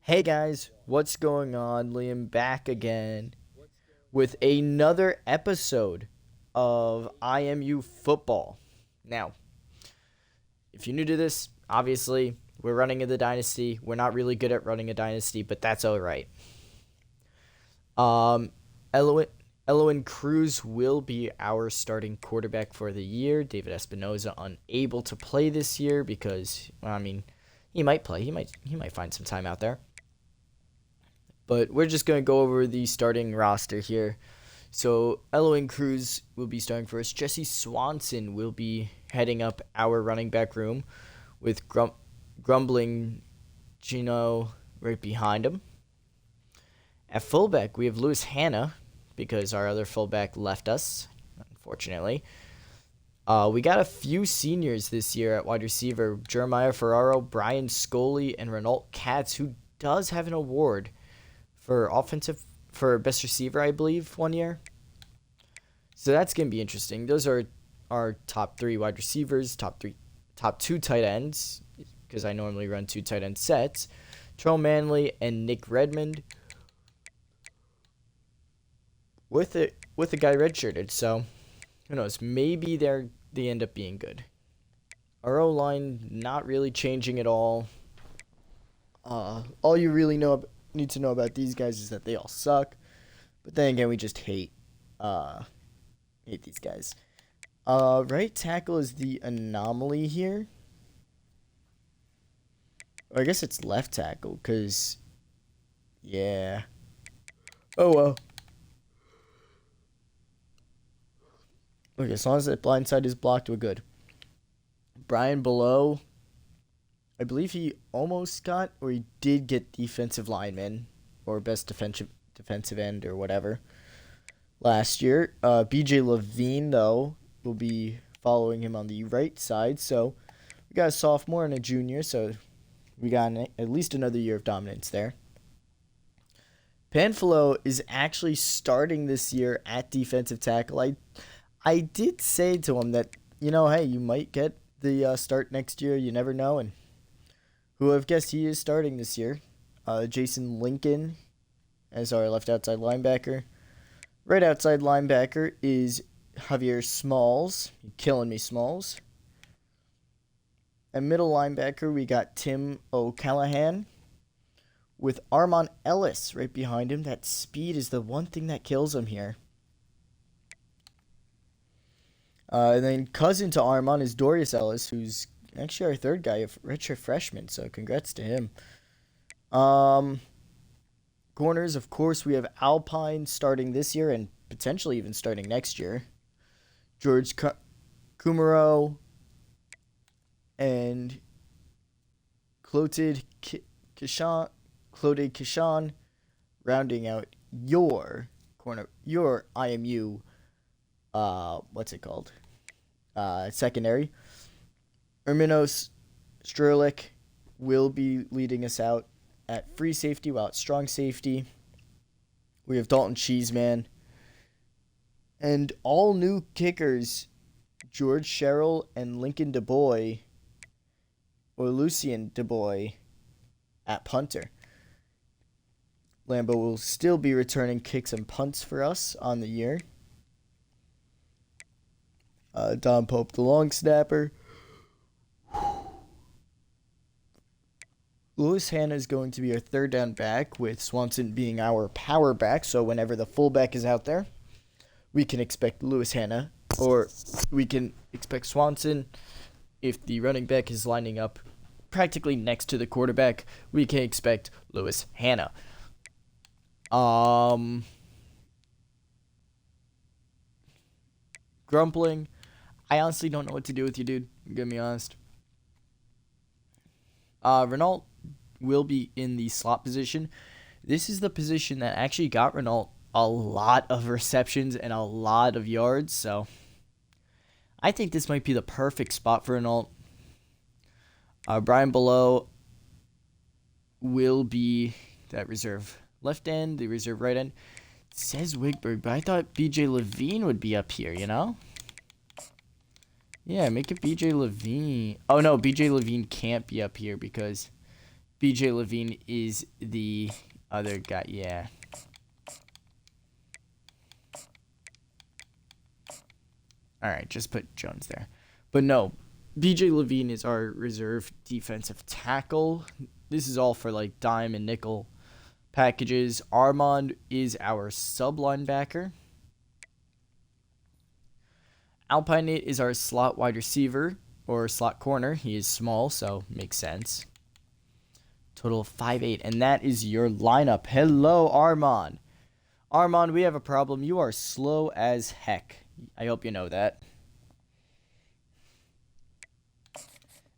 Hey guys, what's going on? Liam back again with another episode of IMU football. Now, if you're new to this, obviously we're running in the Dynasty. We're not really good at running a Dynasty, but that's all right. Um, Eloin Cruz will be our starting quarterback for the year. David Espinoza unable to play this year because, well, I mean, he might play. He might find some time out there. But we're just going to go over the starting roster here. So Eloin Cruz will be starting first. Jesse Swanson will be heading up our running back room with Grumbling Gino right behind him. At fullback, we have Lewis Hanna because our other fullback left us, unfortunately. We got a few seniors this year at wide receiver. Jeremiah Ferraro, Brian Scully, and Renault Katz, who does have an award for best receiver, I believe, one year. So that's gonna be interesting. Those are our top three wide receivers, top two tight ends, because I normally run two tight end sets. Terrell Manley and Nick Redmond. With a guy redshirted, so who knows? Maybe they end up being good. Our O line not really changing at all. All you really need to know about these guys is that they all suck. But then again, we just hate these guys. Right tackle is the anomaly here. Or I guess it's left tackle, because, yeah. Oh, well. Okay, as long as the blind side is blocked, we're good. Brian Below, I believe he almost got, or he did get defensive lineman, or best defensive end, or whatever, last year. BJ Levine, though, will be following him on the right side. So we got a sophomore and a junior, so we got at least another year of dominance there. Panfilo is actually starting this year at defensive tackle. I did say to him that, hey, you might get the start next year. You never know, and who I've guessed he is starting this year. Jason Lincoln as our left outside linebacker. Right outside linebacker is Javier Smalls. You're killing me, Smalls. And middle linebacker, we got Tim O'Callahan with Armon Ellis right behind him. That speed is the one thing that kills him here. And then cousin to Armon is Dorius Ellis, who's actually our third guy, a redshirt freshman, so congrats to him. Corners, of course, we have Alpine starting this year and potentially even starting next year. George Kumaro and Clotilde Kishan rounding out your corner, your IMU, what's it called? Secondary. Erminos Strelick will be leading us out at free safety, while at strong safety, we have Dalton Cheeseman. And all new kickers, George Sherrill and Lincoln DuBois, or Lucien DuBois, at punter. Lambo will still be returning kicks and punts for us on the year. Don Pope, the long snapper. Lewis Hanna is going to be our third down back, with Swanson being our power back. So whenever the fullback is out there, we can expect Lewis Hanna, or we can expect Swanson. If the running back is lining up practically next to the quarterback, we can expect Lewis Hanna. Grumbling, I honestly don't know what to do with you, dude. I'm gonna be honest. Renault will be in the slot position. This is the position that actually got Renault a lot of receptions and a lot of yards, so I think this might be the perfect spot for Renault. Brian Below will be that reserve left end, the reserve right end. It says Wigberg, but I thought BJ Levine would be up here, Yeah, make it BJ Levine. Oh, no, BJ Levine can't be up here because BJ Levine is the other guy. Yeah. All right, just put Jones there. But no, BJ Levine is our reserve defensive tackle. This is all for like dime and nickel packages. Armand is our sub linebacker. Alpine Nate is our slot wide receiver or slot corner. He is small, so makes sense. Total of 5'8", and that is your lineup. Hello, Armand. Armand, we have a problem. You are slow as heck. I hope you know that.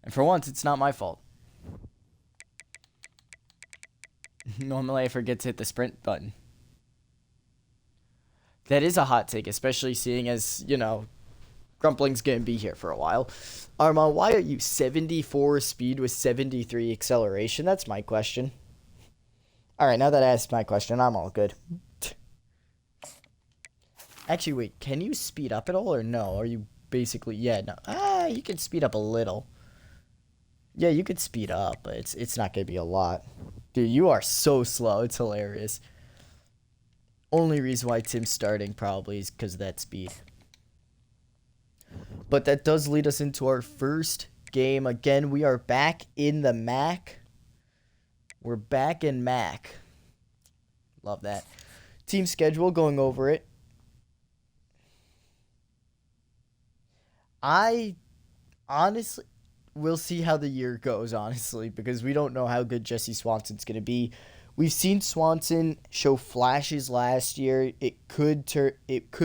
And for once, it's not my fault. Normally, I forget to hit the sprint button. That is a hot take, especially seeing as, Grumpling's going to be here for a while. Armand, why are you 74 speed with 73 acceleration? That's my question. All right, now that I asked my question, I'm all good. Actually, wait, can you speed up at all or no? Are you basically, yeah, no. You can speed up a little. Yeah, you could speed up, but it's not going to be a lot. Dude, you are so slow. It's hilarious. Only reason why Tim's starting probably is because of that speed. But that does lead us into our first game. Again, we are back in the MAC. We're back in MAC. Love that. Team schedule, going over it. I honestly will see how the year goes, honestly, because we don't know how good Jesse Swanson's going to be. We've seen Swanson show flashes last year. It could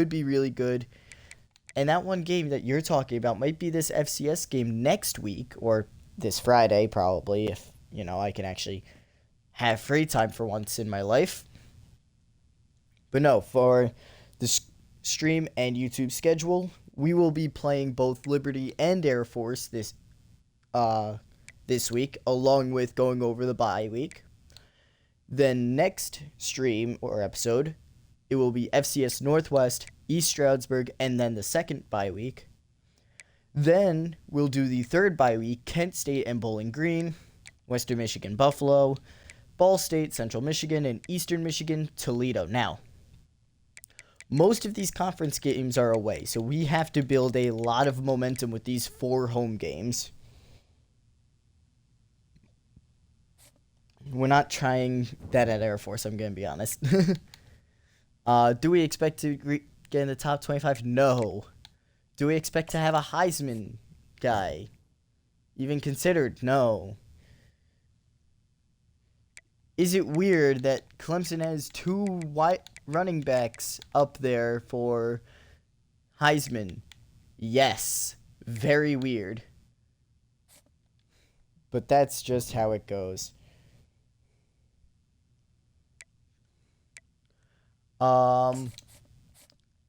be really good. And that one game that you're talking about might be this FCS game next week, or this Friday probably, if, I can actually have free time for once in my life. But no, for the stream and YouTube schedule, we will be playing both Liberty and Air Force this week, along with going over the bye week. Then next stream or episode, it will be FCS Northwest, East Stroudsburg, and then the second bye week. Then we'll do the third bye week, Kent State and Bowling Green, Western Michigan, Buffalo, Ball State, Central Michigan, and Eastern Michigan, Toledo. Now, most of these conference games are away, so we have to build a lot of momentum with these 4 home games. We're not trying that at Air Force, I'm going to be honest. Do we expect to get in the top 25? No. Do we expect to have a Heisman guy even considered? No. Is it weird that Clemson has 2 white running backs up there for Heisman? Yes. Very weird. But that's just how it goes.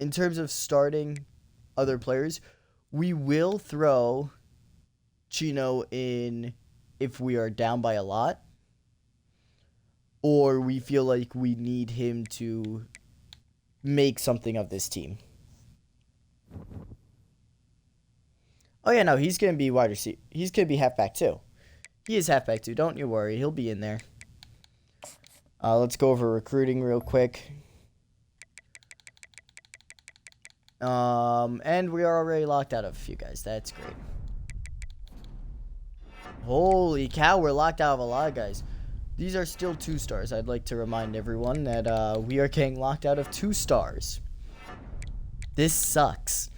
In terms of starting other players, we will throw Chino in if we are down by a lot, or we feel like we need him to make something of this team. Oh yeah, no, he's going to be wide receiver. He's going to be halfback too. He is halfback too. Don't you worry. He'll be in there. Let's go over recruiting real quick. And we are already locked out of a few guys. That's great. Holy cow, we're locked out of a lot of guys. These are still 2 stars. I'd like to remind everyone that we are getting locked out of 2 stars. This sucks.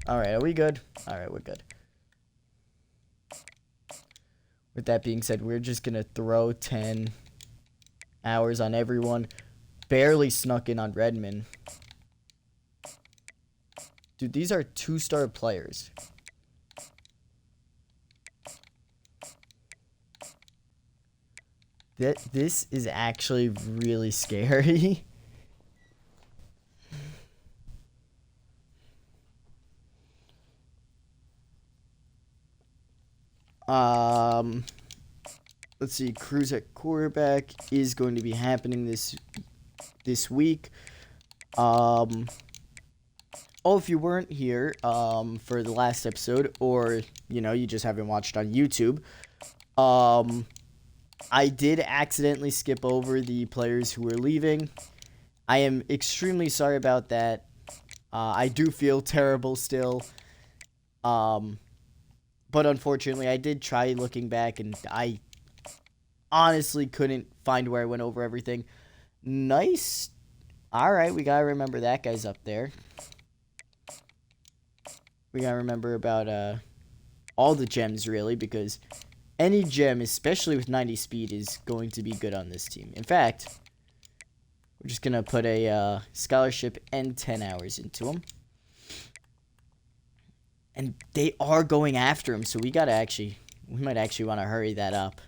Alright, are we good? Alright, we're good. With that being said, we're just going to throw 10 hours on everyone. Barely snuck in on Redmond. Dude, these are 2-star players. This is actually really scary. Let's see. Cruz at quarterback is going to be happening this week. If you weren't here for the last episode, or you just haven't watched on YouTube, I did accidentally skip over the players who were leaving. I am extremely sorry about that. I do feel terrible still. But unfortunately, I did try looking back, and I honestly couldn't find where I went over everything. Nice. All right, we gotta remember that guy's up there. We gotta remember about all the gems, really, because any gem, especially with 90 speed, is going to be good on this team. In fact, we're just going to put a scholarship and 10 hours into him. And they are going after him, so we might actually want to hurry that up.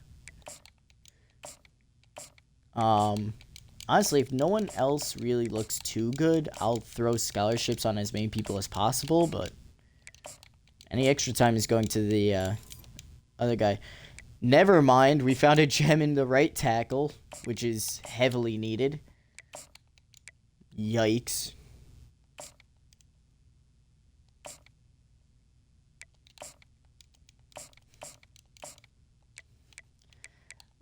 Honestly, if no one else really looks too good, I'll throw scholarships on as many people as possible, but any extra time is going to the other guy. Never mind, we found a gem in the right tackle, which is heavily needed. Yikes.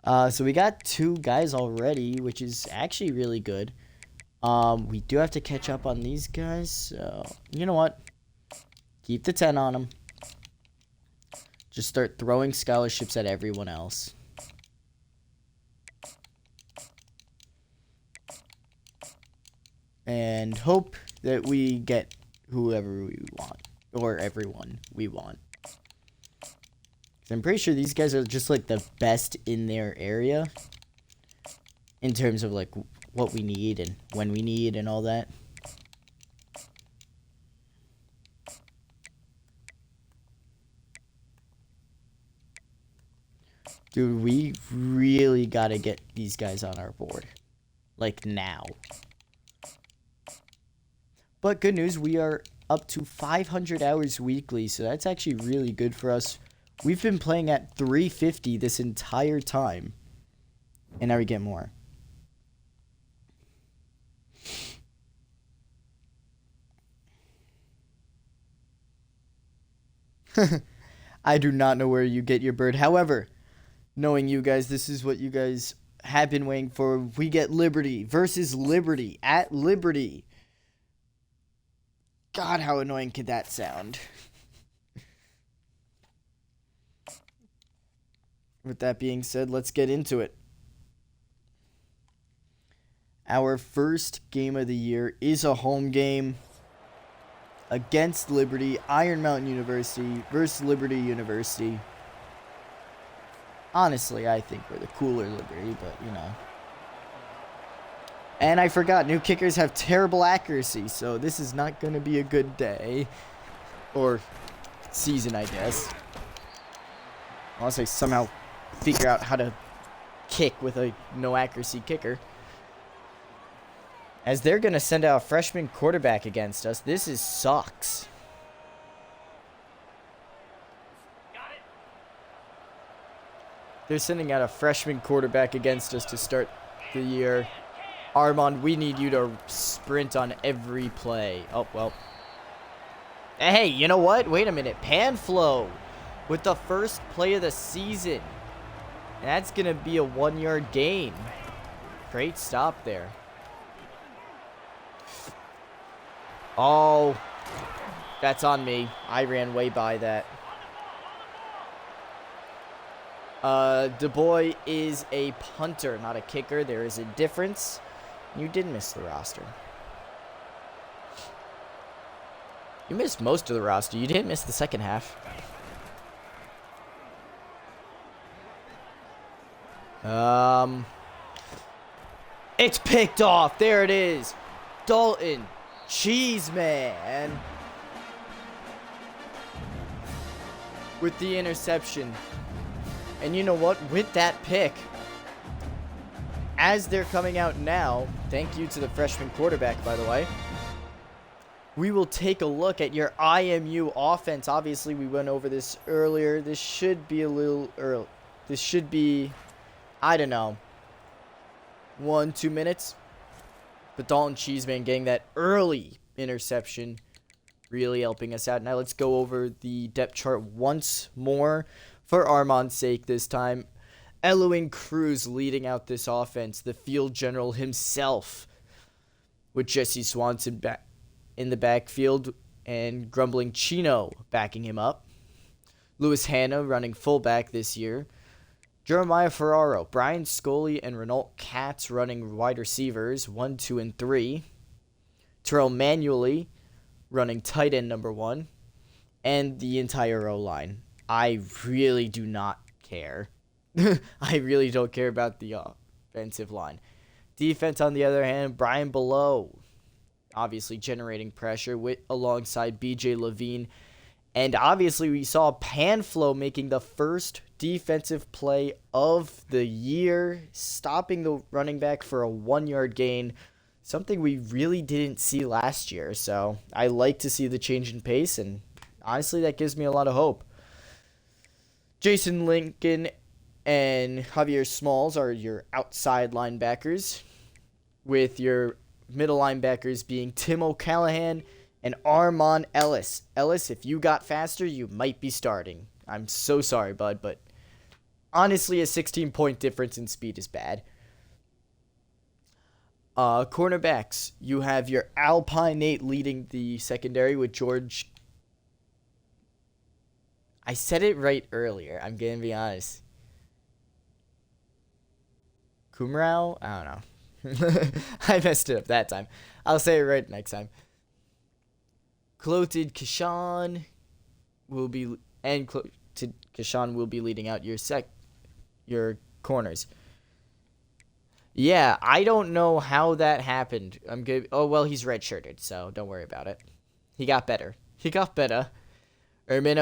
So we got 2 guys already, which is actually really good. We do have to catch up on these guys, so you know what? Keep the 10 on them. Just start throwing scholarships at everyone else. And hope that we get whoever we want. Or everyone we want. I'm pretty sure these guys are just like the best in their area. In terms of like what we need and when we need and all that. Dude, we really gotta get these guys on our board. Like, now. But good news, we are up to 500 hours weekly, so that's actually really good for us. We've been playing at 350 this entire time. And now we get more. I do not know where you get your bird. However, knowing you guys, this is what you guys have been waiting for. We get Liberty versus Liberty at Liberty. God, how annoying could that sound? With that being said, let's get into it. Our first game of the year is a home game against Liberty, Iron Mountain University versus Liberty University. Honestly, I think we're the cooler Liberty, but you know. And I forgot, new kickers have terrible accuracy, so this is not going to be a good day. Or season, I guess. Unless I somehow figure out how to kick with a no accuracy kicker. As they're going to send out a freshman quarterback against us. This sucks. They're sending out a freshman quarterback against us to start the year. Armand, we need you to sprint on every play. Oh, well. Hey, you know what? Wait a minute. Pan flow with the first play of the season. And that's going to be a 1-yard gain. Great stop there. Oh, that's on me. I ran way by that. Du Bois is a punter, not a kicker. There is a difference. You did miss the roster. You missed most of the roster. You didn't miss the second half. It's picked off. There it is. Dalton Cheeseman with the interception. And you know what? With that pick, as they're coming out now, thank you to the freshman quarterback, by the way, we will take a look at your IMU offense. Obviously, we went over this earlier. This should be a little early. This should be, I don't know, 1-2 minutes. But Dalton Cheeseman getting that early interception really helping us out. Now let's go over the depth chart once more. for Armand's sake this time. Eloin Cruz leading out this offense, the field general himself, with Jesse Swanson back in the backfield and Grumbling Chino backing him up. Lewis Hanna running fullback this year. Jeremiah Ferraro, Brian Scully, and Renault Katz running wide receivers 1, 2, and 3. Terrell Manually running tight end number 1. And the entire O-line. I really do not care. I really don't care about the offensive line. Defense, on the other hand, Brian Below, obviously generating pressure alongside BJ Levine. And obviously we saw Panflo making the first defensive play of the year, stopping the running back for a 1-yard gain, something we really didn't see last year. So I like to see the change in pace, and honestly that gives me a lot of hope. Jason Lincoln and Javier Smalls are your outside linebackers, with your middle linebackers being Tim O'Callahan and Armand Ellis. Ellis, if you got faster, you might be starting. I'm so sorry, bud, but honestly, a 16-point difference in speed is bad. Cornerbacks, you have your Alpine Nate leading the secondary with George. I said it right earlier. I'm going to be honest. Kumrao? I don't know. I messed it up that time. I'll say it right next time. Clotilde Kashan will be leading out your corners. Yeah, I don't know how that happened. I'm good. Oh well, he's redshirted, so don't worry about it. He got better. Ermino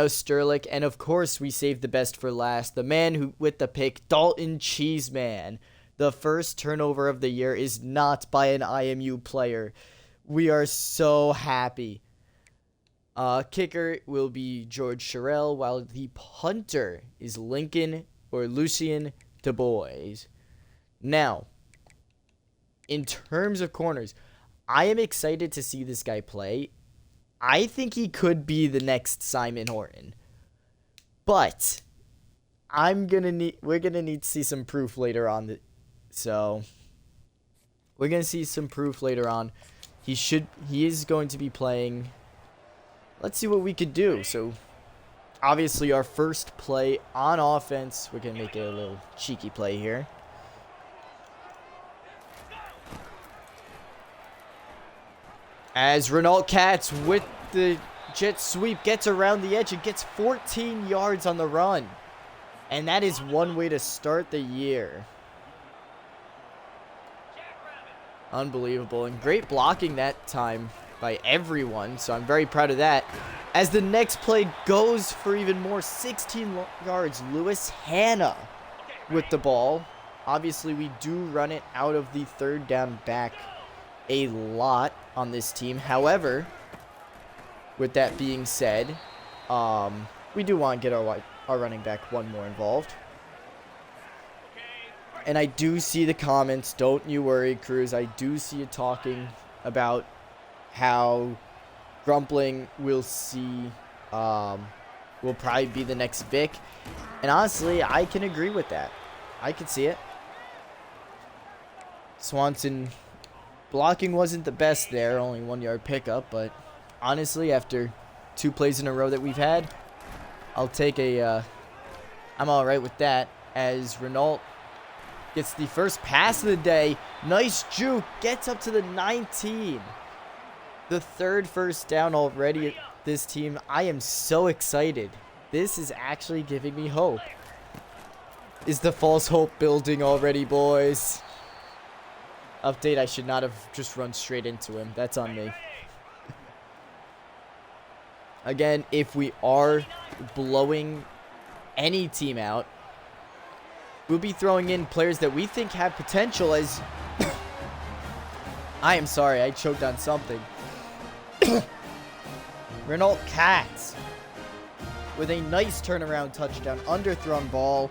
Sterlich, and of course we saved the best for last. The man who with the pick, Dalton Cheeseman. The first turnover of the year is not by an IMU player. We are so happy. Kicker will be George Sherrill, while the punter is Lucien Du Bois. Now, in terms of corners, I am excited to see this guy play. I think he could be the next Simon Horton. But we're gonna need to see some proof later on. So we're gonna see some proof later on. He is going to be playing. Let's see what we could do. So obviously our first play on offense, we're gonna make it a little cheeky play here. As Renault Katz with the jet sweep gets around the edge and gets 14 yards on the run. And that is one way to start the year. Unbelievable. And great blocking that time by everyone. So I'm very proud of that. As the next play goes for even more, 16 yards, Lewis Hanna with the ball. Obviously, we do run it out of the third down back a lot on this team. However, with that being said, we do want to get our running back one more involved. And I do see the comments. Don't you worry, Cruz. I do see you talking about how Grumbling will probably be the next Vic. And honestly, I can agree with that. I can see it. Swanson blocking wasn't the best there, only 1-yard pickup, but honestly, after 2 plays in a row that we've had, I'm all right with that. As Renault gets the first pass of the day, nice juke, gets up to the 19. The third first down already. This team, I am so excited. This is actually giving me hope. Is the false hope building already, boys? Update, I should not have just run straight into him. That's on me. Again, if we are blowing any team out, we'll be throwing in players that we think have potential as... I am sorry, I choked on something. Renault Katz with a nice turnaround touchdown, underthrown ball.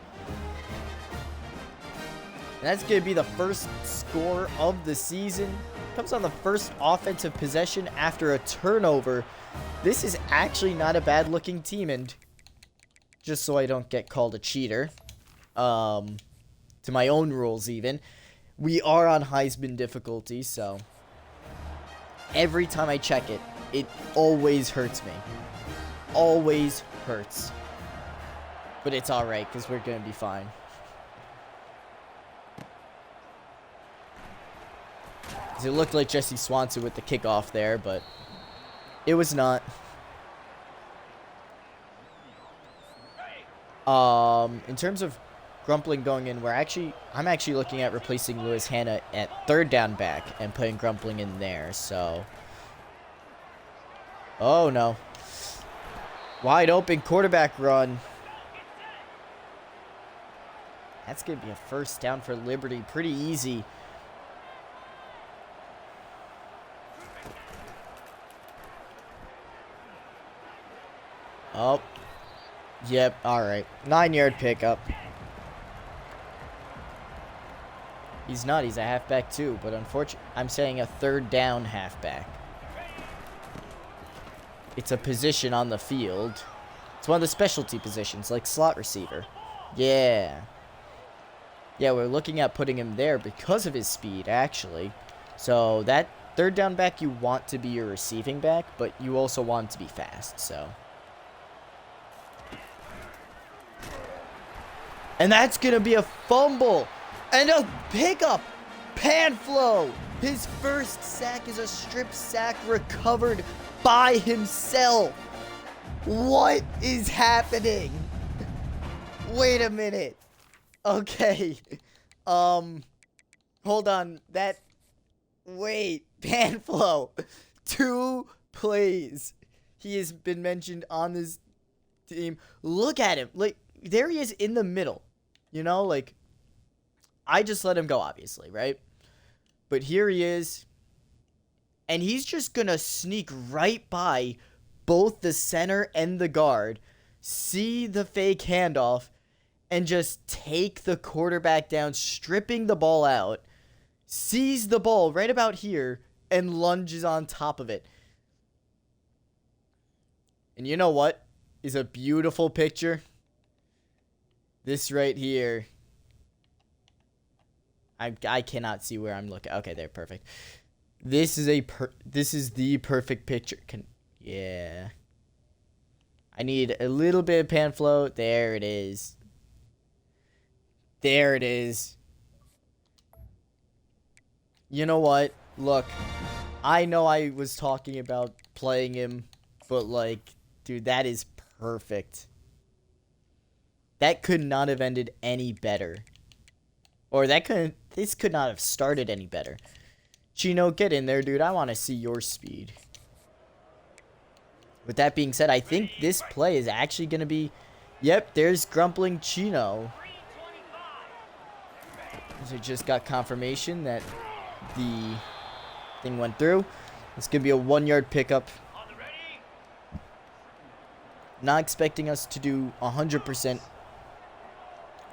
And that's going to be the first score of the season. Comes on the first offensive possession after a turnover. This is actually not a bad looking team, and just so I don't get called a cheater. To my own rules even. We are on Heisman difficulty, so every time I check it, it always hurts me. Always hurts. But it's alright, because we're going to be fine. It looked like Jesse Swanson with the kickoff there, but it was not. In terms of Grumpling going in, I'm actually looking at replacing Lewis Hanna at third down back and putting Grumpling in there, so. Oh no. Wide open quarterback run. That's going to be a first down for Liberty. Pretty easy. Oh. Yep, alright. 9-yard pickup. He's not. He's a halfback too, but unfortunately, I'm saying a third down halfback. It's a position on the field. It's one of the specialty positions, like slot receiver. Yeah. Yeah, we're looking at putting him there because of his speed, actually. So that third down back, you want to be your receiving back, but you also want him to be fast, so. And that's going to be a fumble. And a pickup. Panflo. His first sack is a strip sack recovered by himself. What is happening? Wait a minute. Okay. Hold on. Wait. Panflo. 2 plays. He has been mentioned on this team. Look at him. Like, there he is in the middle. You know, like, I just let him go, obviously, right? But here he is. And he's just going to sneak right by both the center and the guard, see the fake handoff, and just take the quarterback down, stripping the ball out, sees the ball right about here, and lunges on top of it. And you know what is a beautiful picture? This right here. I cannot see where I'm looking. Okay, there, perfect. This is the perfect picture. Yeah. I need a little bit of pan flow. There it is. There it is. You know what? Look, I know I was talking about playing him, but like, dude, that is perfect. That could not have ended any better. Or this could not have started any better. Chino, get in there, dude. I want to see your speed. With that being said, I think this play is actually going to be... Yep, there's Grumpling Chino. So we just got confirmation that the thing went through. It's going to be a 1-yard pickup. Not expecting us to do 100%.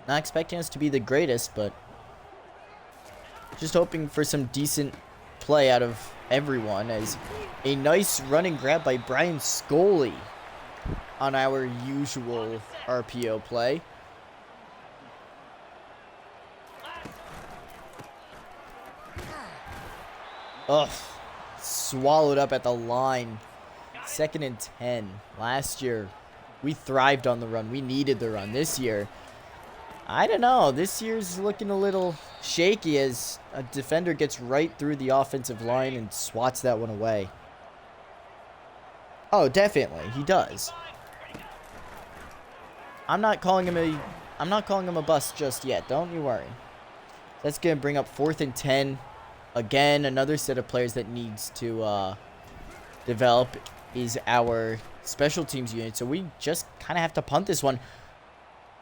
Not expecting us to be the greatest, but just hoping for some decent play out of everyone, as a nice running grab by Brian Scully on our usual RPO play. Ugh. Swallowed up at the line. 2nd and 10. Last year, we thrived on the run. We needed the run. This year, I don't know. This year's looking a little shaky as a defender gets right through the offensive line and swats that one away. Oh, definitely. He does. I'm not calling him a bust just yet. Don't you worry. That's going to bring up 4th and 10. Again, another set of players that needs to develop is our special teams unit. So we just kind of have to punt this one.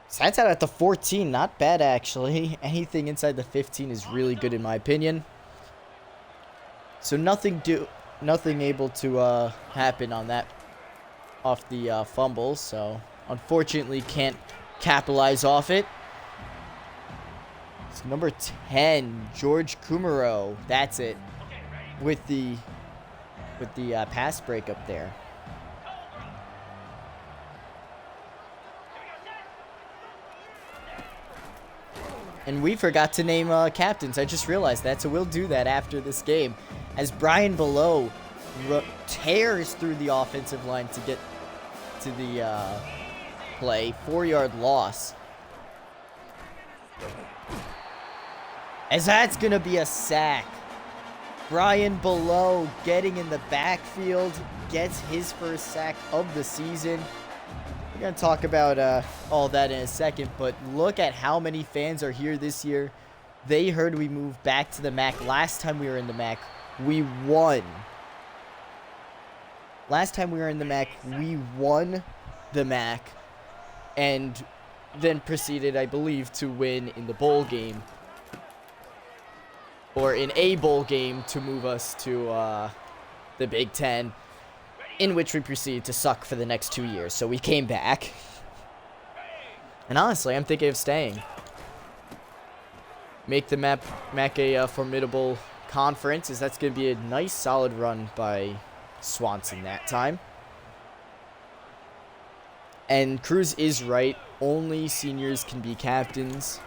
So that's out at the 14. Not bad, actually. Anything inside the 15 is really good in my opinion. So nothing able to happen on that off the fumble. So unfortunately can't capitalize off it. It's number 10, George Kumaro. That's it. With the pass breakup there. And we forgot to name captains. I just realized that, so we'll do that after this game. As Brian Below tears through the offensive line to get to the play. 4-yard loss. As that's going to be a sack. Brian Below getting in the backfield. Gets his first sack of the season. We're going to talk about all that in a second, but look at how many fans are here this year. They heard we moved back to the MAC. Last time we were in the MAC, we won. Last time we were in the MAC, we won the MAC and then proceeded, I believe, to win in the bowl game. Or in a bowl game to move us to the Big Ten, in which we proceeded to suck for the next 2 years. So we came back. And honestly, I'm thinking of staying. Make the MAC a formidable conference, as that's going to be a nice, solid run by Swanson that time. And Cruz is right. Only seniors can be captains.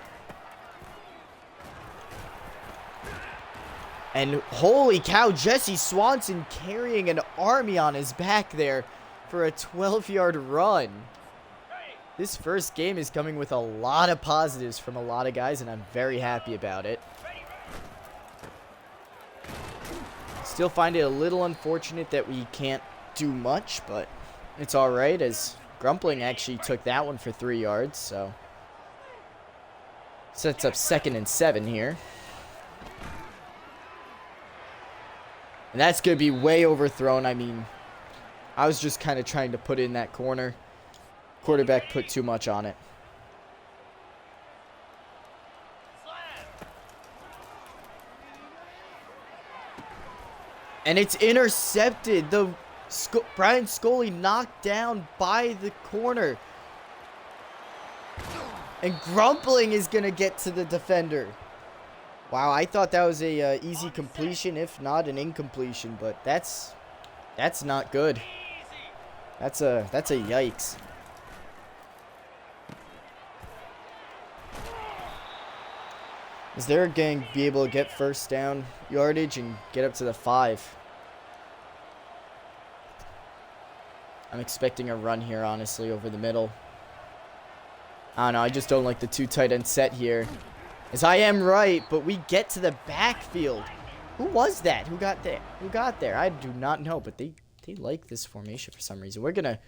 And holy cow, Jesse Swanson carrying an army on his back there for a 12-yard run. This first game is coming with a lot of positives from a lot of guys, and I'm very happy about it. Still find it a little unfortunate that we can't do much, but it's alright, as Grumpling actually took that one for 3 yards, so sets up 2nd and 7 here. And that's going to be way overthrown. I mean, I was just kind of trying to put it in that corner. Quarterback put too much on it. And it's intercepted. Brian Scully knocked down by the corner. And Grumpling is going to get to the defender. Wow, I thought that was a easy completion, if not an incompletion, but that's not good. That's a yikes. Is they're going to be able to get first down yardage and get up to the 5. I'm expecting a run here, honestly, over the middle. I don't know, I just don't like the 2 tight end set here. As I am right, but we get to the backfield. Who was that? Who got there? I do not know, but they like this formation for some reason. We're going to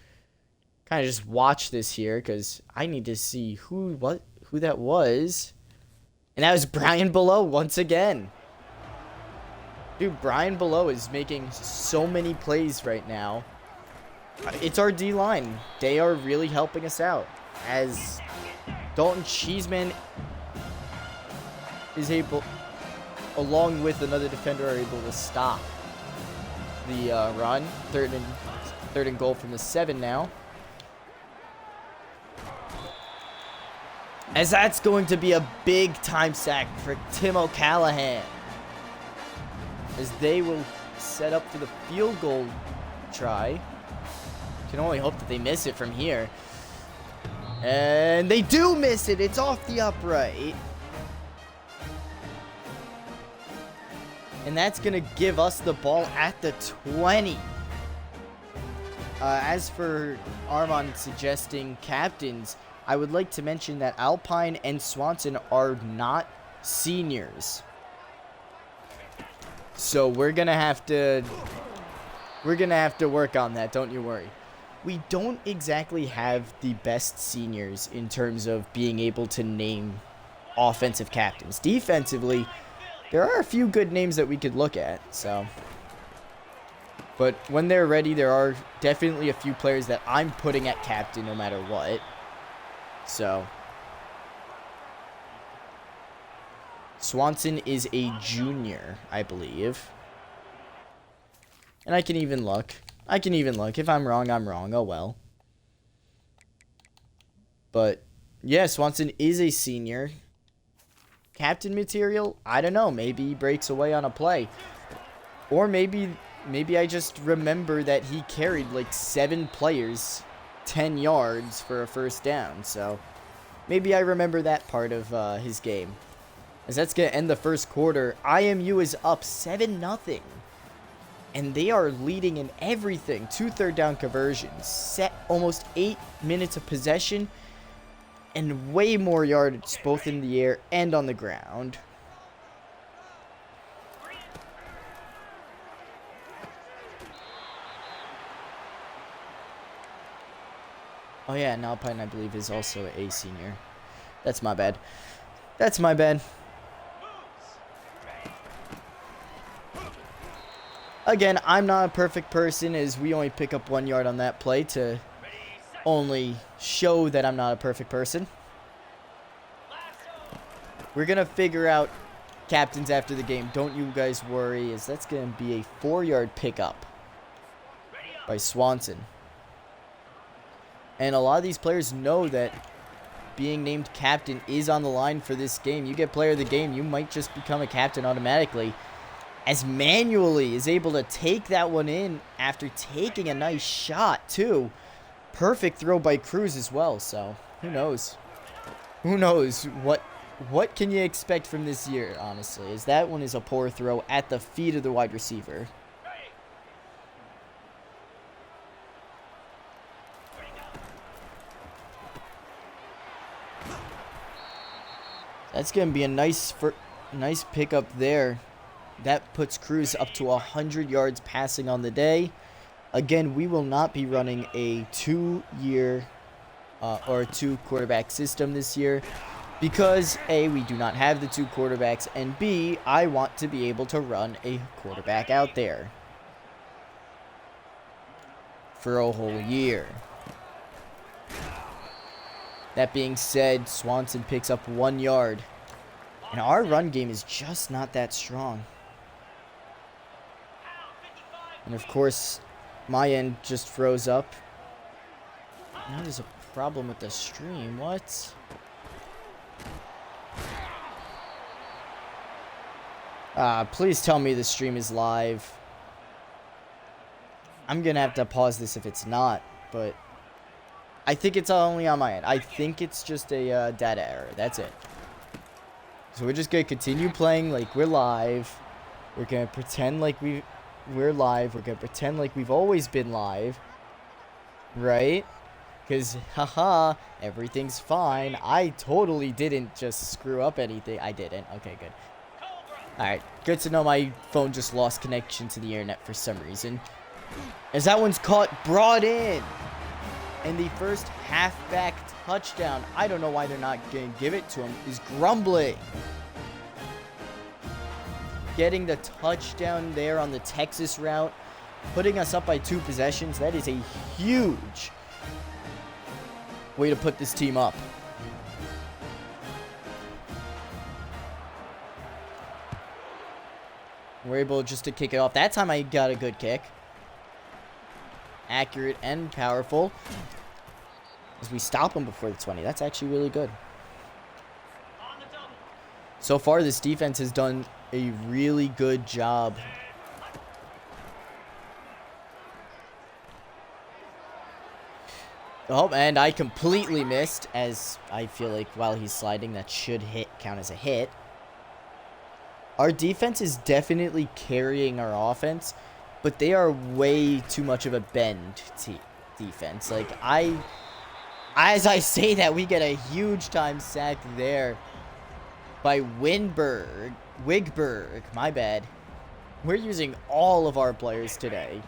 kind of just watch this here because I need to see who that was. And that was Brian Below once again. Dude, Brian Below is making so many plays right now. It's our D-line. They are really helping us out. As Dalton Cheeseman is able, along with another defender, are able to stop the run. Third and goal from the 7 now. As that's going to be a big time sack for Tim O'Callahan. As they will set up for the field goal try. Can only hope that they miss it from here. And they do miss it. It's off the upright. And that's going to give us the ball at the 20. As for Armand suggesting captains, I would like to mention that Alpine and Swanson are not seniors. So we're going to have to work on that, don't you worry. We don't exactly have the best seniors in terms of being able to name offensive captains. Defensively, there are a few good names that we could look at, so. But when they're ready, there are definitely a few players that I'm putting at captain no matter what. So. Swanson is a junior, I believe. And I can even look. If I'm wrong, I'm wrong. Oh, well. But, yeah, Swanson is a senior. Captain material? I don't know. Maybe he breaks away on a play. Or maybe I just remember that he carried like 7 players 10 yards for a first down. So, Maybe I remember that part of his game. As that's going to end the first quarter. IMU is up 7-0. And they are leading in everything. 2 third-down conversions. Set almost 8 minutes of possession. And way more yardage both in the air and on the ground. Oh yeah, and Alpine, I believe, is also a senior. That's my bad. That's my bad. Again, I'm not a perfect person, as we only pick up 1 yard on that play to only show that I'm not a perfect person. We're going to figure out captains after the game. Don't you guys worry, as that's going to be a 4-yard pickup by Swanson. And a lot of these players know that being named captain is on the line for this game. You get player of the game, you might just become a captain automatically. As Manually is able to take that one in after taking a nice shot, too. Perfect throw by Cruz as well, so who knows? Who knows? What can you expect from this year, honestly? As that one is a poor throw at the feet of the wide receiver. That's going to be a nice pickup there. That puts Cruz up to 100 yards passing on the day. Again, we will not be running a 2-year or 2-quarterback system this year because A, we do not have the 2 quarterbacks, and B, I want to be able to run a quarterback out there for a whole year. That being said, Swanson picks up 1 yard. And our run game is just not that strong. And of course, my end just froze up. Now there's a problem with the stream. What? Please tell me the stream is live. I'm going to have to pause this if it's not, but I think it's only on my end. I think it's just a data error. That's it. So we're just going to continue playing like we're live. We're going to pretend like we're live. We're going to pretend like we've always been live. Right? Because, haha, everything's fine. I totally didn't just screw up anything. I didn't. Okay, good. Alright, good to know my phone just lost connection to the internet for some reason. As that one's caught, brought in. And the first halfback touchdown, I don't know why they're not going to give it to him, is Grumbling. Getting the touchdown there on the Texas route, putting us up by 2 possessions. That is a huge way to put this team up. We're able just to kick it off. That time I got a good kick. Accurate and powerful. As we stop them before the 20. That's actually really good. So far, this defense has done a really good job. Oh, and I completely missed, as I feel like while he's sliding, that should count as a hit. Our defense is definitely carrying our offense, but they are way too much of a bend defense. Like, as I say that, we get a huge time sack there by Wigberg, my bad. We're using all of our players today.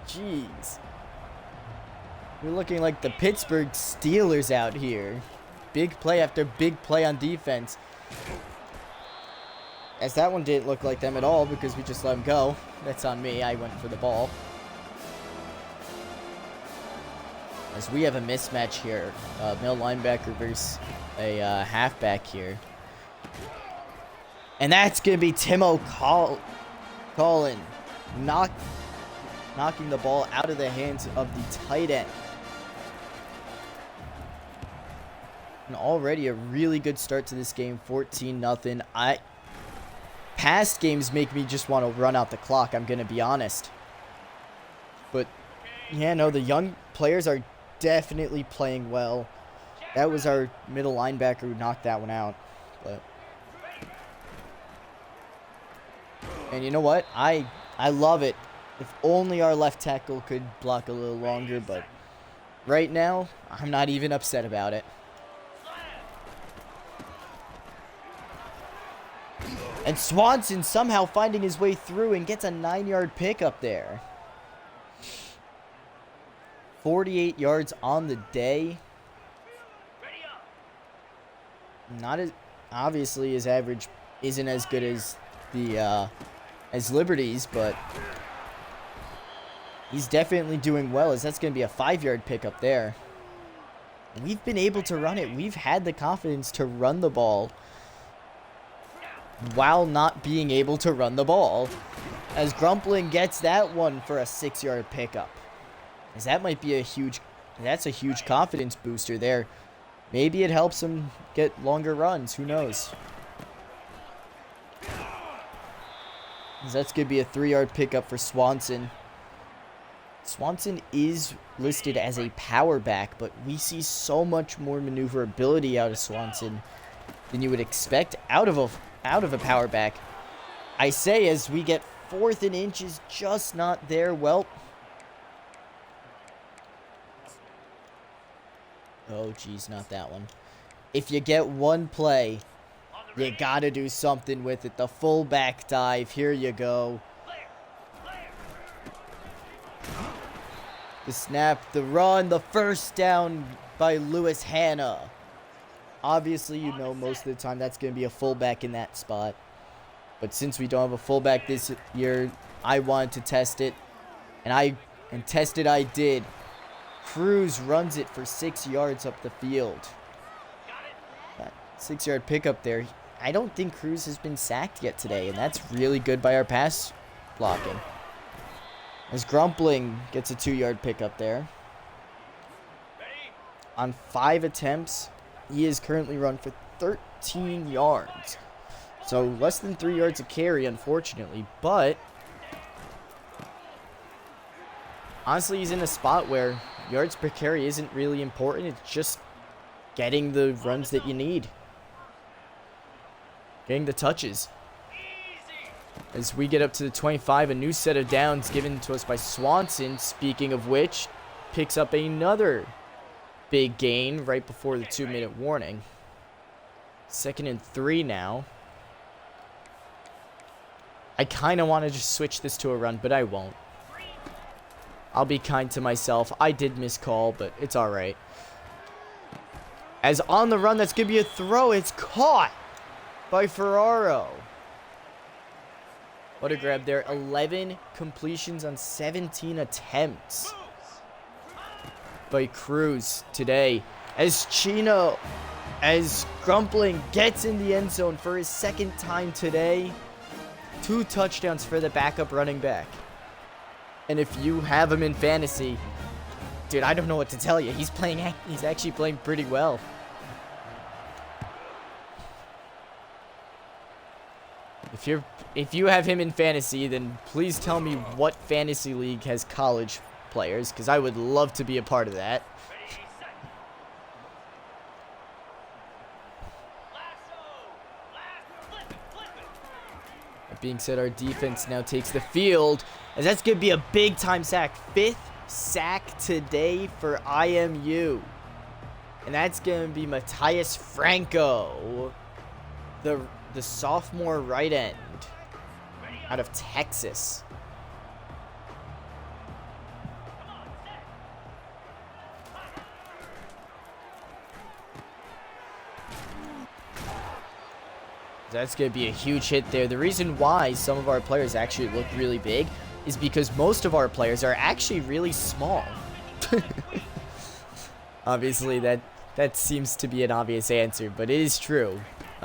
Jeez. We're looking like the Pittsburgh Steelers out here. Big play after big play on defense. As that one didn't look like them at all because we just let them go. That's on me. I went for the ball. As we have a mismatch here. Middle linebacker versus a halfback here. And that's going to be Timo Collin knocking the ball out of the hands of the tight end. And already a really good start to this game. 14-0. Past games make me just want to run out the clock, I'm going to be honest. But, yeah, no, the young players are definitely playing well. That was our middle linebacker who knocked that one out. But and you know what? I love it. If only our left tackle could block a little longer, but right now, I'm not even upset about it. And Swanson somehow finding his way through and gets a 9-yard pickup there. 48 yards on the day. Not as obviously his average isn't as good as the as Liberty's, but he's definitely doing well, as that's going to be a 5-yard pickup there. We've been able to run it. We've had the confidence to run the ball while not being able to run the ball, as Grumpling gets that one for a 6-yard pickup. As that might be that's a huge confidence booster there. Maybe it helps him get longer runs. Who knows? As that's going to be a 3-yard pickup for Swanson. Swanson is listed as a power back, but we see so much more maneuverability out of Swanson than you would expect out of a power back. I say as we get 4th and inches, just not there. Well, oh geez, not that one. If you get one play, you gotta do something with it. The fullback dive, here you go. The snap, the run, the first down by Lewis Hanna. Obviously, you know, most of the time that's going to be a fullback in that spot. But since we don't have a fullback this year, I wanted to test it. And test it I did. Cruz runs it for 6 yards up the field. That 6-yard pickup there. I don't think Cruz has been sacked yet today, and that's really good by our pass blocking. As Grumpling gets a 2-yard pickup there. On 5 attempts, he is currently run for 13 yards. So less than 3 yards a carry, unfortunately. But honestly, he's in a spot where yards per carry isn't really important. It's just getting the runs that you need. Getting the touches. As we get up to the 25, a new set of downs given to us by Swanson, speaking of which, picks up another big gain right before the 2-minute warning. 2nd and 3 now. I kind of want to just switch this to a run, but I won't. I'll be kind to myself. I did miscall, but it's alright. As on the run, that's going to be a throw. It's caught by Ferraro. What a grab there. 11 completions on 17 attempts by Cruz today. As Grumpling gets in the end zone for his 2nd time today. 2 touchdowns for the backup running back. And if you have him in fantasy, dude, I don't know what to tell you. He's actually playing pretty well. If you have him in fantasy, then please tell me what fantasy league has college players, because I would love to be a part of that. That being said, our defense now takes the field, as that's going to be a big-time sack. 5th sack today for IMU. And that's going to be Matthias Franco, the sophomore right end out of Texas. That's going to be a huge hit there. The reason why some of our players actually look really big is because most of our players are actually really small. Obviously, that seems to be an obvious answer, but it is true.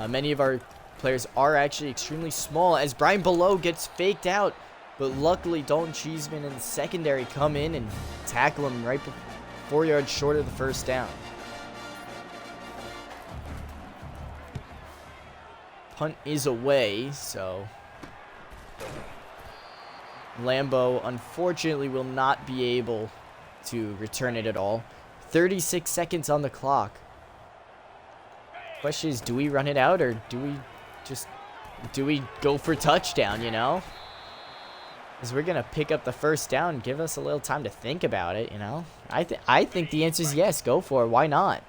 Many of our players are actually extremely small, as Brian Below gets faked out, but luckily Dalton Cheeseman and the secondary come in and tackle him right 4 yards short of the first down. Punt is away, so Lambeau unfortunately will not be able to return it at all. 36 seconds on the clock. Question is, do we run it out or do we go for touchdown, you know? Because we're going to pick up the first down, give us a little time to think about it, you know? I think the answer is yes, go for it. Why not?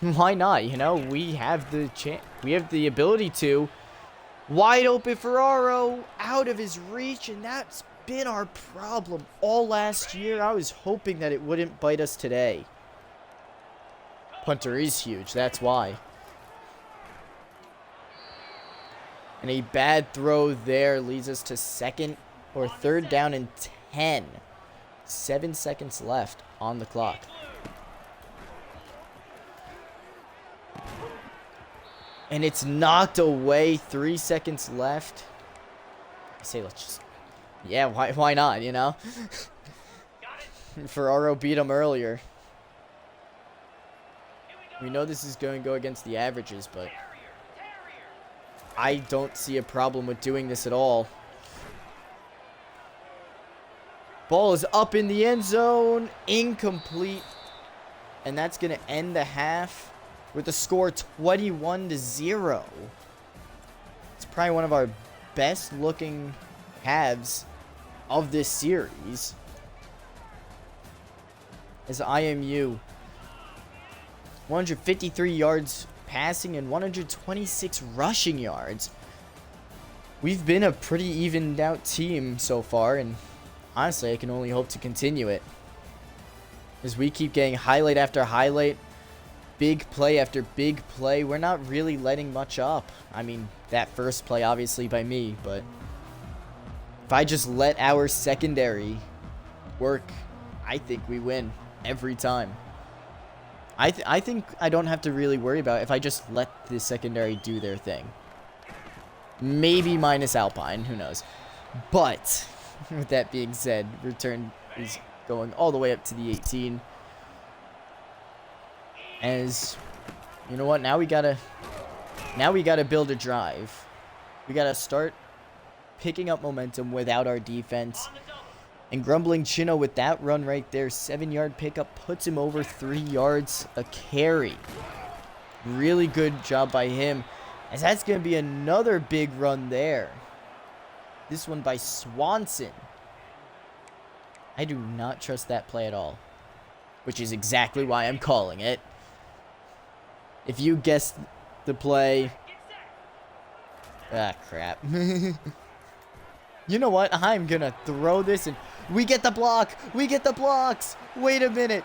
Why not? You know, we have the ability to. Wide open Ferraro, out of his reach, and that's been our problem all last year. I was hoping that it wouldn't bite us today. Punter is huge, that's why. And a bad throw there leads us to third down and 10. 7 seconds left on the clock. And it's knocked away. 3 seconds left. I say let's just... Yeah, why not, you know? Ferraro beat him earlier. We know this is going to go against the averages, but I don't see a problem with doing this at all. Ball is up in the end zone. Incomplete. And that's going to end the half with the score 21-0. It's probably one of our best looking halves of this series. As IMU 153 yards passing and 126 rushing yards. We've been a pretty evened out team so far, and honestly, I can only hope to continue it. As we keep getting highlight after highlight, big play after big play, we're not really letting much up. I mean, that first play obviously by me, but if I just let our secondary work, I think we win every time. I think I don't have to really worry about it if I just let the secondary do their thing. Maybe minus Alpine, who knows. But with that being said, return is going all the way up to the 18. As you know what, now we gotta build a drive. We gotta start picking up momentum without our defense. And Grumbling Chino with that run right there, 7-yard pickup, puts him over 3 yards a carry. Really good job by him, as that's going to be another big run there. This one by Swanson. I do not trust that play at all, which is exactly why I'm calling it. If you guessed the play... Ah, crap. You know what? I'm going to throw this and we get the block. We get the blocks. Wait a minute.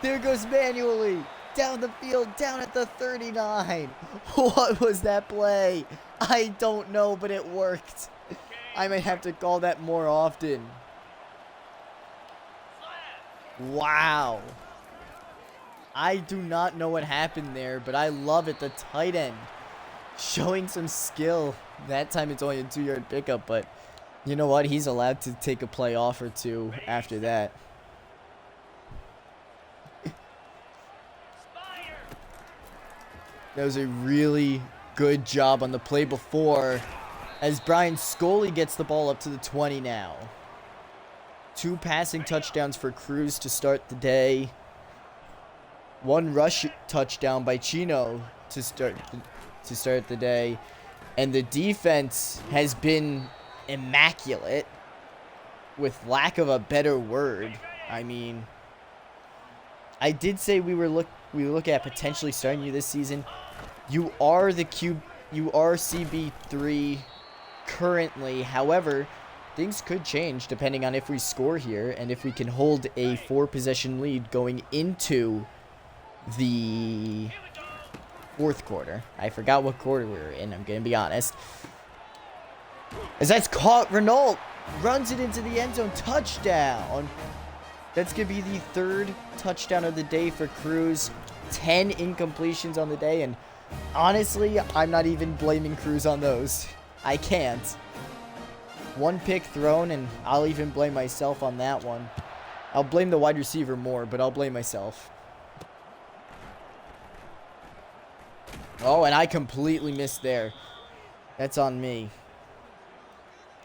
There goes Manually. Down the field, down at the 39. What was that play? I don't know, but it worked. I may have to call that more often. Wow. I do not know what happened there, but I love it. The tight end showing some skill. That time it's only a 2-yard pickup, but you know what? He's allowed to take a play off or two after that. That was a really good job on the play before, as Brian Scully gets the ball up to the 20 now. 2 passing touchdowns for Cruz to start the day. 1 rush touchdown by Chino to start the day. And the defense has been immaculate, with lack of a better word. I mean, I did say we look at potentially starting you this season. You are CB3 currently. However, things could change depending on if we score here and if we can hold a 4-possession lead going into the 4th quarter. I forgot what quarter we were in, I'm going to be honest. As that's caught, Renault runs it into the end zone. Touchdown. That's going to be the 3rd touchdown of the day for Cruz. 10 incompletions on the day, and honestly, I'm not even blaming Cruz on those. I can't. 1 pick thrown, and I'll even blame myself on that one. I'll blame the wide receiver more, but I'll blame myself. Oh, and I completely missed there. That's on me.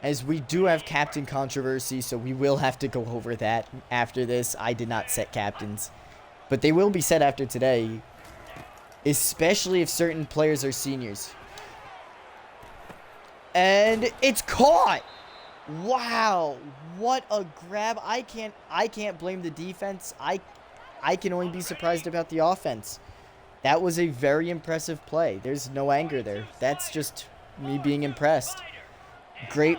As we do have captain controversy, so we will have to go over that after this. I did not set captains, but they will be set after today. especially if certain players are seniors. And it's caught. Wow, what a grab. I can't blame the defense. I can only be surprised about the offense. That was a very impressive play. There's no anger there. That's just me being impressed. Great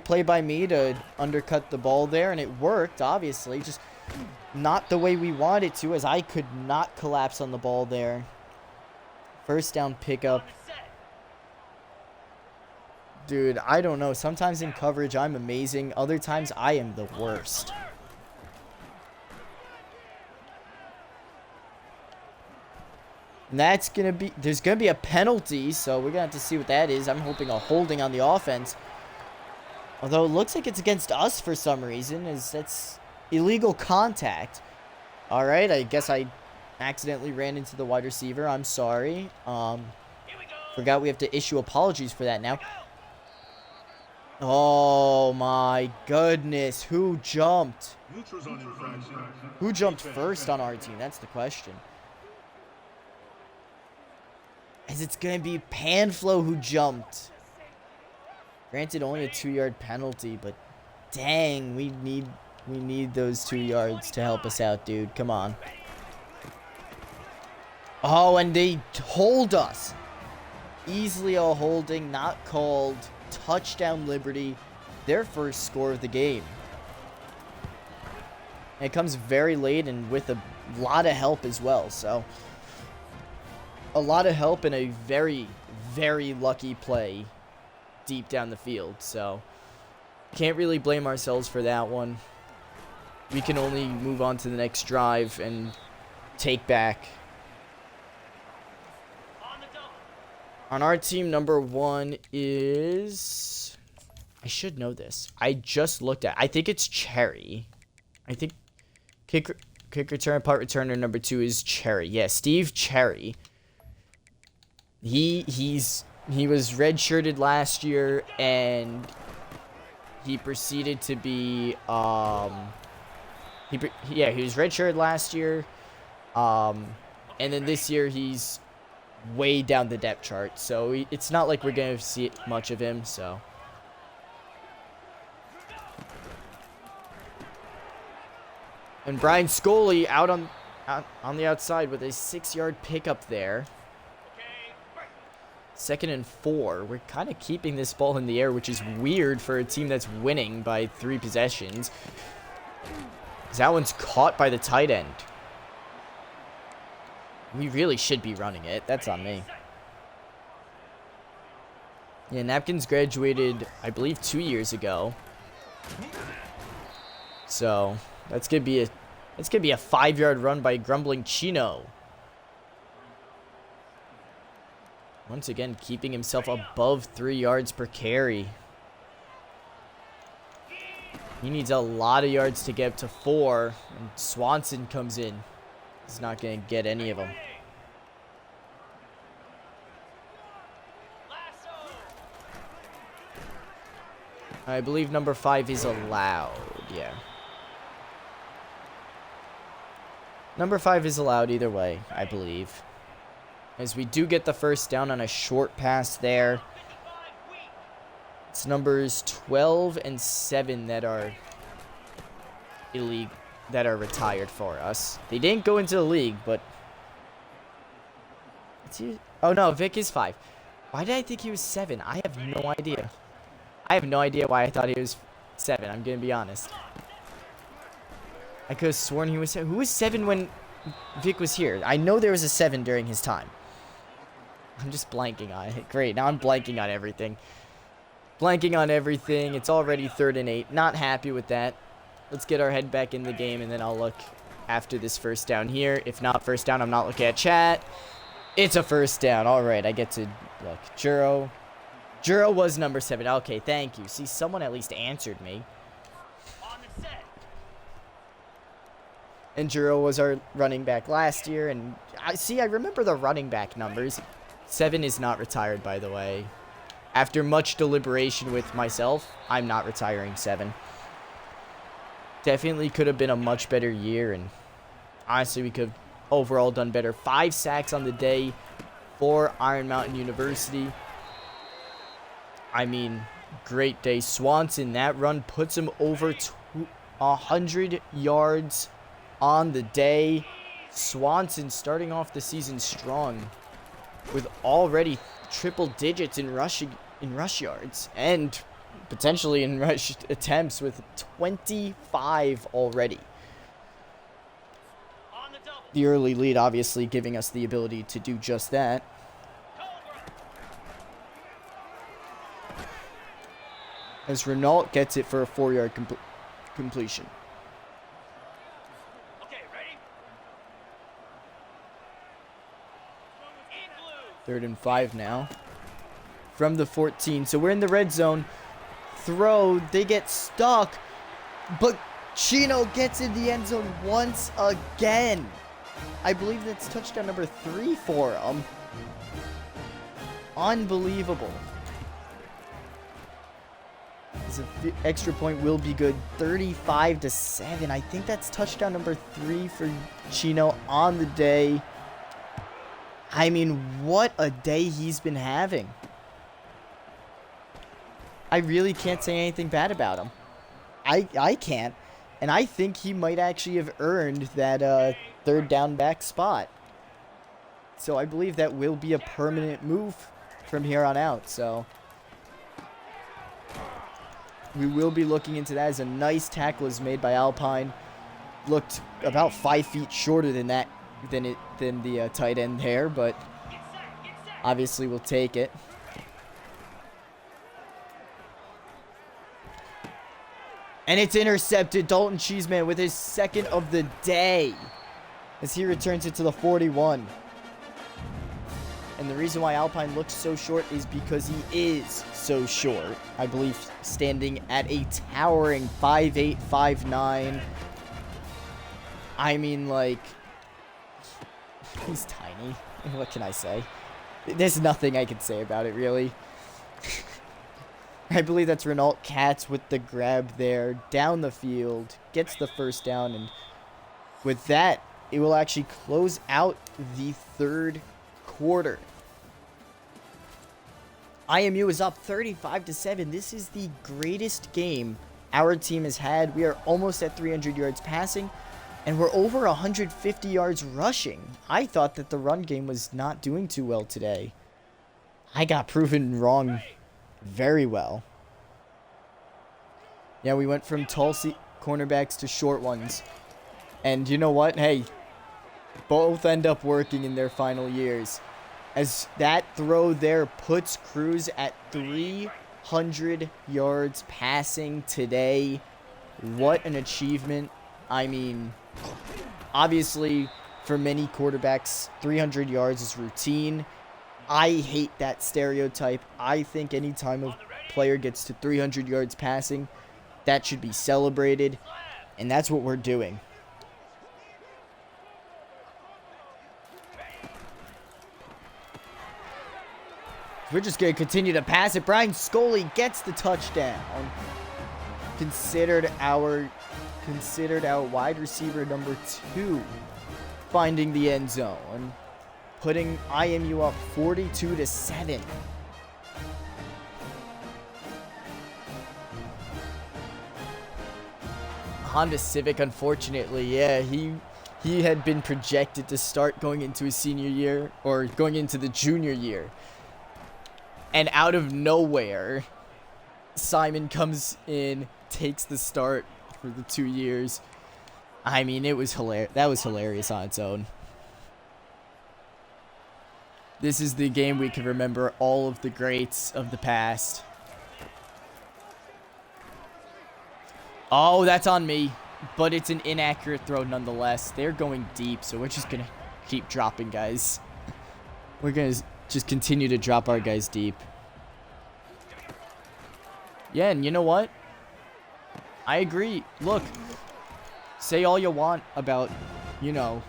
play by me to undercut the ball there, and it worked, obviously. Just not the way we wanted to, as I could not collapse on the ball there. First down pickup. Dude, I don't know. Sometimes in coverage, I'm amazing. Other times, I am the worst. And that's going to be... There's going to be a penalty, so we're going to have to see what that is. I'm hoping a holding on the offense. Although it looks like it's against us for some reason, as that's illegal contact. All right, I guess I accidentally ran into the wide receiver. I'm sorry. Forgot we have to issue apologies for that now. Oh my goodness, who jumped? Who jumped first on our team? That's the question. As it's going to be Panflo who jumped. Granted, only a 2-yard penalty, but dang, we need those 2 yards to help us out, dude. Come on. Oh, and they hold us. Easily a holding, not called. Touchdown Liberty, their first score of the game. And it comes very late and with a lot of help as well. So, a lot of help and a very, very lucky play deep down the field. So, can't really blame ourselves for that one. We can only move on to the next drive and take back. On our team, number 1 is... I should know this. I just looked at... I think it's Cherry. I think kick return, punt returner number 2 is Cherry. Yeah, Steve Cherry. He was redshirted last year, and he proceeded to be... he was redshirted last year. And then this year, he's way down the depth chart, so it's not like we're going to see much of him, so. And Brian Scully out on the outside with a 6-yard pickup there. 2nd and 4. We're kind of keeping this ball in the air, which is weird for a team that's winning by 3 possessions. That one's caught by the tight end. We really should be running it. That's on me. Yeah, Napkins graduated, I believe, 2 years ago. So that's gonna be a 5-yard run by Grumbling Chino. Once again, keeping himself above 3 yards per carry. He needs a lot of yards to get up to 4, and Swanson comes in. He's not going to get any of them. I believe number 5 is allowed. Yeah. Number 5 is allowed either way, I believe. As we do get the first down on a short pass there. It's numbers 12 and 7 that are illegal. That are retired for us. They didn't go into the league, but... Oh, no, Vic is 5. Why did I think he was 7? I have no idea. I have no idea why I thought he was 7. I'm going to be honest. I could have sworn he was 7. Who was 7 when Vic was here? I know there was a 7 during his time. I'm just blanking on it. Great, now I'm blanking on everything. Blanking on everything. It's already 3rd and 8. Not happy with that. Let's get our head back in the game, and then I'll look after this first down here. If not first down, I'm not looking at chat. It's a first down. All right, I get to look. Juro was number 7. Okay, thank you. See, someone at least answered me. And Juro was our running back last year, and I remember the running back numbers. 7 is not retired, by the way. After much deliberation with myself, I'm not retiring 7. Definitely could have been a much better year, and honestly, we could have overall done better. 5 sacks on the day for Iron Mountain University. I mean, great day. Swanson, that run puts him over 100 yards on the day. Swanson starting off the season strong with already triple digits in rush yards and potentially in rush attempts with 25 already. The early lead obviously giving us the ability to do just that. As Renault gets it for a 4-yard completion. Okay, ready? 3rd and 5 now. From the 14. So we're in the red zone. Throw. They get stuck. But Chino gets in the end zone once again. I believe that's touchdown number 3 for him. Unbelievable. The extra point will be good. 35-7. I think that's touchdown number 3 for Chino on the day. I mean, what a day he's been having. I really can't say anything bad about him. I can't. And I think he might actually have earned that 3rd down back spot. So I believe that will be a permanent move from here on out. So we will be looking into that as a nice tackle is made by Alpine. Looked about 5 feet shorter than that, than the tight end there, but obviously we'll take it. And it's intercepted. Dalton Cheeseman with his 2nd of the day as he returns it to the 41. And the reason why Alpine looks so short is because he is so short. I believe standing at a towering 5'8", 5'9". I mean, like, he's tiny. What can I say? There's nothing I can say about it, really. I believe that's Renault Katz with the grab there. Down the field. Gets the 1st down. And with that, it will actually close out the 3rd quarter. IMU is up 35-7. This is the greatest game our team has had. We are almost at 300 yards passing, and we're over 150 yards rushing. I thought that the run game was not doing too well today. I got proven wrong very well. Yeah, we went from tall cornerbacks to short ones. And you know what? Hey, both end up working in their final years. As that throw there puts Cruz at 300 yards passing today. What an achievement. I mean, obviously, for many quarterbacks, 300 yards is routine. I hate that stereotype. I think anytime a player gets to 300 yards passing, that should be celebrated. And that's what we're doing. We're just going to continue to pass it. Brian Scully gets the touchdown. Considered our wide receiver number 2 finding the end zone, putting IMU up 42-7. Honda Civic, unfortunately, yeah, he had been projected to start going into his senior year, or going into the junior year. And out of nowhere, Simon comes in, takes the start for the 2 years. I mean, it was hilarious. That was hilarious on its own. This is the game we can remember all of the greats of the past. Oh, that's on me. But it's an inaccurate throw nonetheless. They're going deep, so we're just going to keep dropping guys. We're going to just continue to drop our guys deep. Yeah, and you know what? I agree. Look, say all you want about, you know,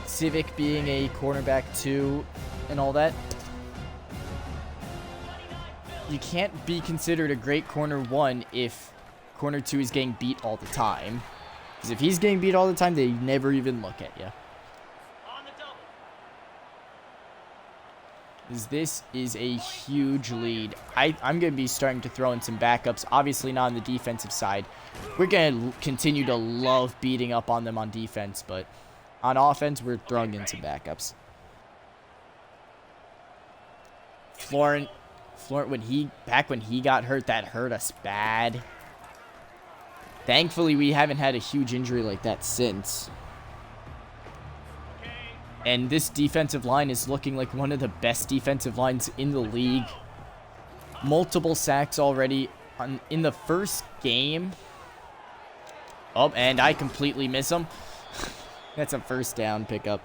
Civic being a cornerback 2 and all that. You can't be considered a great corner 1 if corner 2 is getting beat all the time. Because if he's getting beat all the time, they never even look at you. is this is a huge lead. I'm going to be starting to throw in some backups. Obviously not on the defensive side. We're going to continue to love beating up on them on defense, but on offense, we're throwing in some backups. Florent, when he got hurt, that hurt us bad. Thankfully, we haven't had a huge injury like that since. And this defensive line is looking like one of the best defensive lines in the league. Multiple sacks already in the first game. Oh, and I completely miss him. That's a first down pickup.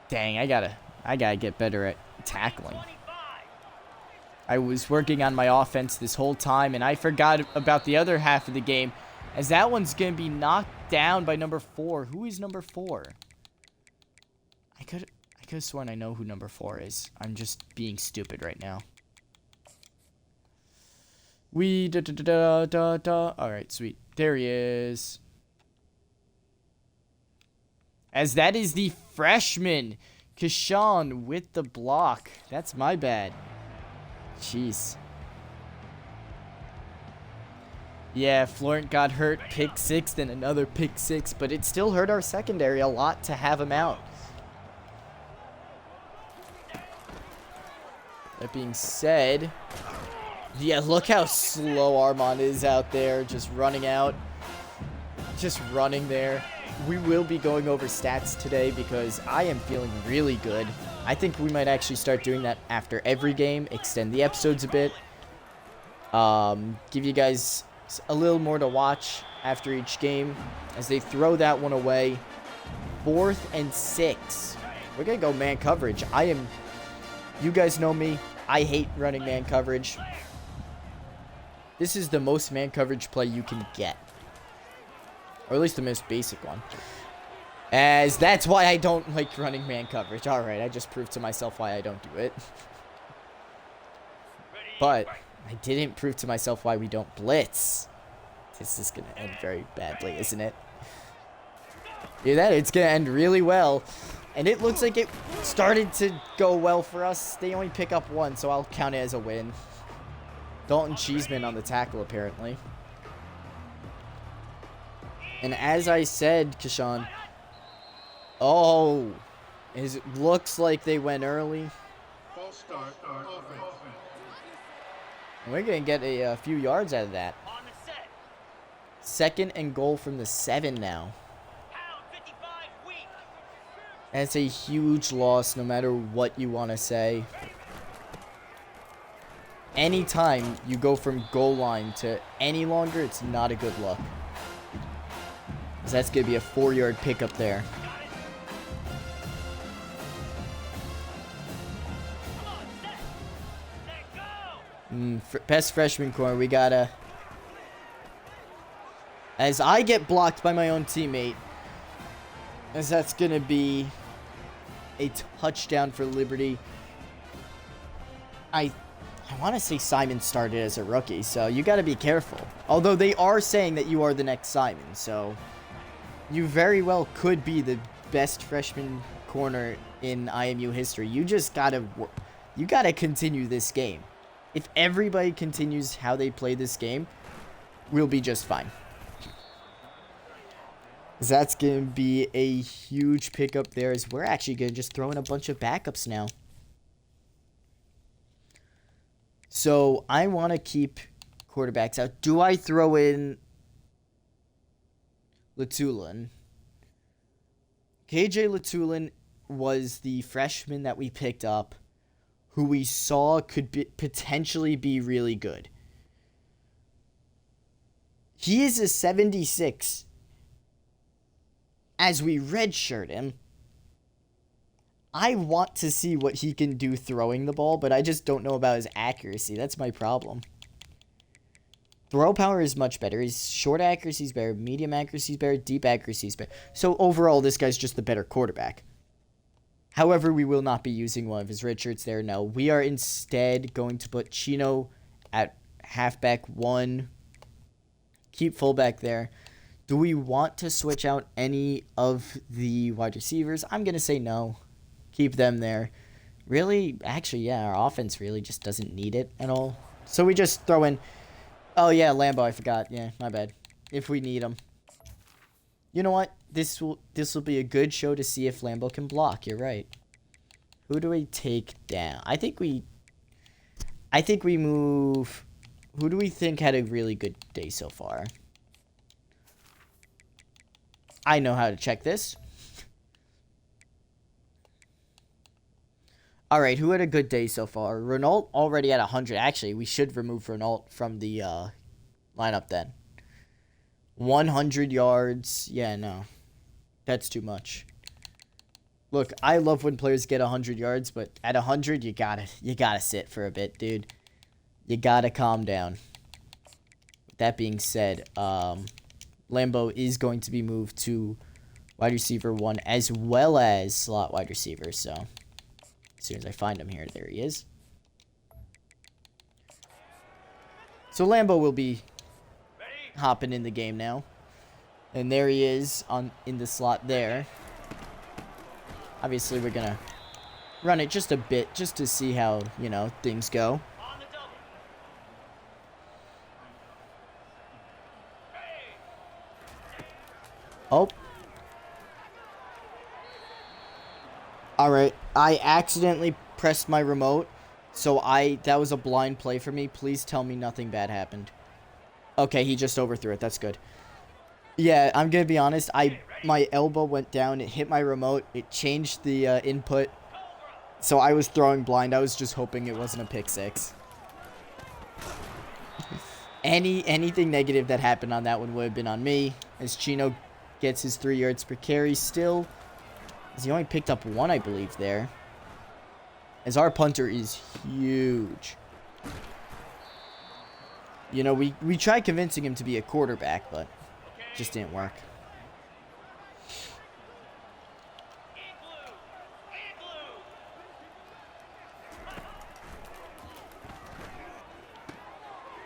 Dang, I gotta get better at tackling. I was working on my offense this whole time, and I forgot about the other half of the game, as that one's gonna be knocked down by number 4. Who is number 4? I could have sworn I know who number 4 is. I'm just being stupid right now. All right, sweet. There he is. As that is the freshman, Kashawn with the block. That's my bad. Jeez. Yeah, Florent got hurt. Pick 6, then another pick 6. But it still hurt our secondary a lot to have him out. That being said, yeah, look how slow Armand is out there. Just running out. Just running there. We will be going over stats today because I am feeling really good. I think we might actually start doing that after every game. Extend the episodes a bit. Give you guys a little more to watch after each game as they throw that one away. 4th and 6. We're going to go man coverage. You guys know me. I hate running man coverage. This is the most man coverage play you can get. Or at least the most basic one. As that's why I don't like running man coverage. Alright, I just proved to myself why I don't do it. But I didn't prove to myself why we don't blitz. This is going to end very badly, isn't it? Hear that? It's going to end really well. And it looks like it started to go well for us. They only pick up 1, so I'll count it as a win. Dalton Cheeseman on the tackle, apparently. And as I said, Kashawn, it looks like they went early. And we're going to get a few yards out of that. 2nd and goal from the 7 now. That's a huge loss, no matter what you want to say. Anytime you go from goal line to any longer, it's not a good look. That's going to be a 4-yard pickup there. Best freshman corner, we gotta... As I get blocked by my own teammate. As that's going to be a touchdown for Liberty. I want to say Simon started as a rookie, so you got to be careful. Although they are saying that you are the next Simon, so... You very well could be the best freshman corner in IMU history. You just gotta continue this game. If everybody continues how they play this game, we'll be just fine. That's gonna be a huge pickup there, as we're actually gonna just throw in a bunch of backups now. So I want to keep quarterbacks out. Do I throw in Latulin? KJ Latulin was the freshman that we picked up, who we saw could potentially be really good. He is a 76 as we redshirt him. I want to see what he can do throwing the ball, but I just don't know about his accuracy. That's my problem. Throw power is much better. His short accuracy is better. Medium accuracy is better. Deep accuracy is better. So overall, this guy's just the better quarterback. However, we will not be using one of his red shirts there. No, we are instead going to put Chino at halfback 1. Keep fullback there. Do we want to switch out any of the wide receivers? I'm going to say no. Keep them there. Really, actually, yeah, our offense really just doesn't need it at all. So we just throw in... Oh, yeah, Lambo, I forgot. Yeah, my bad. If we need him. You know what? This will be a good show to see if Lambo can block. You're right. Who do we take down? I think we move... Who do we think had a really good day so far? I know how to check this. All right, who had a good day so far? Renault already at 100. Actually, we should remove Renault from the lineup then. 100 yards. Yeah, no. That's too much. Look, I love when players get 100 yards, but at 100, you gotta sit for a bit, dude. You gotta calm down. With that being said, Lambo is going to be moved to wide receiver 1 as well as slot wide receiver. So as soon as I find him here, there he is. So Lambo will be hopping in the game now. And there he is in the slot there. Obviously, we're going to run it just a bit just to see how, you know, things go. Oh. Alright, I accidentally pressed my remote, so that was a blind play for me. Please tell me nothing bad happened. Okay, he just overthrew it. That's good. Yeah, I'm gonna be honest. My elbow went down. It hit my remote. It changed the input. So I was throwing blind. I was just hoping it wasn't a pick six. Anything negative that happened on that one would have been on me. As Chino gets his 3 yards per carry still. As he only picked up 1, I believe, there. As our punter is huge. You know, we tried convincing him to be a quarterback, but it just didn't work.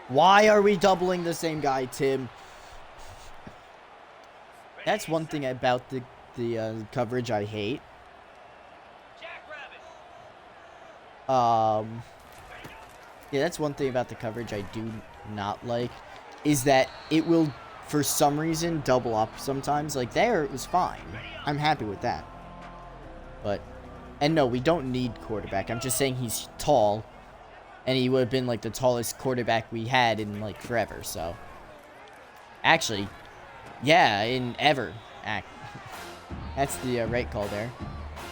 Why are we doubling the same guy, Tim? That's one thing about the coverage I hate. Yeah, that's one thing about the coverage I do not like, is that it will, for some reason, double up sometimes. Like there, it was fine. I'm happy with that. But, and no, we don't need quarterback. I'm just saying he's tall, and he would have been like the tallest quarterback we had in like forever. So, actually, yeah, in ever. That's the right call there.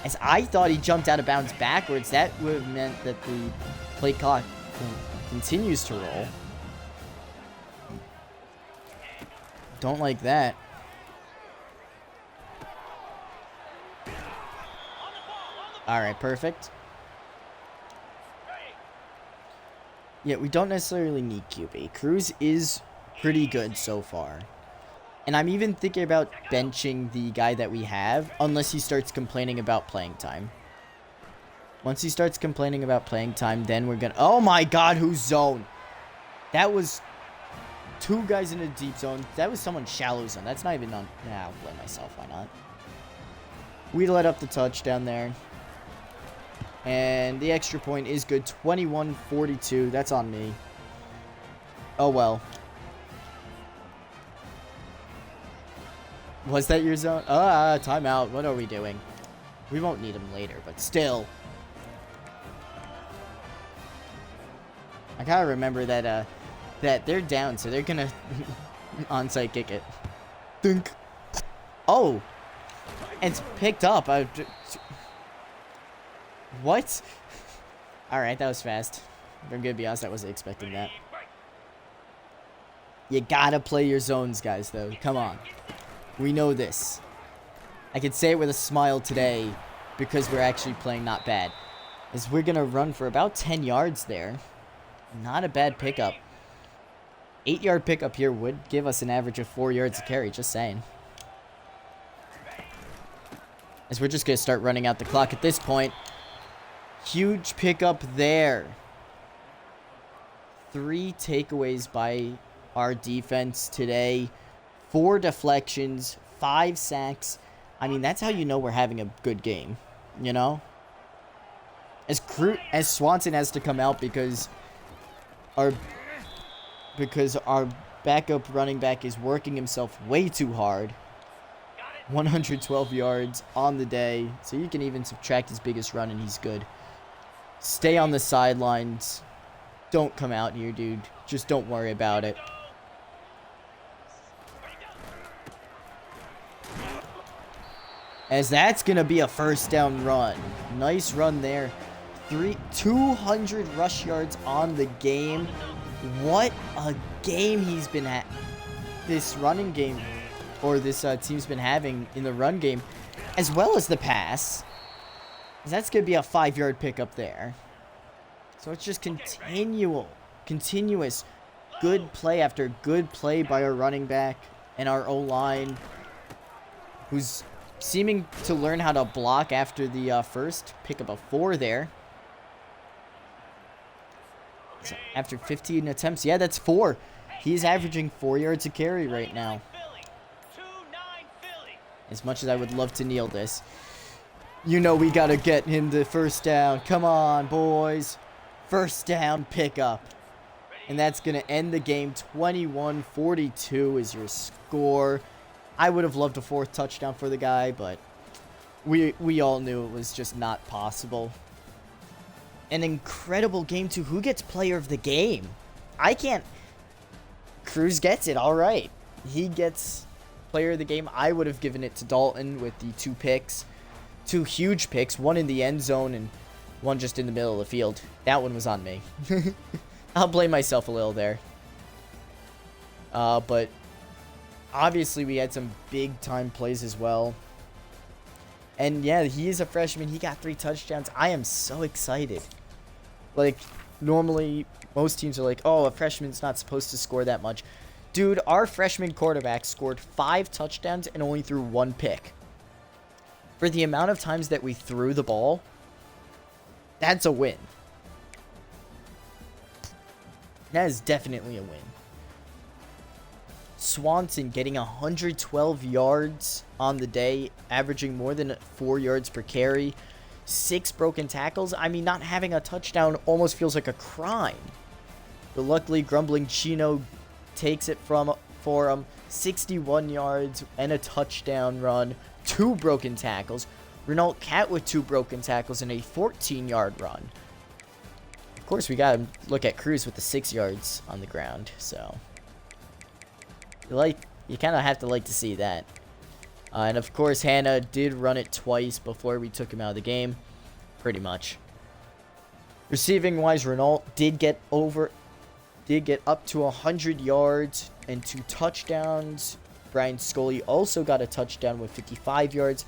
As I thought he jumped out of bounds backwards, that would have meant that the play clock continues to roll. Don't like that. Alright, perfect. Yeah, we don't necessarily need QB. Cruz is pretty good so far. And I'm even thinking about benching the guy that we have, unless he starts complaining about playing time. Once he starts complaining about playing time, then we're gonna... Oh my god, whose zone? That was 2 guys in a deep zone. That was someone's shallow zone. That's not even on... Nah, I'll blame myself. Why not? We let up the touchdown there. And the extra point is good. 21-42. That's on me. Oh, well. Was that your zone? Timeout. What are we doing? We won't need him later, but still. I gotta remember that that they're down, so they're gonna onside kick it. Dunk. Oh, and it's picked up. What? All right, that was fast. I'm gonna be honest, I wasn't expecting that. You gotta play your zones, guys. Though, come on. We know this. I can say it with a smile today because we're actually playing not bad. As we're going to run for about 10 yards there. Not a bad pickup. 8-yard pickup here would give us an average of 4 yards a carry, just saying. As we're just going to start running out the clock at this point. Huge pickup there. 3 takeaways by our defense today. 4 deflections, 5 sacks. I mean, that's how you know we're having a good game, you know? As Swanson has to come out because our backup running back is working himself way too hard. 112 yards on the day, so you can even subtract his biggest run and he's good. Stay on the sidelines. Don't come out here, dude. Just don't worry about it. As that's going to be a first down run. Nice run there. 200 rush yards on the game. What a game he's been at. This running game, or this team's been having in the run game, as well as the pass. That's going to be a 5-yard pickup there. So it's just continuous good play after good play by our running back and our O-line, who's seeming to learn how to block after the first pickup of 4 there. So after 15 attempts, yeah, that's 4. He's averaging 4 yards a carry right now. As much as I would love to kneel this, you know we got to get him the first down. Come on, boys. First down pickup. And that's going to end the game. 21-42 is your score. I would have loved a 4th touchdown for the guy, but we all knew it was just not possible. An incredible game, too. Who gets player of the game? I can't. Cruz gets it. All right. He gets player of the game. I would have given it to Dalton with the 2 picks. 2 huge picks. One in the end zone and one just in the middle of the field. That one was on me. I'll blame myself a little there. But obviously we had some big time plays as well. And yeah, he is a freshman. He got 3 touchdowns. I am so excited. Like, normally most teams are like, oh, a freshman's not supposed to score that much. Dude, our freshman quarterback scored 5 touchdowns and only threw 1 pick. For the amount of times that we threw the ball, that's a win. That is definitely a win. Swanson getting 112 yards on the day, averaging more than 4 yards per carry. 6 broken tackles. I mean, not having a touchdown almost feels like a crime. But luckily, Grumbling Chino takes it for him. 61 yards and a touchdown run. 2 broken tackles. Renault Cat with 2 broken tackles and a 14-yard run. Of course, we got to look at Cruz with the 6 yards on the ground. So, you kind of have to like to see that. And of course, Hannah did run it twice before we took him out of the game. Pretty much. Receiving wise, Renault did get up to 100 yards and 2 touchdowns. Brian Scully also got a touchdown with 55 yards.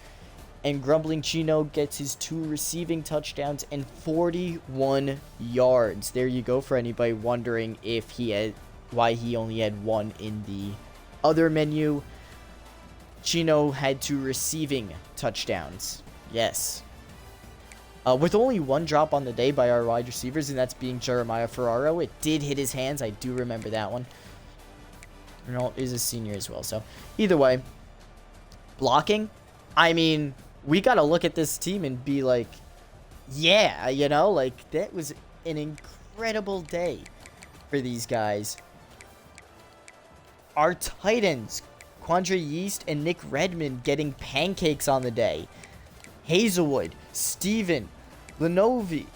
And Grumbling Chino gets his 2 receiving touchdowns and 41 yards. There you go for anybody wondering if why he only had 1 in the other menu. Chino had 2 receiving touchdowns. Yes. With only 1 drop on the day by our wide receivers, and that's being Jeremiah Ferraro. It did hit his hands. I do remember that one. Renault is a senior as well. So, either way, blocking, I mean, we got to look at this team and be like, yeah, you know, like, that was an incredible day for these guys. Our tight ends, Quandre Yeast and Nick Redmond, getting pancakes on the day. Hazelwood, Steven, Lenovi,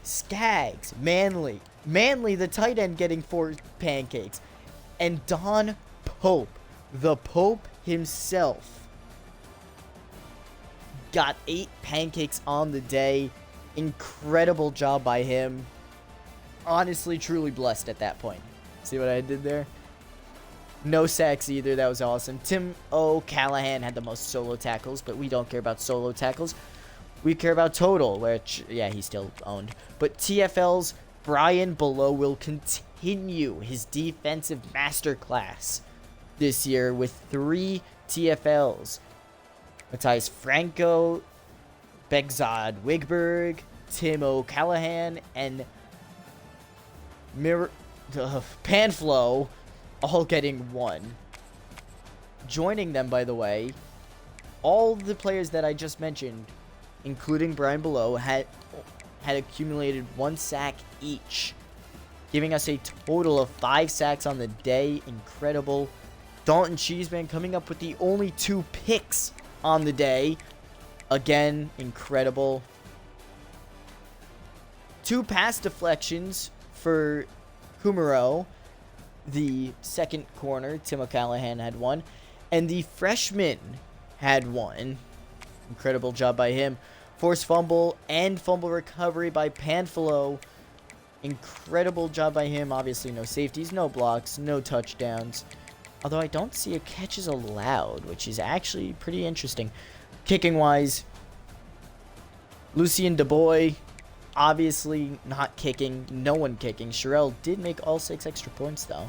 Skaggs, Manley, the tight end, getting 4 pancakes. And Don Pope, the Pope himself, got 8 pancakes on the day. Incredible job by him. Honestly, truly blessed at that point. See what I did there? No sacks either. That was awesome. Tim O'Callahan had the most solo tackles, but we don't care about solo tackles. We care about total, which, yeah, he's still owned. But TFL's Brian Below will continue his defensive masterclass this year with 3 TFLs. Matthias Franco, Begzad Wigberg, Tim O'Callahan, and Panflo all getting 1. Joining them, by the way, all the players that I just mentioned, including Brian Below, had accumulated 1 sack each, giving us a total of 5 sacks on the day. Incredible. Dalton Cheeseman coming up with the only 2 picks on the day. Again, incredible. 2 pass deflections for Kumaro. The second corner, Tim O'Callahan, had 1. And the freshman had 1. Incredible job by him. Forced fumble and fumble recovery by Panfilo. Incredible job by him. Obviously, no safeties, no blocks, no touchdowns. Although I don't see a catches allowed, which is actually pretty interesting. Kicking-wise, Lucien DeBoy, obviously not kicking. No one kicking. Sherelle did make all 6 extra points, though.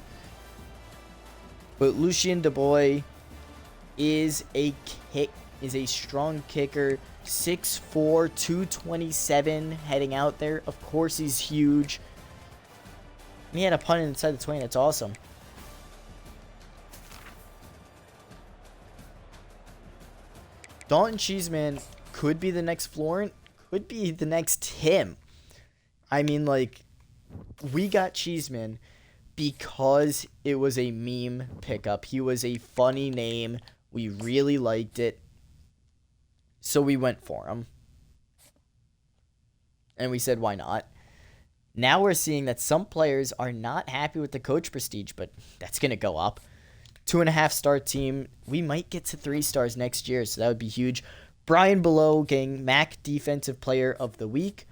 But Lucien DeBoy is a strong kicker. 6'4", 227 heading out there. Of course, he's huge. And he had a punt inside the 20. That's awesome. Dalton Cheeseman could be the next Florent. Could be the next Tim. I mean, like, we got Cheeseman because it was a meme pickup. He was a funny name. We really liked it. So we went for him. And we said, why not? Now we're seeing that some players are not happy with the coach prestige, but that's going to go up. 2.5-star team. We might get to 3 stars next year, so that would be huge. Brian Below getting MAC Defensive Player of the Week,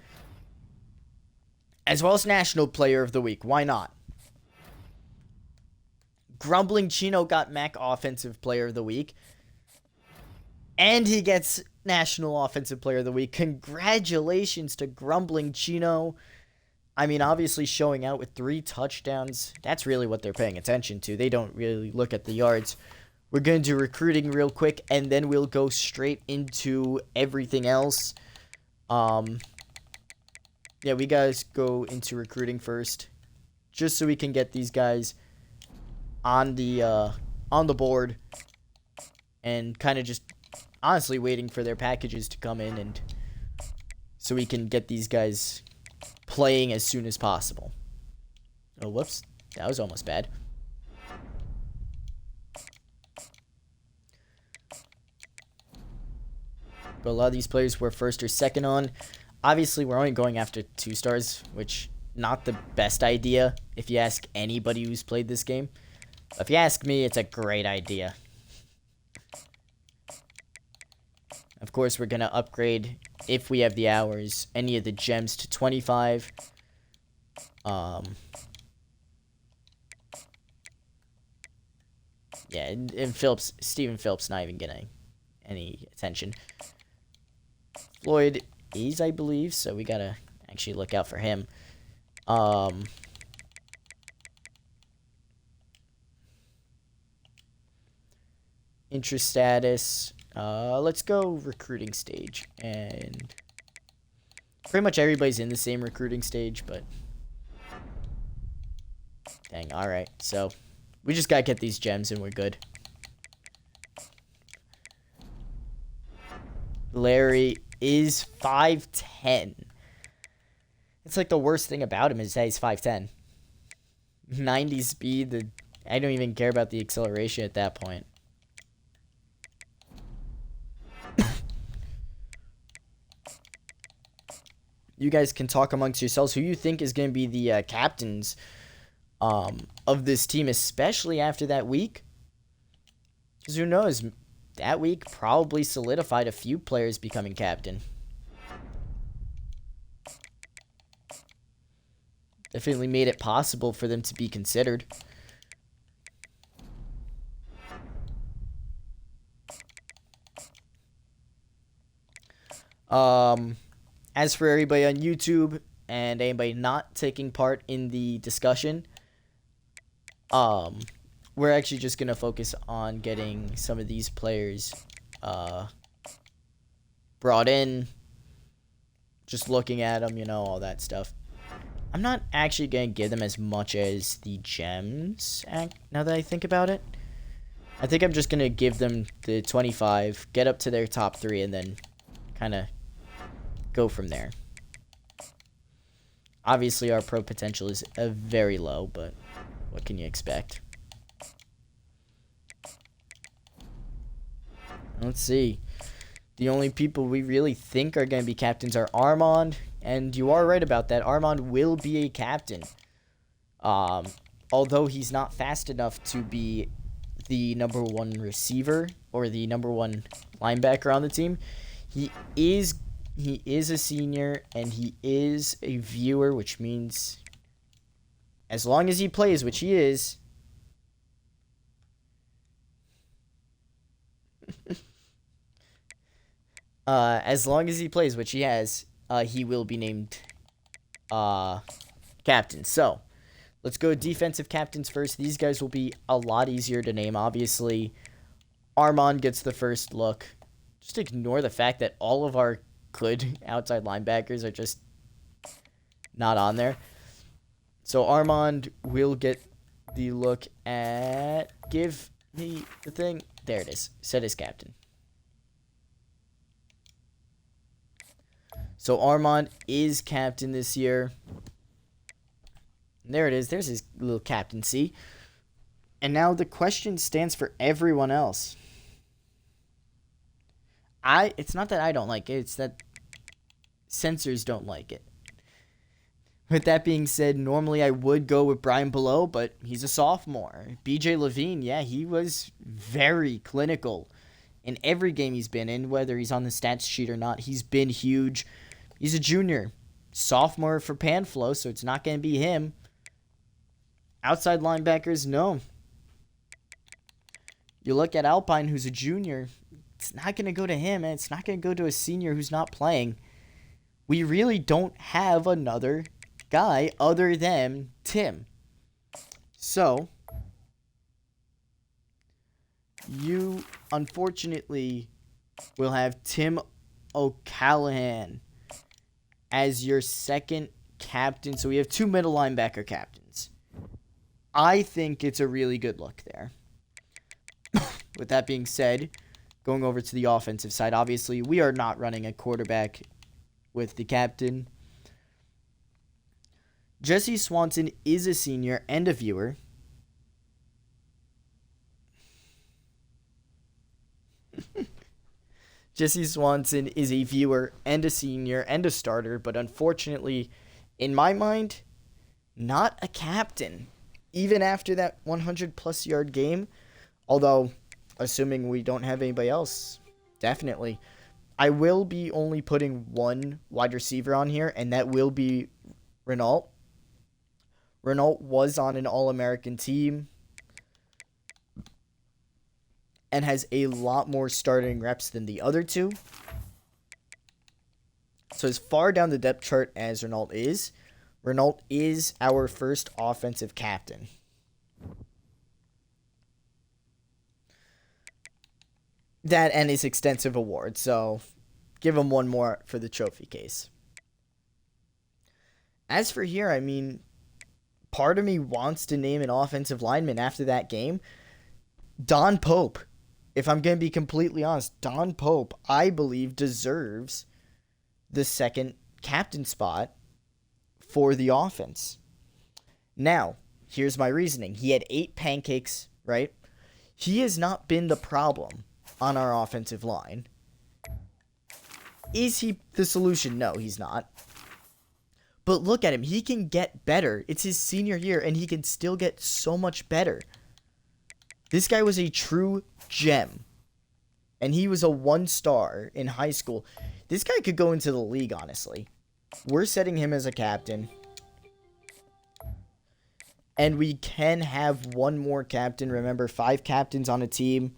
as well as National Player of the Week. Why not? Grumbling Chino got MAC Offensive Player of the Week, and he gets National Offensive Player of the Week. Congratulations to Grumbling Chino. I mean, obviously showing out with 3 touchdowns. That's really what they're paying attention to. They don't really look at the yards. We're going to do recruiting real quick, and then we'll go straight into everything else. Yeah, we guys go into recruiting first, just so we can get these guys on the board, and kind of just honestly waiting for their packages to come in, and so we can get these guys playing as soon as possible. Oh, whoops. That was almost bad. But a lot of these players were first or second on. Obviously, we're only going after 2 stars, which not the best idea if you ask anybody who's played this game. If you ask me, it's a great idea. Of course, we're going to upgrade, if we have the hours, any of the gems to 25. Yeah, and Stephen Phillips not even getting any attention. Floyd is, I believe, so we got to actually look out for him. Interest status. Let's go recruiting stage, and pretty much everybody's in the same recruiting stage, but dang, alright, so we just gotta get these gems and we're good. Larry is 5'10". It's like the worst thing about him is that he's 5'10". 90 speed, I don't even care about the acceleration at that point. You guys can talk amongst yourselves who you think is going to be the captains of this team, especially after that week. Because who knows, that week probably solidified a few players becoming captain. Definitely made it possible for them to be considered. As for everybody on YouTube and anybody not taking part in the discussion, we're actually just going to focus on getting some of these players brought in, just looking at them, you know, all that stuff. I'm not actually going to give them as much as the gems, now that I think about it. I think I'm just going to give them the 25, get up to their top 3, and then kind of go from there. Obviously, our pro potential is very low, but what can you expect? Let's see. The only people we really think are going to be captains are Armand, and you are right about that. Armand will be a captain. Although he's not fast enough to be the #1 receiver or the #1 linebacker on the team, he is a senior and he is a viewer, which means as long as he plays, which he is, as long as he plays, which he has, he will be named captain. So let's go defensive captains first. These guys will be a lot easier to name, obviously. Armand gets the first look. Just ignore the fact that all of our good outside linebackers are just not on there. So Armand will get the look at... Give me the thing. There it is. Set as captain. So Armand is captain this year. There it is. There's his little captaincy. And now the question stands for everyone else. It's not that I don't like it. It's that censors don't like it. With that being said, normally I would go with Brian Below, but he's a sophomore. BJ Levine, yeah, he was very clinical in every game he's been in, whether he's on the stats sheet or not. He's been huge. He's a junior. Sophomore for Panflow, so it's not going to be him. Outside linebackers, no. You look at Alpine, who's a junior. It's not going to go to him, and it's not going to go to a senior who's not playing. We really don't have another guy other than Tim. So, you unfortunately will have Tim O'Callahan as your second captain. So we have 2 middle linebacker captains. I think it's a really good look there. With that being said, going over to the offensive side, obviously we are not running a quarterback with the captain. Jesse Swanson is a senior and a viewer. Jesse Swanson is a viewer and a senior and a starter, but unfortunately, in my mind, not a captain. Even after that 100-plus yard game, although, assuming we don't have anybody else, definitely. I will be only putting one wide receiver on here, and that will be Renault. Renault was on an All-American team and has a lot more starting reps than the other two. So as far down the depth chart as Renault is our first offensive captain. That and his extensive award, so give him one more for the trophy case. As for here, I mean, part of me wants to name an offensive lineman after that game. Don Pope, if I'm going to be completely honest, Don Pope, I believe, deserves the second captain spot for the offense. Now, here's my reasoning. He had 8 pancakes, right? He has not been the problem on our offensive line. Is he the solution? No, he's not. But look at him. He can get better. It's his senior year, and he can still get so much better. This guy was a true gem. And he was a 1-star in high school. This guy could go into the league, honestly. We're setting him as a captain. And we can have one more captain. Remember, 5 captains on a team.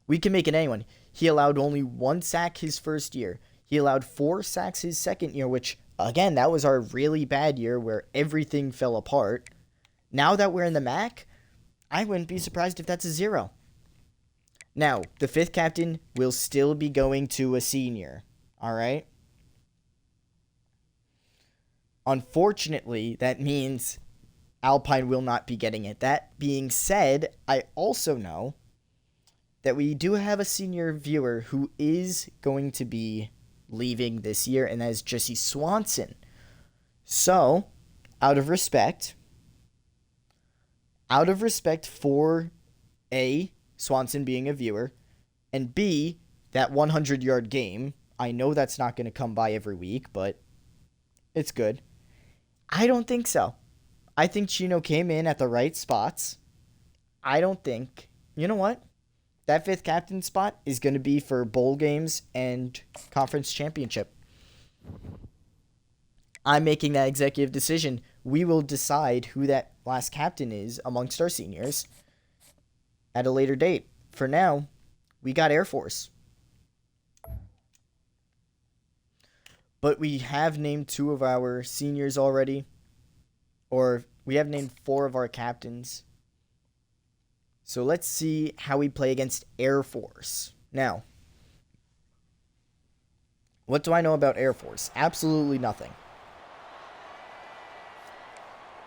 We can make it anyone. He allowed only 1 sack his first year. He allowed 4 sacks his second year, which, again, that was our really bad year where everything fell apart. Now that we're in the MAC, I wouldn't be surprised if that's a 0. Now, the 5th captain will still be going to a senior. All right? Unfortunately, that means Alpine will not be getting it. That being said, I also know that we do have a senior viewer who is going to be leaving this year, and that is Jesse Swanson. So, out of respect for A, Swanson being a viewer, and B, that 100-yard game, I know that's not going to come by every week, but it's good. I don't think so. I think Chino came in at the right spots. I don't think, you know what? That 5th captain spot is going to be for bowl games and conference championship. I'm making that executive decision. We will decide who that last captain is amongst our seniors at a later date. For now, we got Air Force. But we have named 2 of our seniors already. Or we have named 4 of our captains. So let's see how we play against Air Force. Now, what do I know about Air Force? Absolutely nothing.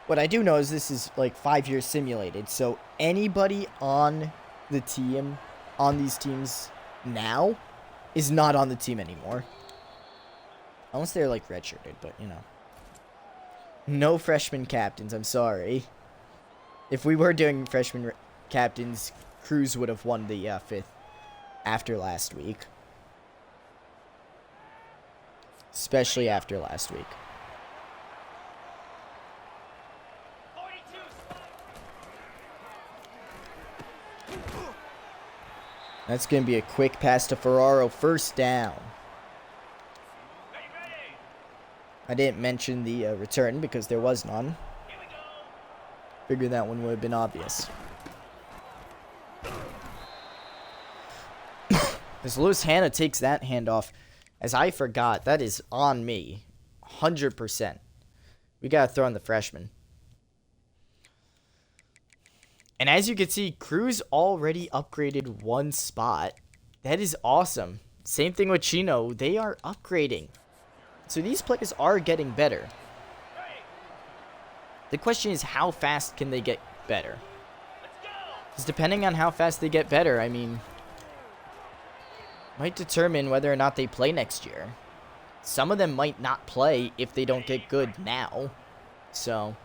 What I do know is this is like 5 years simulated. So anybody on the team, on these teams now, is not on the team anymore. Unless they're like redshirted, but you know. No freshman captains, I'm sorry. If we were doing freshman captains, Cruz would have won the 5th after last week. Especially after last week. That's going to be a quick pass to Ferraro. First down. I didn't mention the return because there was none. Figured that one would have been obvious. As Lewis Hanna takes that handoff, as I forgot, that is on me. 100%. We got to throw in the freshman. And as you can see, Cruz already upgraded 1 spot. That is awesome. Same thing with Chino. They are upgrading. So these players are getting better. The question is, how fast can they get better? Because depending on how fast they get better, I mean, might determine whether or not they play next year. Some of them might not play if they don't get good now. So,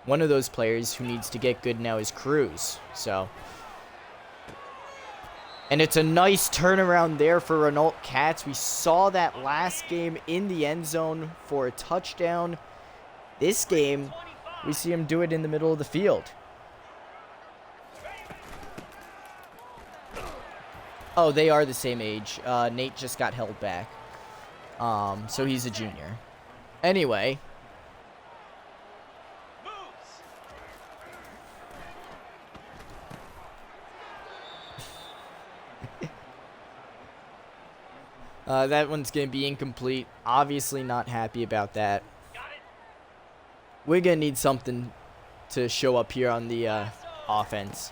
one of those players who needs to get good now is Cruz. So, and it's a nice turnaround there for Renault Katz. We saw that last game in the end zone for a touchdown. This game, we see him do it in the middle of the field. Oh, they are the same age. Nate just got held back. So he's a junior. Anyway. That one's going to be incomplete. Obviously not happy about that. We're going to need something to show up here on the offense.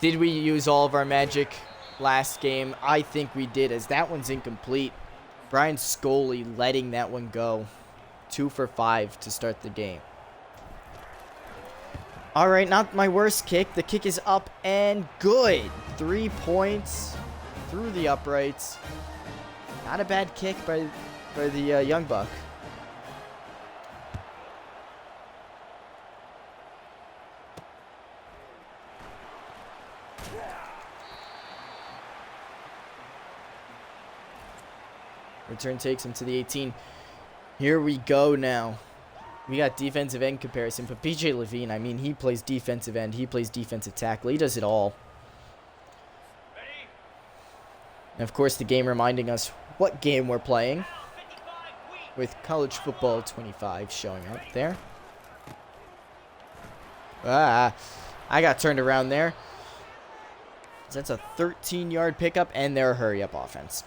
Did we use all of our magic last game? I think we did, as that one's incomplete. Brian Scully letting that one go. 2 for 5 to start the game. All right, not my worst kick. The kick is up and good. 3 points through the uprights. Not a bad kick by the young buck. Return takes him to the 18. Here we go now. We got defensive end comparison, but PJ Levine, I mean, he plays defensive end. He plays defensive tackle. He does it all. And of course, the game reminding us what game we're playing, with College Football 25 showing up there. I got turned around there. That's a 13-yard pickup, and their hurry-up offense.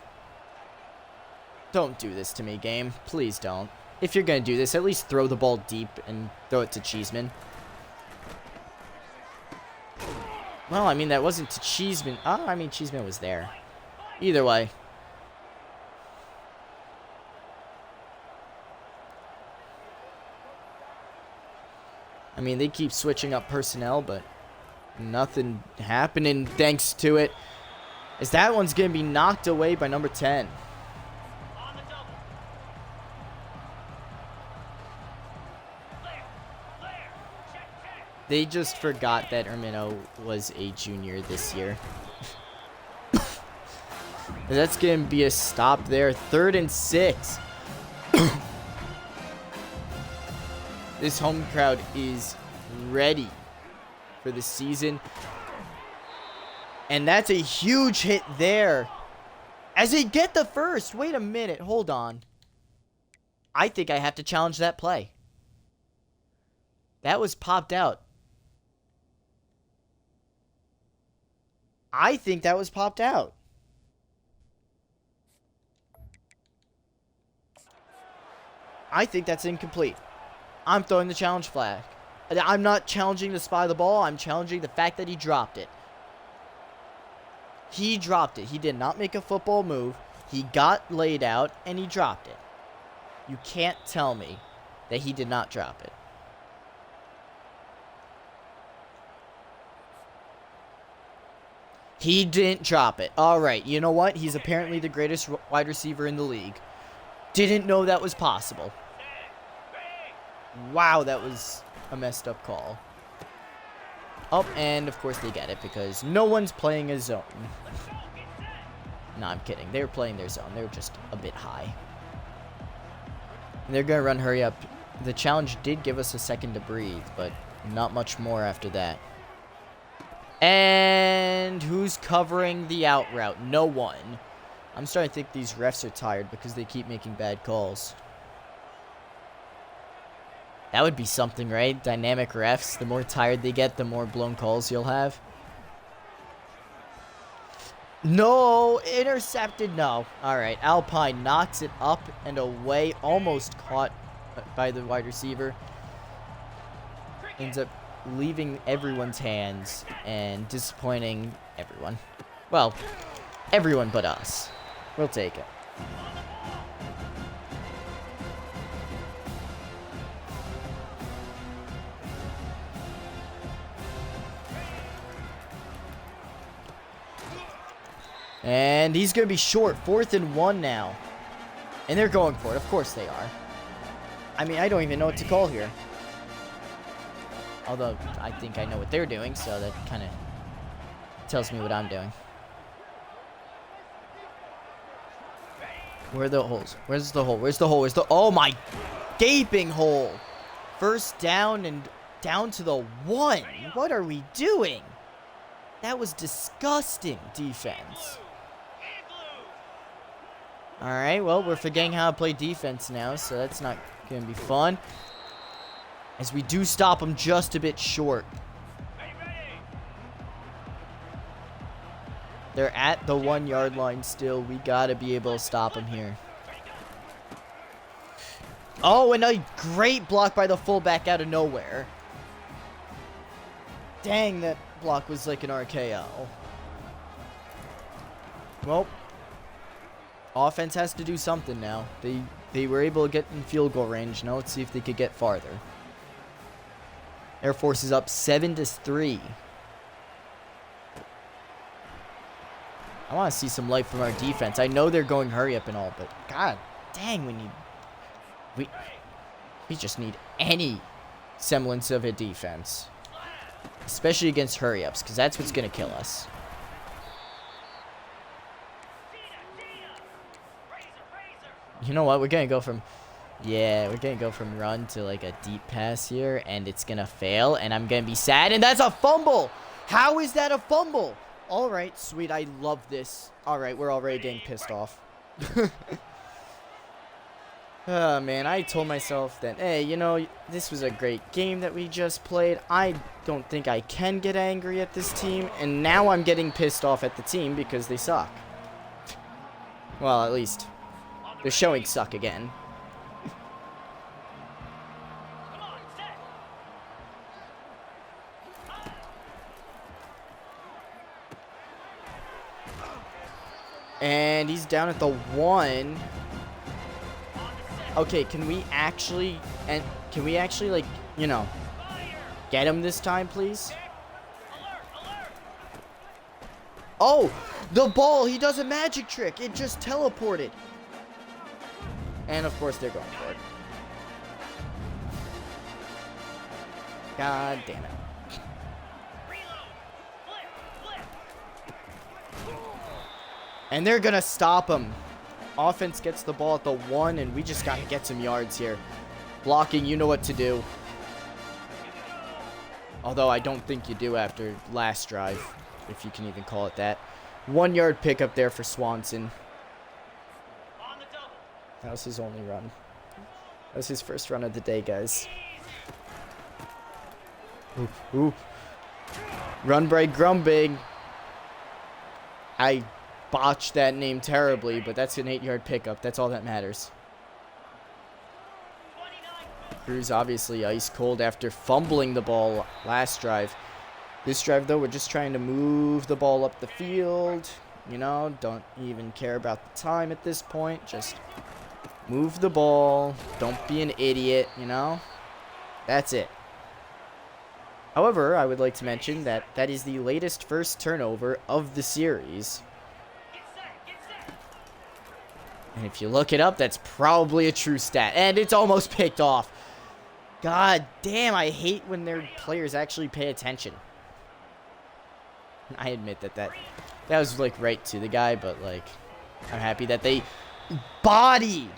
Don't do this to me, game. Please don't. If you're going to do this, at least throw the ball deep and throw it to Cheeseman. Well, I mean, that wasn't to Cheeseman. Oh, I mean, Cheeseman was there. Either way. I mean, they keep switching up personnel, but nothing happening thanks to it. As that one's going to be knocked away by number 10. They just forgot that Ermino was a junior this year. That's going to be a stop there. 3rd and 6. This home crowd is ready for the season. And that's a huge hit there. As they get the first. Wait a minute. Hold on. I think I have to challenge that play. That was popped out. I think that was popped out. I think that's incomplete. I'm throwing the challenge flag. I'm not challenging the spot of the ball. I'm challenging the fact that he dropped it. He dropped it. He did not make a football move. He got laid out, and he dropped it. You can't tell me that he did not drop it. He didn't drop it. All right, you know what? He's apparently the greatest wide receiver in the league. Didn't know that was possible. Wow, that was a messed up call. Oh, and of course they get it because no one's playing a zone. No, I'm kidding. They were playing their zone. They were just a bit high. And they're going to run hurry up. The challenge did give us a second to breathe, but not much more after that. And who's covering the out route? No one. I'm starting to think these refs are tired because they keep making bad calls. That would be something, right? Dynamic refs. The more tired they get, the more blown calls you'll have. No, intercepted. No. All right, Alpine knocks it up and away. Almost caught by the wide receiver. Ends up leaving everyone's hands and disappointing everyone. Well, everyone but us. We'll take it. And he's going to be short. 4th and 1 now. And they're going for it. Of course they are. I mean, I don't even know what to call here. Although, I think I know what they're doing, so that kind of tells me what I'm doing. Where are the holes? Where's the hole? Where's the hole? Where's the... Oh, my gaping hole. 1st down and down to the 1. What are we doing? That was disgusting defense. Alright, well, we're forgetting how to play defense now, so that's not going to be fun. As we do stop them just a bit short. They're at the 1 yard line still. We got to be able to stop them here. Oh, and a great block by the fullback out of nowhere. Dang, that block was like an RKO. Well, offense has to do something now. They were able to get in field goal range. Now let's see if they could get farther. Air Force is up 7-3. I want to see some life from our defense. I know they're going hurry up and all, but god dang, we just need any semblance of a defense. Especially against hurry ups, because that's what's going to kill us. You know what? We're going to go from... Yeah, we're going to go from run to like a deep pass here, and it's going to fail, and I'm going to be sad, and that's a fumble! How is that a fumble? All right, sweet. I love this. All right, we're already getting pissed off. Oh, man, I told myself that, hey, you know, this was a great game that we just played. I don't think I can get angry at this team, and now I'm getting pissed off at the team because they suck. Well, at least they're showing suck again. And he's down at the 1. Okay, can we actually like, you know, Get him this time, please. Oh, the ball. He does a magic trick. It just teleported. And, of course, they're going for it. God damn it. And they're going to stop him. Offense gets the ball at the 1, and we just got to get some yards here. Blocking, you know what to do. Although I don't think you do after last drive, if you can even call it that. 1 yard pickup there for Swanson. That was his only run. That was his first run of the day, guys. Ooh. Run by Grumbig. I botched that name terribly, but that's an 8 yard pickup. That's all that matters. Cruz obviously ice cold after fumbling the ball last drive. This drive, though, we're just trying to move the ball up the field. You know, don't even care about the time at this point. Just move the ball. Don't be an idiot, you know. That's it. However, I would like to mention that that is the latest first turnover of the series. And if you look it up, that's probably a true stat. And it's almost picked off. God damn, I hate when their players actually pay attention. I admit that was, like, right to the guy, but, like, I'm happy that they bodied.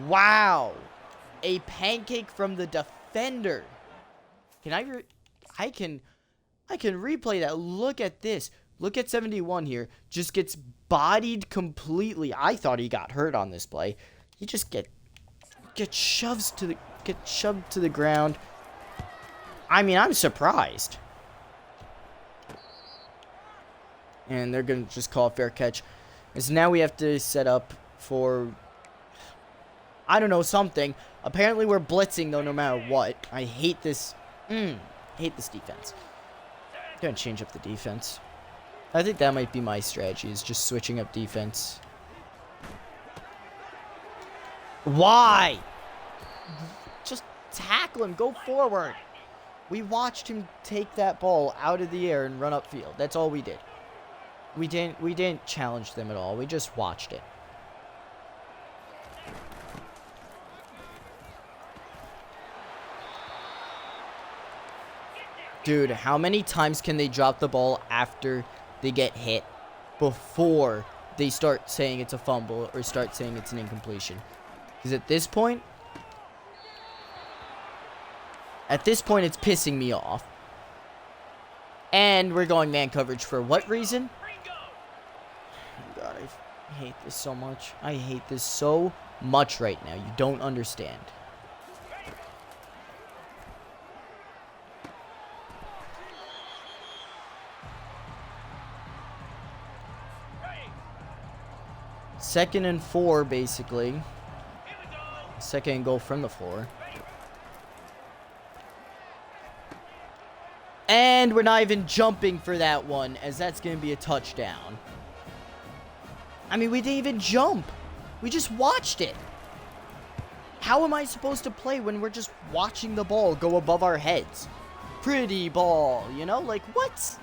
Wow. A pancake from the defender. I can replay that. Look at this. Look at 71 here. Just gets bodied completely. I thought he got hurt on this play. He just get shoved to the ground. I mean, I'm surprised. And they're going to just call a fair catch. And so now we have to set up for, I don't know, something. Apparently we're blitzing, though, no matter what. I hate this. Hate this defense. I'm going to change up the defense. I think that might be my strategy, is just switching up defense. Why? Just tackle him. Go forward. We watched him take that ball out of the air and run upfield. That's all we did. We didn't challenge them at all. We just watched it. Dude, how many times can they drop the ball after they get hit before they start saying it's a fumble or start saying it's an incompletion? Because at this point, it's pissing me off. And we're going man coverage for what reason? Oh God, I hate this so much. I hate this so much right now. You don't understand. Second and 4, basically. Second and goal from the 4. And we're not even jumping for that one, as that's going to be a touchdown. I mean, we didn't even jump. We just watched it. How am I supposed to play when we're just watching the ball go above our heads? Pretty ball, you know? Like, what?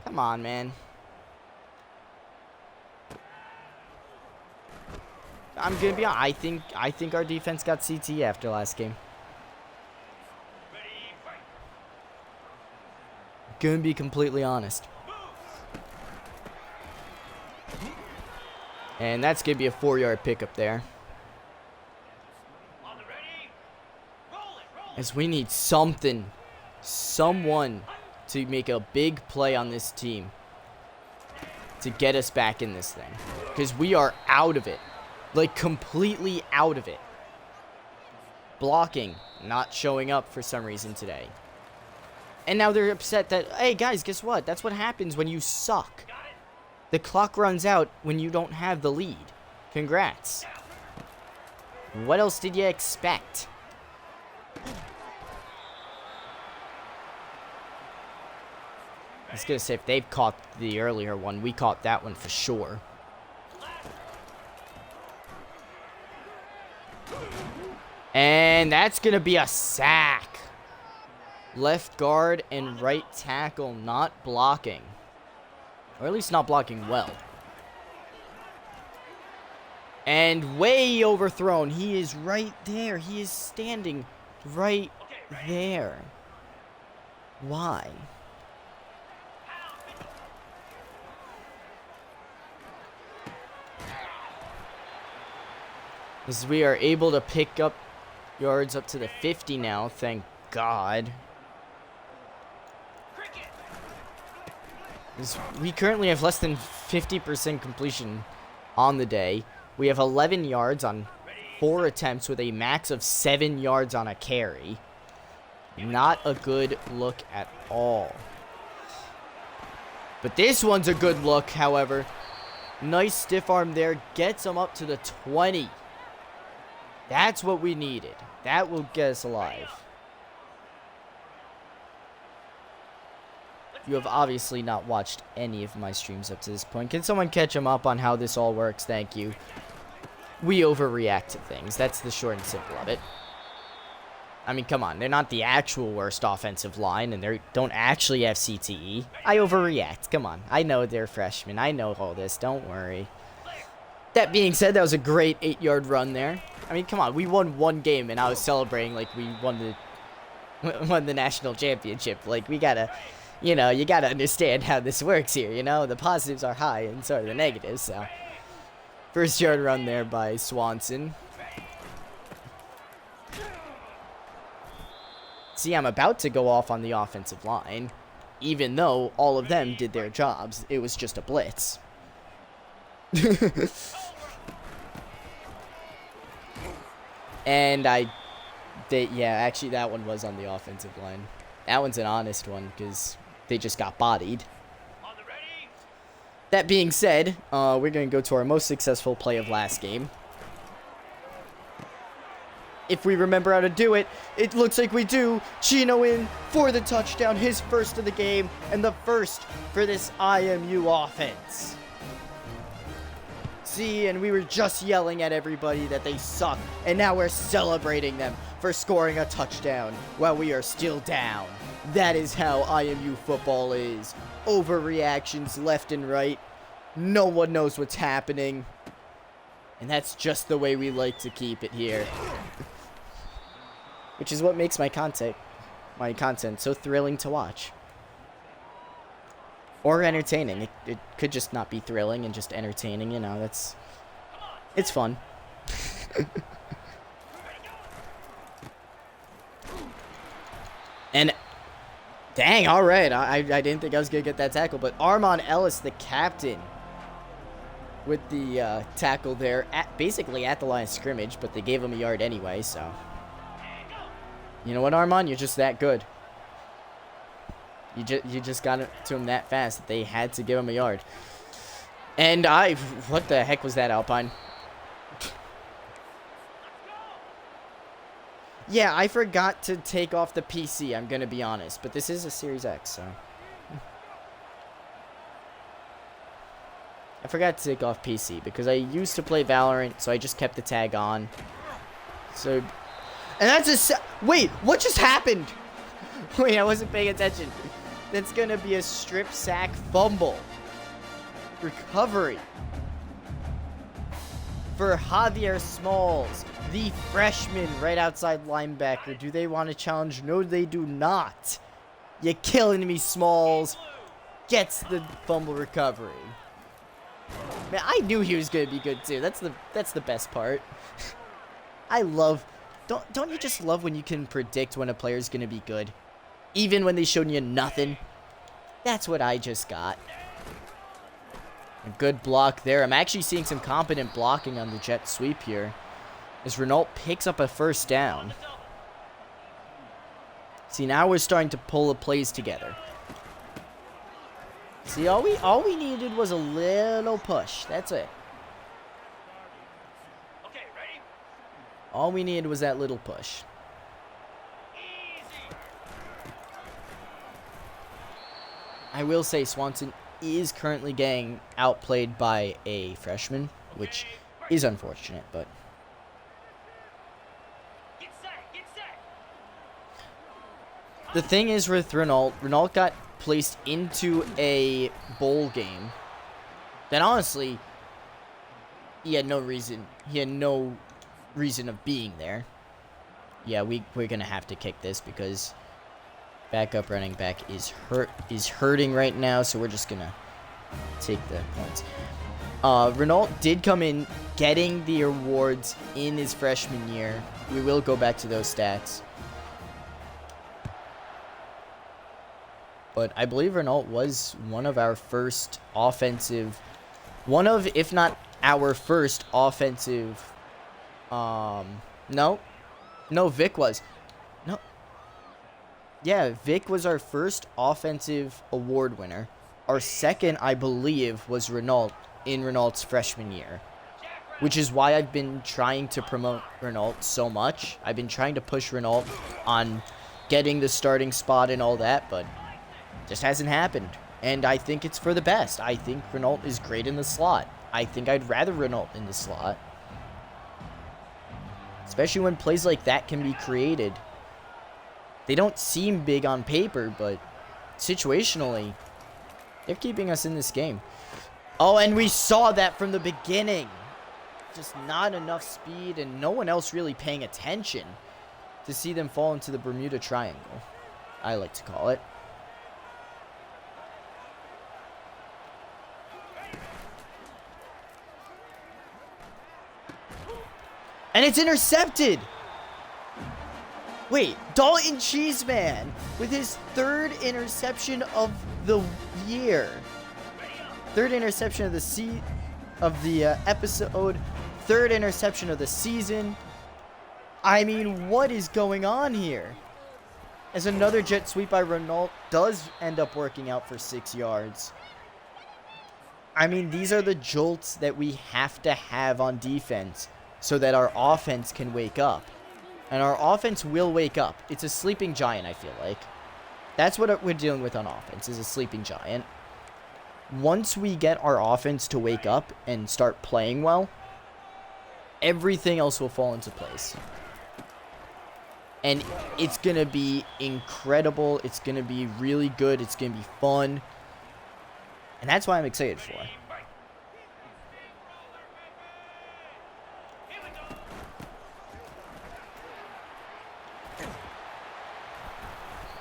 Come on, man. I'm going to be honest. I think our defense got CT after last game. Going to be completely honest. And that's going to be a 4-yard pickup there. As we need someone to make a big play on this team to get us back in this thing. Because we are out of it. Like, completely out of it. Blocking, not showing up for some reason today. And now they're upset that, hey, guys, guess what? That's what happens when you suck. The clock runs out when you don't have the lead. Congrats. What else did you expect? I was going to say, if they've caught the earlier one, we caught that one for sure. And that's going to be a sack. Left guard and right tackle not blocking. Or at least not blocking well. And way overthrown. He is right there. He is standing right there. Why? As we are able to pick up yards up to the 50 now, thank God. As we currently have less than 50% completion on the day. We have 11 yards on 4 attempts with a max of 7 yards on a carry. Not a good look at all. But this one's a good look, however. Nice stiff arm there. Gets him up to the 20. That's what we needed. That will get us alive. You have obviously not watched any of my streams up to this point. Can someone catch him up on how this all works? Thank you. We overreact to things. That's the short and simple of it. I mean, come on. They're not the actual worst offensive line, and they don't actually have CTE. I overreact. Come on. I know they're freshmen. I know all this. Don't worry. That being said, that was a great 8-yard run there. I mean, come on. We won one game, and I was celebrating like we won the national championship. Like, we gotta, you know, you gotta understand how this works here, you know? The positives are high, and so are the negatives, so. First yard run there by Swanson. See, I'm about to go off on the offensive line, even though all of them did their jobs. It was just a blitz. And yeah, actually that one was on the offensive line. That one's an honest one because they just got bodied. That being said, we're going to go to our most successful play of last game. If we remember how to do it, it looks like we do. Chino in for the touchdown, his first of the game, and the first for this IMU offense. See, and we were just yelling at everybody that they suck, and now we're celebrating them for scoring a touchdown while we are still down. That is how IMU football is. Overreactions left and right. No one knows what's happening. And that's just the way we like to keep it here. Which is what makes my content so thrilling to watch. Or entertaining. It could just not be thrilling and just entertaining, you know, it's fun. And dang, all right. I didn't think I was going to get that tackle, but Armon Ellis, the captain, with the tackle there, basically at the line of scrimmage, but they gave him a yard anyway, so. You know what, Armon? You're just that good. You just got it to him that fast that they had to give him a yard. And what the heck was that, Alpine? Yeah, I forgot to take off the PC, I'm gonna be honest. But this is a Series X, so. I forgot to take off PC because I used to play Valorant, so I just kept the tag on. So, and that's wait, what just happened? Wait, I wasn't paying attention. That's gonna be a strip sack fumble. Recovery. For Javier Smalls, the freshman right outside linebacker. Do they want to challenge? No, they do not. You're killing me, Smalls. Gets the fumble recovery. Man, I knew he was gonna be good too. That's the best part. I love. Don't you just love when you can predict when a player's gonna be good, even when they showed you nothing? That's what I just got. A good block there. I'm actually seeing some competent blocking on the jet sweep here, as Renault picks up a first down. See, now we're starting to pull the plays together. See, all we needed was a little push. That's it. All we needed was that little push. I will say Swanson is currently getting outplayed by a freshman, which is unfortunate, but The thing is with Renault got placed into a bowl game. Then honestly, he had no reason. He had no reason of being there. Yeah, we're gonna have to kick this because backup running back is hurting right now. So we're just gonna take the points. Renault did come in getting the awards in his freshman year. We will go back to those stats. But I believe Renault was one of our first offensive, if not our first offensive, no, Vic was. No. Yeah, Vic was our first offensive award winner. Our second, I believe, was Renault in Renault's freshman year. Which is why I've been trying to promote Renault so much. I've been trying to push Renault on getting the starting spot and all that, but just hasn't happened. And I think it's for the best. I think Renault is great in the slot. I think I'd rather Renault in the slot. Especially when plays like that can be created. They don't seem big on paper, but situationally, they're keeping us in this game. Oh, and we saw that from the beginning. Just not enough speed and no one else really paying attention to see them fall into the Bermuda Triangle, I like to call it. And it's intercepted. Wait, Dalton Cheeseman with his third interception of the year. Third interception of the episode. Third interception of the season. I mean, what is going on here? As another jet sweep by Renault does end up working out for 6 yards. I mean, these are the jolts that we have to have on defense so that our offense can wake up. And our offense will wake up. It's a sleeping giant, I feel like. That's what we're dealing with on offense, is a sleeping giant. Once we get our offense to wake up and start playing well, everything else will fall into place. And it's going to be incredible. It's going to be really good. It's going to be fun. And that's why I'm excited for.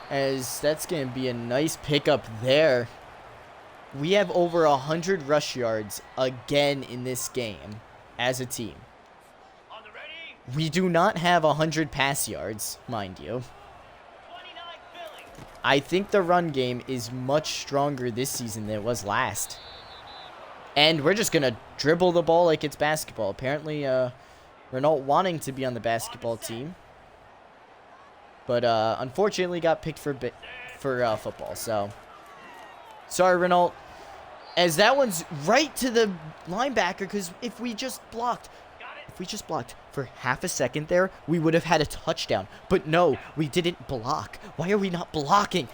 As that's going to be a nice pickup there. We have over 100 rush yards again in this game as a team. We do not have 100 pass yards, mind you. I think the run game is much stronger this season than it was last. And we're just going to dribble the ball like it's basketball. Apparently, Renault wanting to be on the basketball team. But unfortunately got picked for football. So, sorry, Renault. As that one's right to the linebacker, because if we just blocked for half a second there, we would have had a touchdown. But no, we didn't block. Why are we not blocking?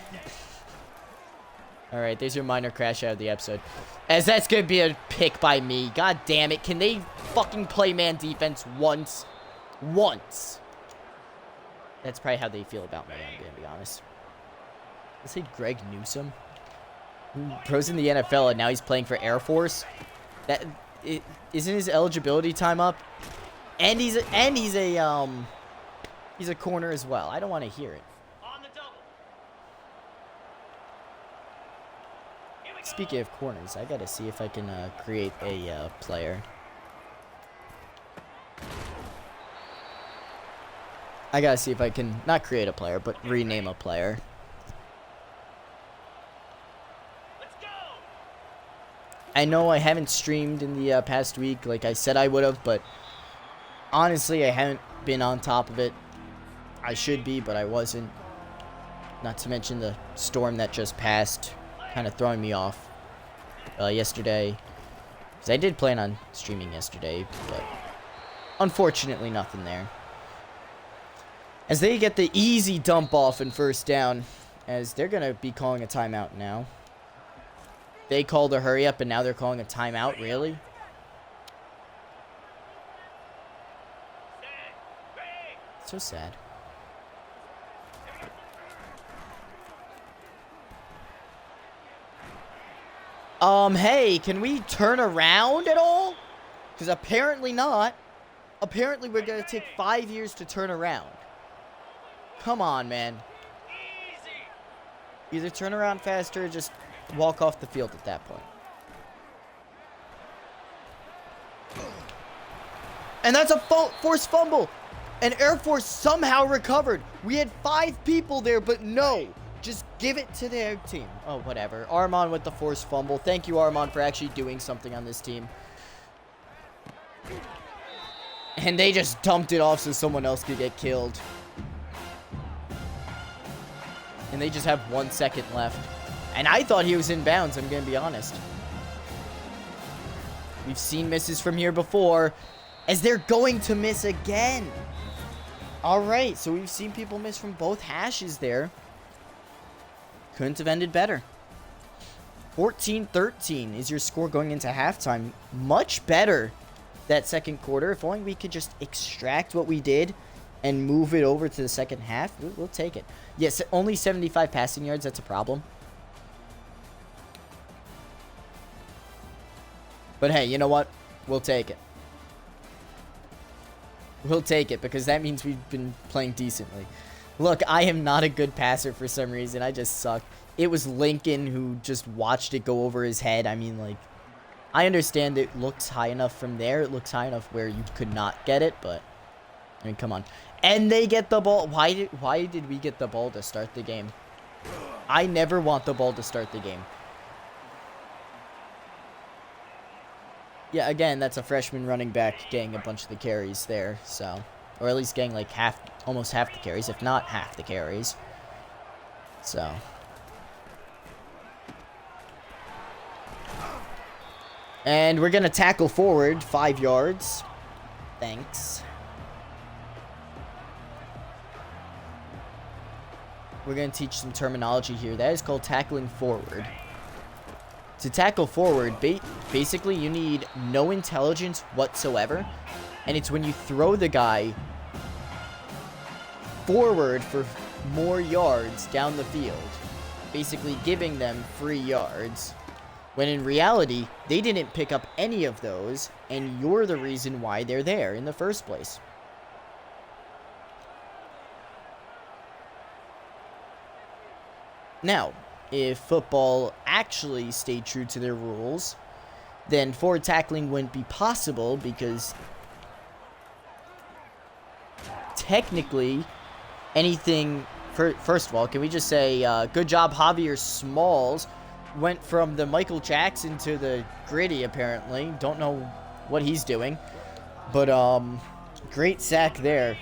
All right, there's your minor crash out of the episode. As that's going to be a pick by me. God damn it. Can they fucking play man defense once? Once. That's probably how they feel about me, I'm going to be honest. Let's say Greg Newsome, who pros in the NFL and now he's playing for Air Force. Isn't his eligibility time up? And he's a corner as well. I don't want to hear it. Speaking of corners, I gotta see if I can create a player. I gotta see if I can not create a player, but rename a player. I know I haven't streamed in the past week like I said I would have, but honestly, I haven't been on top of it. I should be, but I wasn't. Not to mention the storm that just passed, kind of throwing me off yesterday. Because I did plan on streaming yesterday, but unfortunately nothing there. As they get the easy dump off and first down, as they're going to be calling a timeout now. They called a hurry up and now they're calling a timeout, really? So sad. Hey, can we turn around at all? Because apparently not. Apparently we're going to take 5 years to turn around. Come on, man. Either turn around faster or just walk off the field at that point. And that's a forced fumble. And Air Force somehow recovered. We had 5 people there, but no. Just give it to their team. Oh, whatever. Armand with the forced fumble. Thank you, Armand, for actually doing something on this team. And they just dumped it off so someone else could get killed. And they just have 1 second left. And I thought he was in bounds, I'm going to be honest. We've seen misses from here before, as they're going to miss again. Alright, so we've seen people miss from both hashes there. Couldn't have ended better. 14-13 is your score going into halftime. Much better that second quarter. If only we could just extract what we did and move it over to the second half, we'll take it. Yes, only 75 passing yards. That's a problem. But hey, you know what? We'll take it. We'll take it because that means we've been playing decently. Look, I am not a good passer for some reason. I just suck. It was Lincoln who just watched it go over his head. I mean, like, I understand it looks high enough from there. It looks high enough where you could not get it, but I mean, come on. And they get the ball. Why did we get the ball to start the game? I never want the ball to start the game. Yeah, again, that's a freshman running back getting a bunch of the carries there, so, or at least getting like almost half the carries, if not half the carries. So, and we're gonna tackle forward 5 yards. Thanks. We're going to teach some terminology here. That is called tackling forward. To tackle forward, basically you need no intelligence whatsoever. And it's when you throw the guy forward for more yards down the field. Basically giving them free yards. When in reality, they didn't pick up any of those. And you're the reason why they're there in the first place. Now, if football actually stayed true to their rules, then forward tackling wouldn't be possible because technically anything, first of all, can we just say good job Javier Smalls, went from the Michael Jackson to the gritty apparently, don't know what he's doing, but great sack there.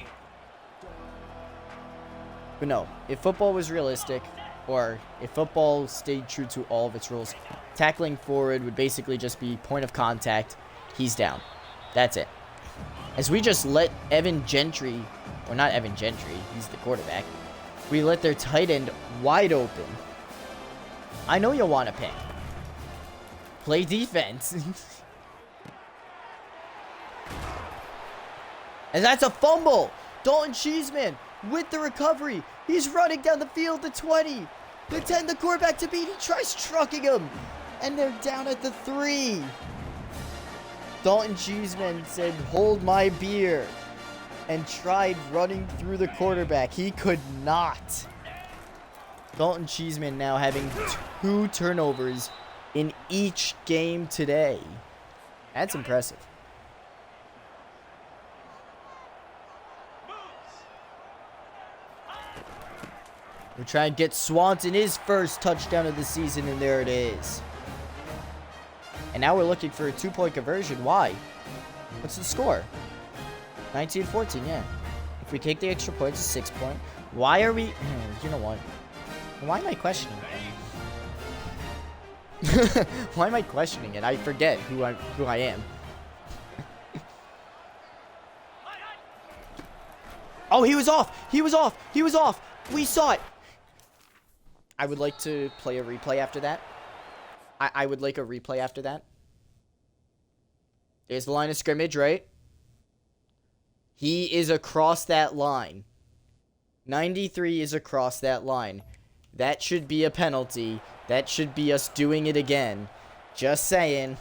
But no, if football was realistic, or if football stayed true to all of its rules, tackling forward would basically just be point of contact, he's down. That's it. As we just let Evan Gentry, or not Evan Gentry, he's the quarterback, we let their tight end wide open. I know you'll want to pick. Play defense. And that's a fumble. Dalton Cheeseman with the recovery. He's running down the field, the 20, the 10, the quarterback to beat. He tries trucking him, and they're down at the 3. Dalton Cheeseman said, "Hold my beer," and tried running through the quarterback. He could not. Dalton Cheeseman now having 2 turnovers in each game today. That's impressive. We're trying to get Swanson his first touchdown of the season, and there it is. And now we're looking for a 2-point conversion. Why? What's the score? 19-14, yeah. If we take the extra points, it's 6 point. Why are we... You know what? Why am I questioning it? Why am I questioning it? I forget who I am. Oh, he was off! He was off! He was off! We saw it! I would like to play a replay after that. I would like a replay after that. There's the line of scrimmage, right? He is across that line. 93 is across that line. That should be a penalty. That should be us doing it again. Just saying.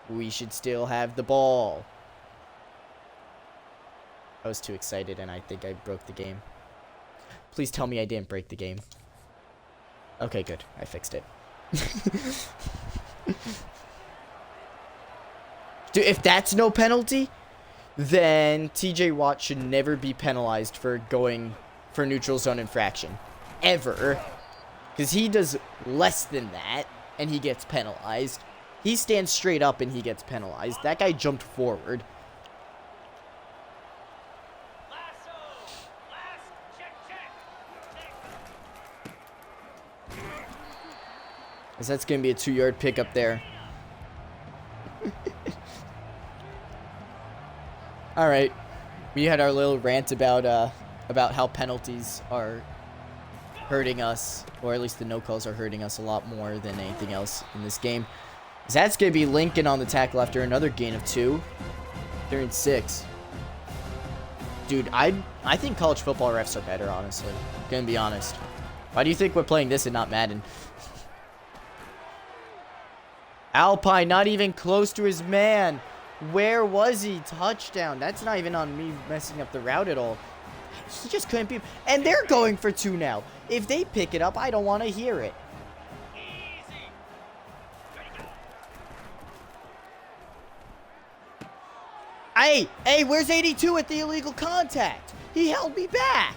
We should still have the ball. I was too excited, and I think I broke the game. Please tell me I didn't break the game. Okay, good. I fixed it. Dude, if that's no penalty, then TJ Watt should never be penalized for going for neutral zone infraction. Ever. Because he does less than that, and he gets penalized. He stands straight up, and he gets penalized. That guy jumped forward. That's going to be a 2-yard pickup there. All right. We had our little rant about how penalties are hurting us, or at least the no calls are hurting us a lot more than anything else in this game. That's going to be Lincoln on the tackle after another gain of 2. They're in 6. Dude, I think college football refs are better, honestly. Gonna be honest. Why do you think we're playing this and not Madden? Alpine, not even close to his man. Where was he? Touchdown. That's not even on me messing up the route at all. He just couldn't be. And they're going for 2 now. If they pick it up, I don't want to hear it. Hey, where's 82 at the illegal contact? He held me back.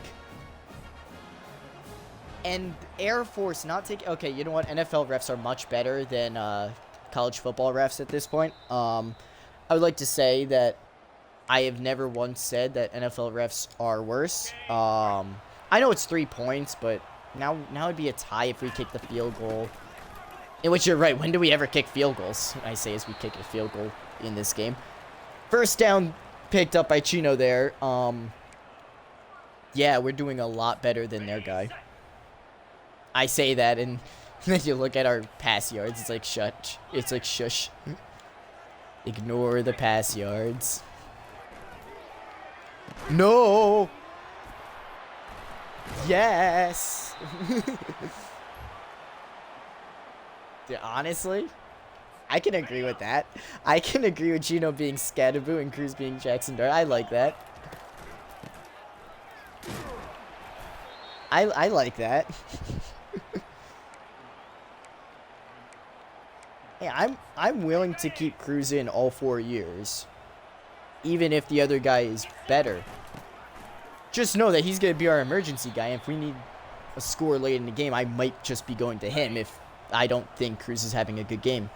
And Air Force not taking... Okay, you know what? NFL refs are much better than college football refs at this point. I would like to say that I have never once said that NFL refs are worse. I know it's 3 points, but now it'd be a tie if we kick the field goal. In which you're right. When do we ever kick field goals? I say as we kick a field goal in this game. First down picked up by Chino there. Yeah, we're doing a lot better than their guy. I say that, and then you look at our pass yards. It's like, shut. It's like, shush. Ignore the pass yards. No! Yes! Dude, honestly, I can agree with that. I can agree with Gino being Scatterboo and Cruz being Jackson Dart. I like that. I like that. Hey, I'm willing to keep Cruz in all 4 years, even if the other guy is better. Just know that he's gonna be our emergency guy. If we need a score late in the game, I might just be going to him if I don't think Cruz is having a good game.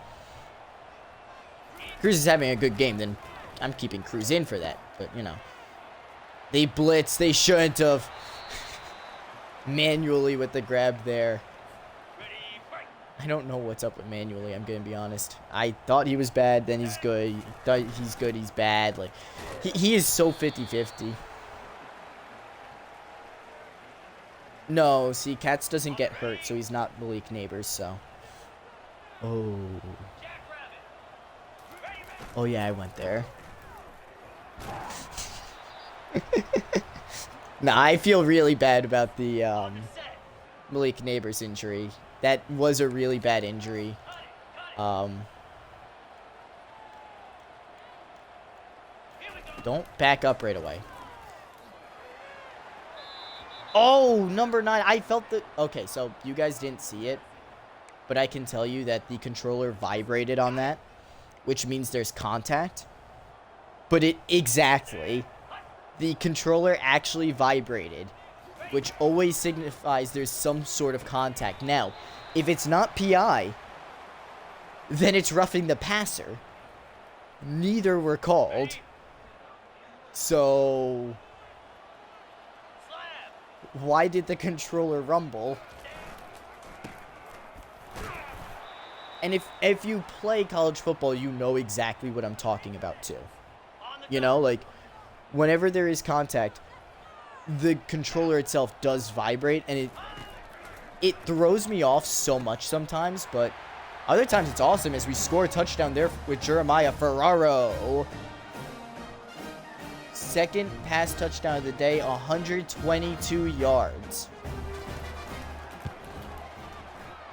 Cruz is having a good game, then I'm keeping Cruz in for that. But, you know, they blitz. They shouldn't have. Manually with the grab there. I don't know what's up with manually, I'm going to be honest. I thought he was bad, then he's good. Thought he's good, he's bad. Like, he is so 50-50. No, see, Katz doesn't get hurt, so he's not Malik Neighbors, so. Oh. Oh, yeah, I went there. Nah, I feel really bad about the Malik Neighbors injury. That was a really bad injury. Don't back up right away. Oh, number 9. I felt the... Okay, so you guys didn't see it, but I can tell you that the controller vibrated on that, which means there's contact. But it... Exactly. The controller actually vibrated, which always signifies there's some sort of contact. Now, if it's not PI, then it's roughing the passer. Neither were called. So, why did the controller rumble? And if you play college football, you know exactly what I'm talking about too. You know, like, whenever there is contact, the controller itself does vibrate, and it throws me off so much sometimes, but other times it's awesome as we score a touchdown there with Jeremiah Ferraro. Second pass touchdown of the day, 122 yards.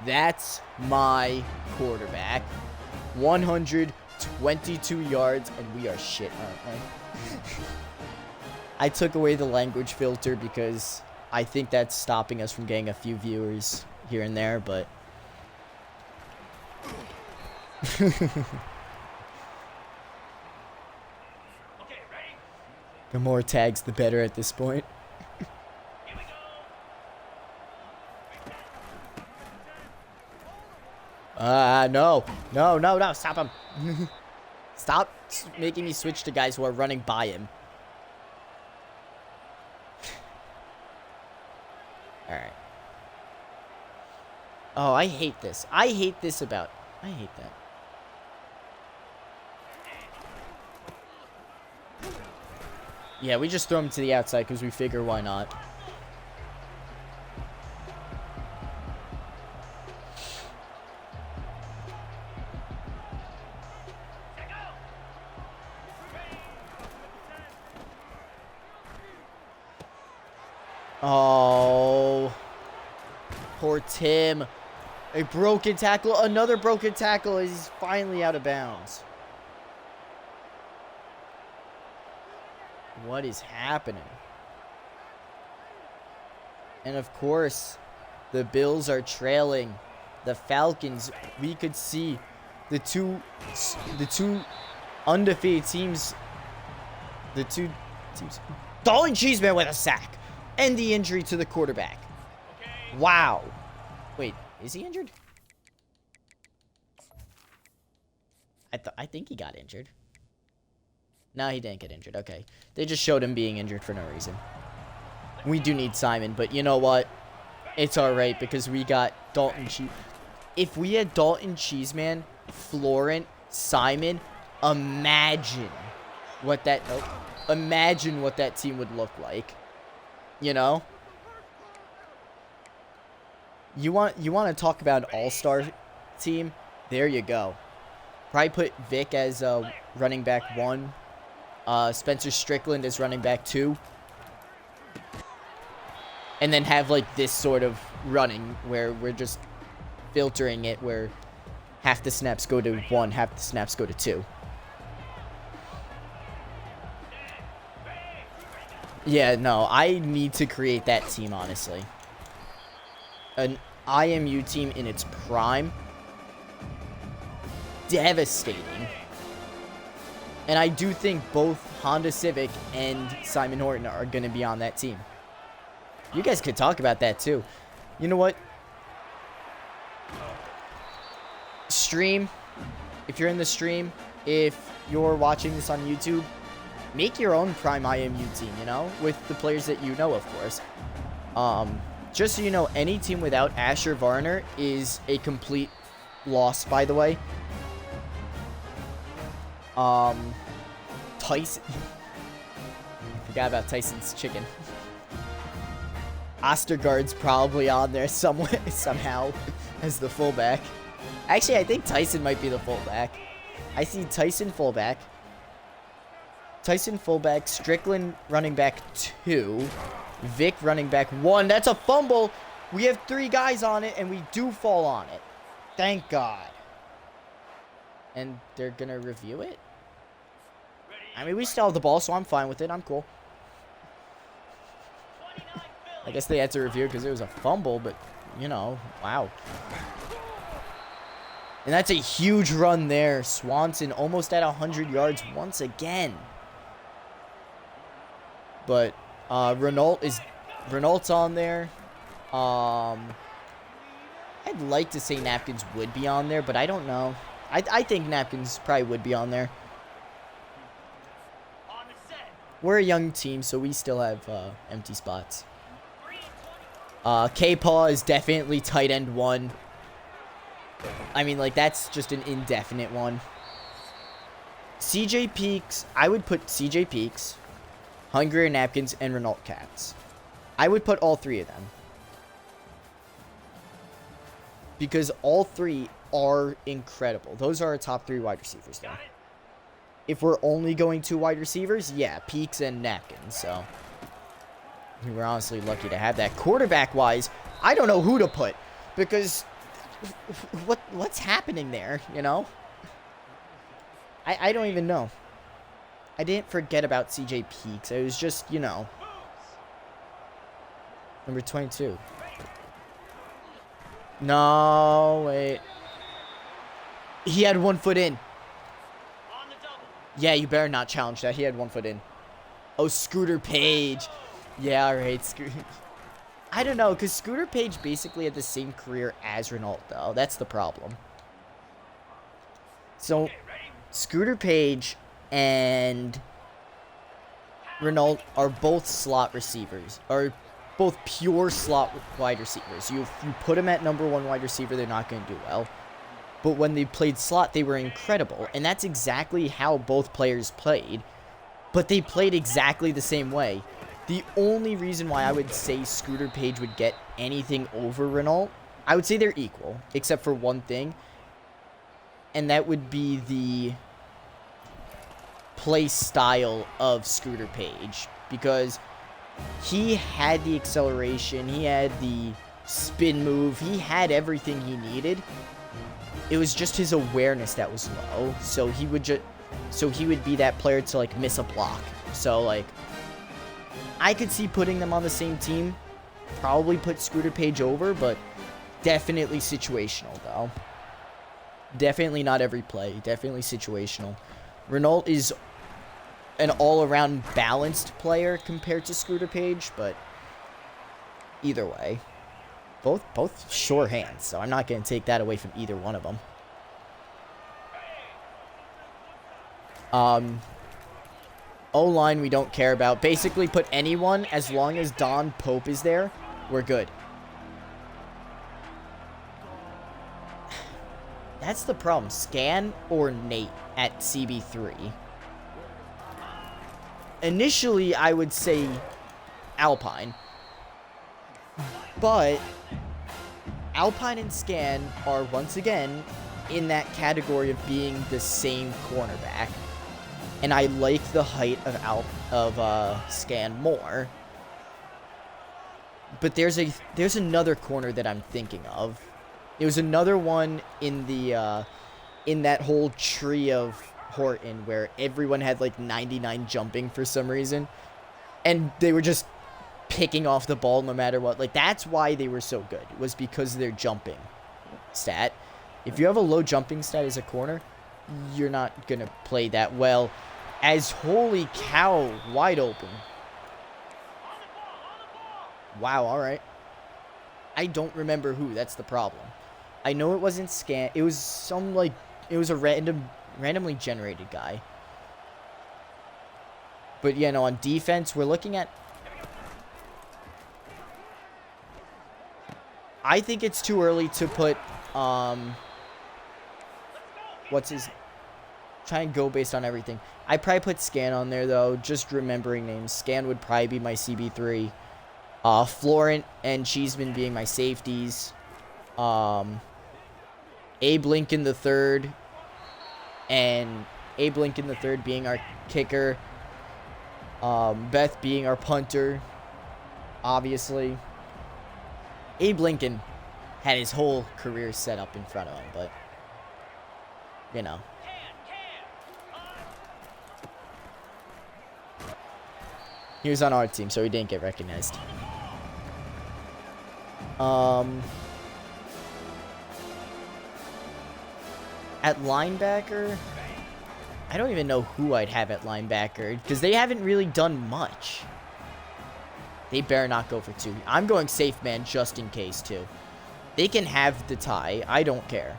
That's my quarterback. 122 yards, and we are shit, aren't we? I took away the language filter because I think that's stopping us from getting a few viewers here and there, but... The more tags, the better at this point. No. No, no, no. Stop him. Stop making me switch to guys who are running by him. Alright. Oh, I hate this. I hate this about... I hate that. Yeah, we just throw him to the outside because we figure why not. Oh, poor Tim. A broken tackle. Another broken tackle. He's finally out of bounds. What is happening? And of course, the Bills are trailing. The Falcons, we could see the two undefeated teams. The two teams. Dalton Cheeseman with a sack. And the injury to the quarterback. Okay. Wow. Wait, is he injured? I think he got injured. No, he didn't get injured. Okay. They just showed him being injured for no reason. We do need Simon, but you know what? It's alright because we got Dalton Cheese. If we had Dalton Cheeseman, Florent, Simon, imagine what that team would look like. You know? You want to talk about an all-star team? There you go. Probably put Vic as running back 1. Spencer Strickland as running back 2. And then have like this sort of running where we're just filtering it where half the snaps go to 1, half the snaps go to 2. Yeah, no, I need to create that team, honestly. An IMU team in its prime. Devastating. And I do think both Honda Civic and Simon Horton are going to be on that team. You guys could talk about that, too. You know what? Stream. If you're in the stream, if you're watching this on YouTube, make your own prime IMU team, you know? With the players that you know, of course. Just so you know, any team without Asher Varner is a complete loss, by the way. Tyson. Forgot about Tyson's chicken. Ostergaard's probably on there somehow as the fullback. Actually, I think Tyson might be the fullback. I see Tyson fullback. Tyson fullback, Strickland running back 2, Vic running back 1. That's a fumble. We have 3 guys on it, and we do fall on it. Thank God. And they're going to review it? I mean, we still have the ball, so I'm fine with it. I'm cool. I guess they had to review it because it was a fumble, but, you know, wow. And that's a huge run there. Swanson almost at 100 yards once again. But Renault's on there. I'd like to say Napkins would be on there, but I don't know. I think Napkins probably would be on there. We're a young team, so we still have empty spots. K-Paw is definitely tight end 1. I mean, like, that's just an indefinite one. CJ Peaks, I would put CJ Peaks, Hungry Napkins, and Renault Cats. I would put all 3 of them. Because all 3 are incredible. Those are our top 3 wide receivers, though. If we're only going 2 wide receivers, yeah, Peaks and Napkins, so. We were honestly lucky to have that. Quarterback-wise, I don't know who to put. Because, what's happening there, you know? I don't even know. I didn't forget about CJ Peaks. I was just, you know. Number 22. No, wait. He had 1 foot in. Yeah, you better not challenge that. He had 1 foot in. Oh, Scooter Page. Yeah, alright, Scooter. I don't know, because Scooter Page basically had the same career as Ronaldo. That's the problem. So, Scooter Page and Ronaldo are both slot receivers. Are both pure slot wide receivers. You put them at number 1 wide receiver, they're not going to do well. But when they played slot, they were incredible. And that's exactly how both players played. But they played exactly the same way. The only reason why I would say Scooter Page would get anything over Ronaldo, I would say they're equal, except for one thing. And that would be the play style of Scooter Page. Because he had the acceleration, he had the spin move, he had everything he needed. It was just his awareness that was low. So he would be that player to like miss a block. So like I could see putting them on the same team. Probably put Scooter Page over, but definitely situational though. Definitely not every play. Definitely situational. Ronaldo is an all-around balanced player compared to Scooter Page, but either way, both sure hands, so I'm not going to take that away from either one of them. O-line we don't care about. Basically put anyone, as long as Don Pope is there, we're good. That's the problem. Scan or Nate at CB3. Initially, I would say Alpine. But Alpine and Scan are, once again, in that category of being the same cornerback. And I like the height of Scan more. But there's another corner that I'm thinking of. There was another one in the in that whole tree of Horton where everyone had like 99 jumping for some reason, and they were just picking off the ball no matter what. Like that's why they were so good, was because of their jumping stat. If you have a low jumping stat as a corner, you're not gonna play that well. As holy cow, wide open. Wow, all right. I don't remember who. That's the problem. I know it wasn't Scan. It was some like it was a randomly generated guy. But yeah, no, on defense, we're looking at. I think it's too early to put what's his. Try and go based on everything. I probably put Scan on there though. Just remembering names. Scan would probably be my CB3. Florent and Cheeseman being my safeties. Abe Lincoln III and Abe Lincoln III being our kicker. Beth being our punter, obviously. Abe Lincoln had his whole career set up in front of him, but, you know. He was on our team, so he didn't get recognized. At linebacker, I don't even know who I'd have at linebacker, because they haven't really done much. They better not go for 2. I'm going safe man just in case, too. They can have the tie. I don't care.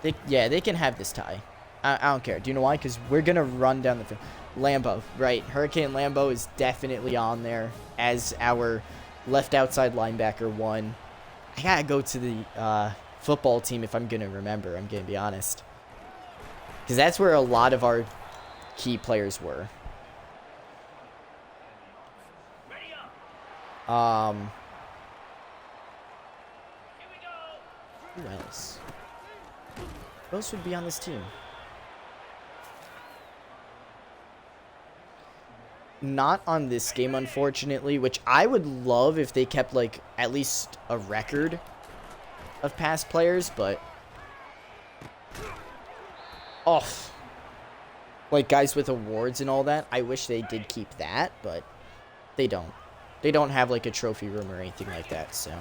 They can have this tie. I don't care. Do you know why? Because we're going to run down the field. Lambo, right. Hurricane Lambo is definitely on there as our left outside linebacker 1. I got to go to the football team if I'm going to remember. I'm going to be honest. Because that's where a lot of our key players were. Who else? Who else would be on this team? Not on this game, unfortunately, which I would love if they kept, like, at least a record of past players, but... off. Like, guys with awards and all that. I wish they did keep that, but they don't. They don't have, like, a trophy room or anything like that, so.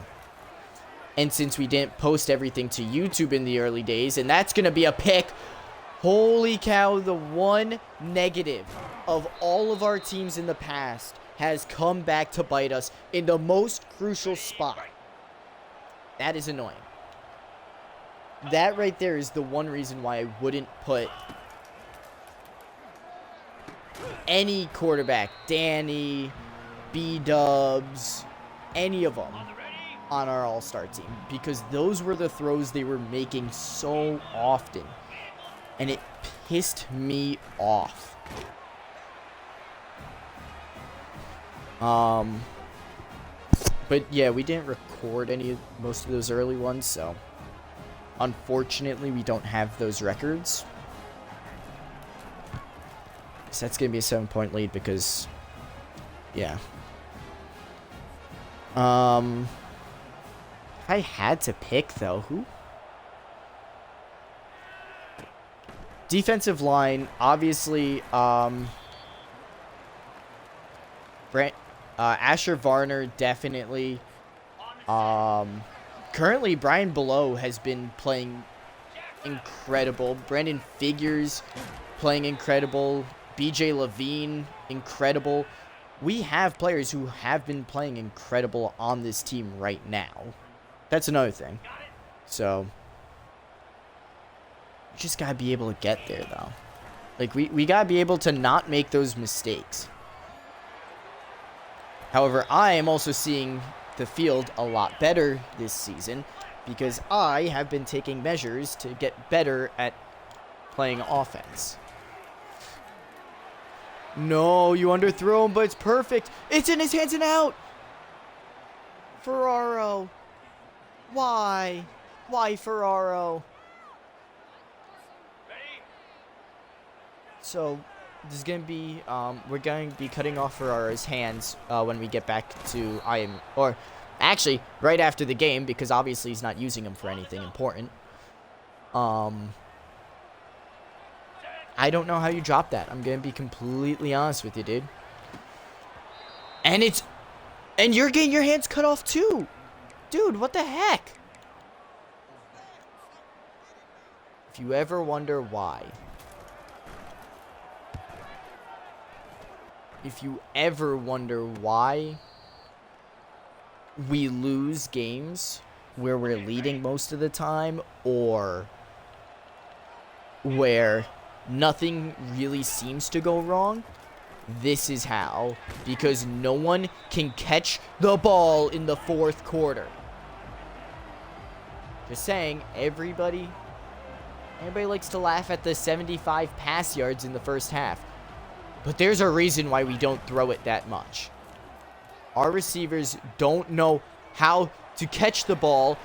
And since we didn't post everything to YouTube in the early days, and that's going to be a pick. Holy cow, the one negative of all of our teams in the past has come back to bite us in the most crucial spot. That is annoying. That right there is the one reason why I wouldn't put any quarterback, Danny, B-Dubs, any of them on our all-star team. Because those were the throws they were making so often. And it pissed me off. But yeah, we didn't record most of those early ones, so unfortunately we don't have those records. So that's gonna be a 7-point lead because, yeah. If I had to pick though, who? Defensive line, obviously, Asher Varner, definitely. Currently, Brian Below has been playing incredible. Brandon Figures playing incredible. BJ Levine, incredible. We have players who have been playing incredible on this team right now. That's another thing. So, we just gotta be able to get there, though. Like, we gotta be able to not make those mistakes. However, I am also seeing the field a lot better this season because I have been taking measures to get better at playing offense. No, you underthrew him, but it's perfect. It's in his hands and out. Ferraro. Why? Why Ferraro? So, this is going to be, we're going to be cutting off Ferraro's hands when we get back to IMU. Or, actually, right after the game, because obviously he's not using them for anything important. I don't know how you drop that. I'm going to be completely honest with you, dude. And you're getting your hands cut off too. Dude, what the heck? If you ever wonder why. If you ever wonder why we lose games where we're leading most of the time or where nothing really seems to go wrong, this is how. Because no one can catch the ball in the fourth quarter. Just saying, everybody likes to laugh at the 75 pass yards in the first half. But there's a reason why we don't throw it that much. Our receivers don't know how to catch the ball,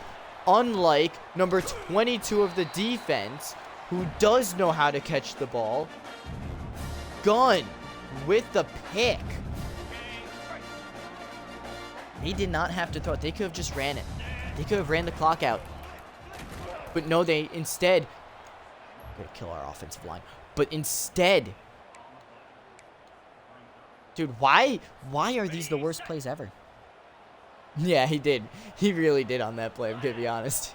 unlike number 22 of the defense, who does know how to catch the ball. Gunn with the pick. They did not have to throw it. They could have just ran it. They could have ran the clock out. But no, they instead... I'm gonna kill our offensive line. But instead... Dude, why are these the worst plays ever? Yeah, he did. He really did on that play, I'm gonna be honest.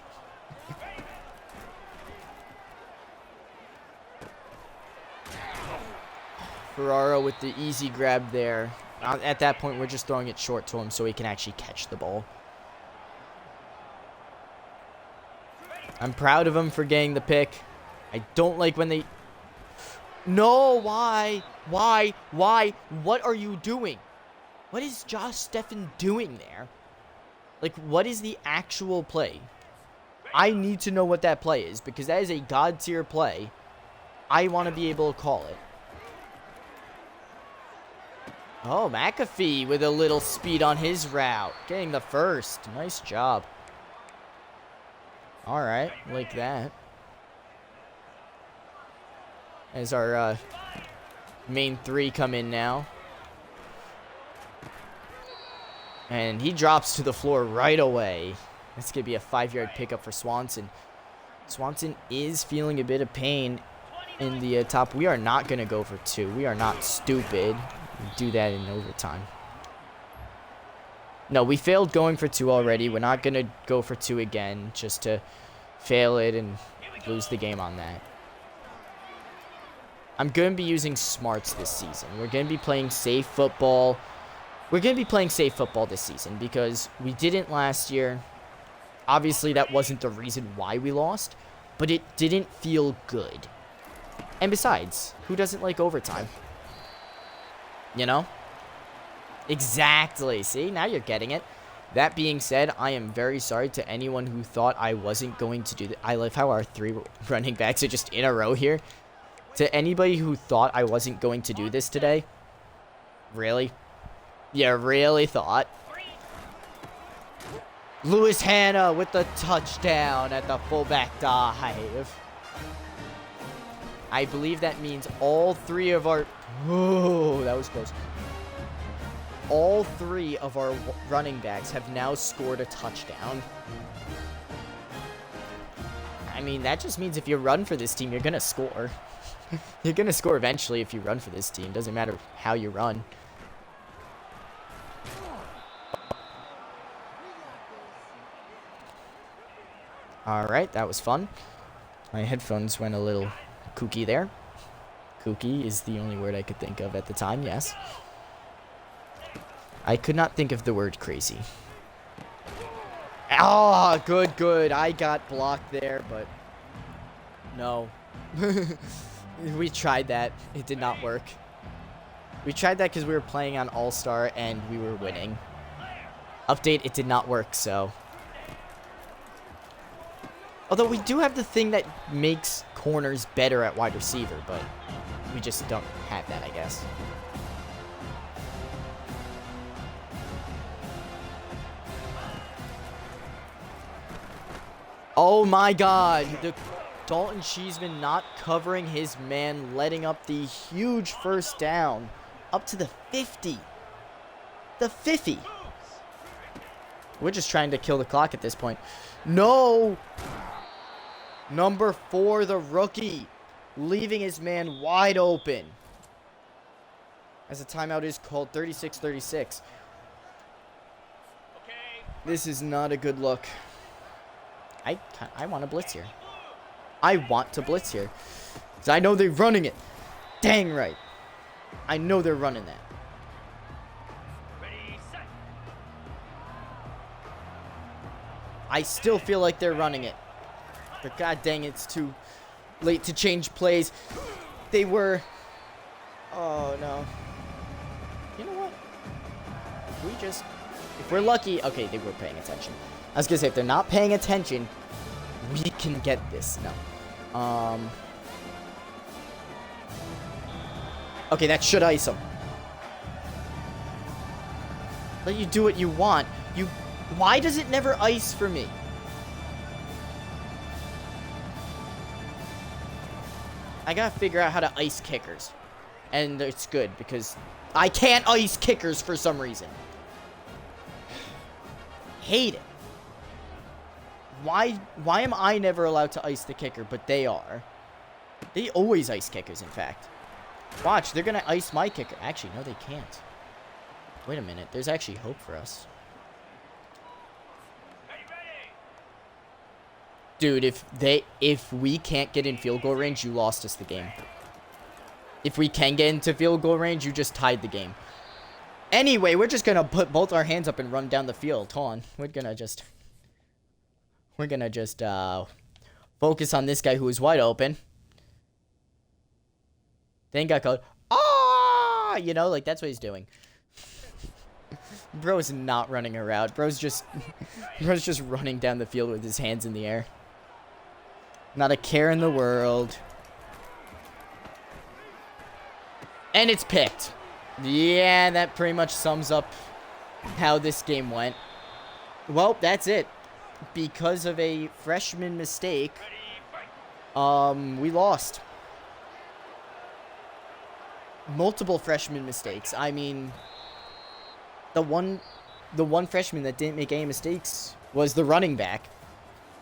Ferraro with the easy grab there. At that point, we're just throwing it short to him so he can actually catch the ball. I'm proud of him for getting the pick. I don't like when they... No, why? Why? Why? What are you doing? What is Josh Steffen doing there? Like, what is the actual play? I need to know what that play is because that is a god tier play. I want to be able to call it. Oh, McAfee with a little speed on his route. Getting the first. Nice job. All right, like that. As our main three come in now. And he drops to the floor right away. This could be a 5-yard pickup for Swanson. Swanson is feeling a bit of pain. in the top. We are not going to go for 2. We are not stupid. We do that in overtime. No, we failed going for 2 already. We're not going to go for 2 again just to fail it and lose the game on that. I'm going to be using smarts this season. We're going to be playing safe football. We're going to be playing safe football this season because we didn't last year. Obviously, that wasn't the reason why we lost, but it didn't feel good. And besides, who doesn't like overtime? You know? Exactly. See, now you're getting it. That being said, I am very sorry to anyone who thought I wasn't going to do that. I love how our 3 running backs are just in a row here. To anybody who thought I wasn't going to do this today, really? You really thought? Lewis Hanna with the touchdown at the fullback dive. I believe that means all 3 of our... Oh, that was close. All 3 of our running backs have now scored a touchdown. I mean, that just means if you run for this team, you're going to score. You're going to score eventually if you run for this team. Doesn't matter how you run. Alright, that was fun. My headphones went a little kooky there. Kooky is the only word I could think of at the time, yes. I could not think of the word crazy. Oh, good, good. I got blocked there, but no. We tried that. It did not work. We tried that because we were playing on All-Star and we were winning. Update, it did not work, so. Although we do have the thing that makes corners better at wide receiver, but we just don't have that, I guess. Oh my god, the Dalton Cheeseman not covering his man, letting up the huge first down. Up to the 50. The 50. We're just trying to kill the clock at this point. No! Number 4, the rookie, leaving his man wide open. As a timeout is called, 36-36. This is not a good look. I want to blitz here. I want to blitz here. Because I know they're running it. Dang right. I know they're running that. I still feel like they're running it. But god dang, it's too late to change plays. They were... Oh, no. You know what? If we're lucky... Okay, they were paying attention. I was going to say, if they're not paying attention, we can get this. No. Okay, that should ice them. Let you do what you want. Why does it never ice for me? I gotta figure out how to ice kickers. And it's good, because I can't ice kickers for some reason. Hate it. Why am I never allowed to ice the kicker, but they are? They always ice kickers, in fact. Watch, they're gonna ice my kicker. Actually, no, they can't. Wait a minute, there's actually hope for us. Dude, if we can't get in field goal range, you lost us the game. If we can get into field goal range, you just tied the game. Anyway, we're just gonna put both our hands up and run down the field. Hold on. We're gonna just focus on this guy who is wide open. Then got called. Ah! You know, like that's what he's doing. Bro's not running a route. Bro's just running down the field with his hands in the air. Not a care in the world. And it's picked. Yeah, that pretty much sums up how this game went. Well, that's it. Because of a freshman mistake, we lost. Multiple freshman mistakes. I mean, the one freshman that didn't make any mistakes was the running back.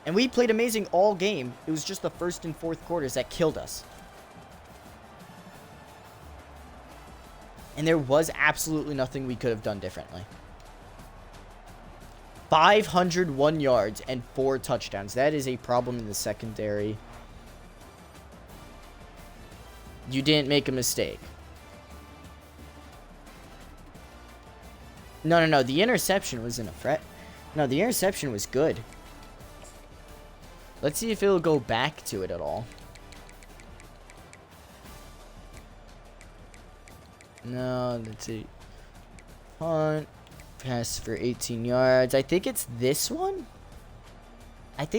And we played amazing all game. It was just the first and fourth quarters that killed us. And there was absolutely nothing we could have done differently. 501 yards and 4 touchdowns. That is a problem in the secondary. You didn't make a mistake. No. The interception wasn't a threat. No, the interception was good. Let's see if it'll go back to it at all. No, let's see. Punt. Pass for 18 yards. I think it's this one. It's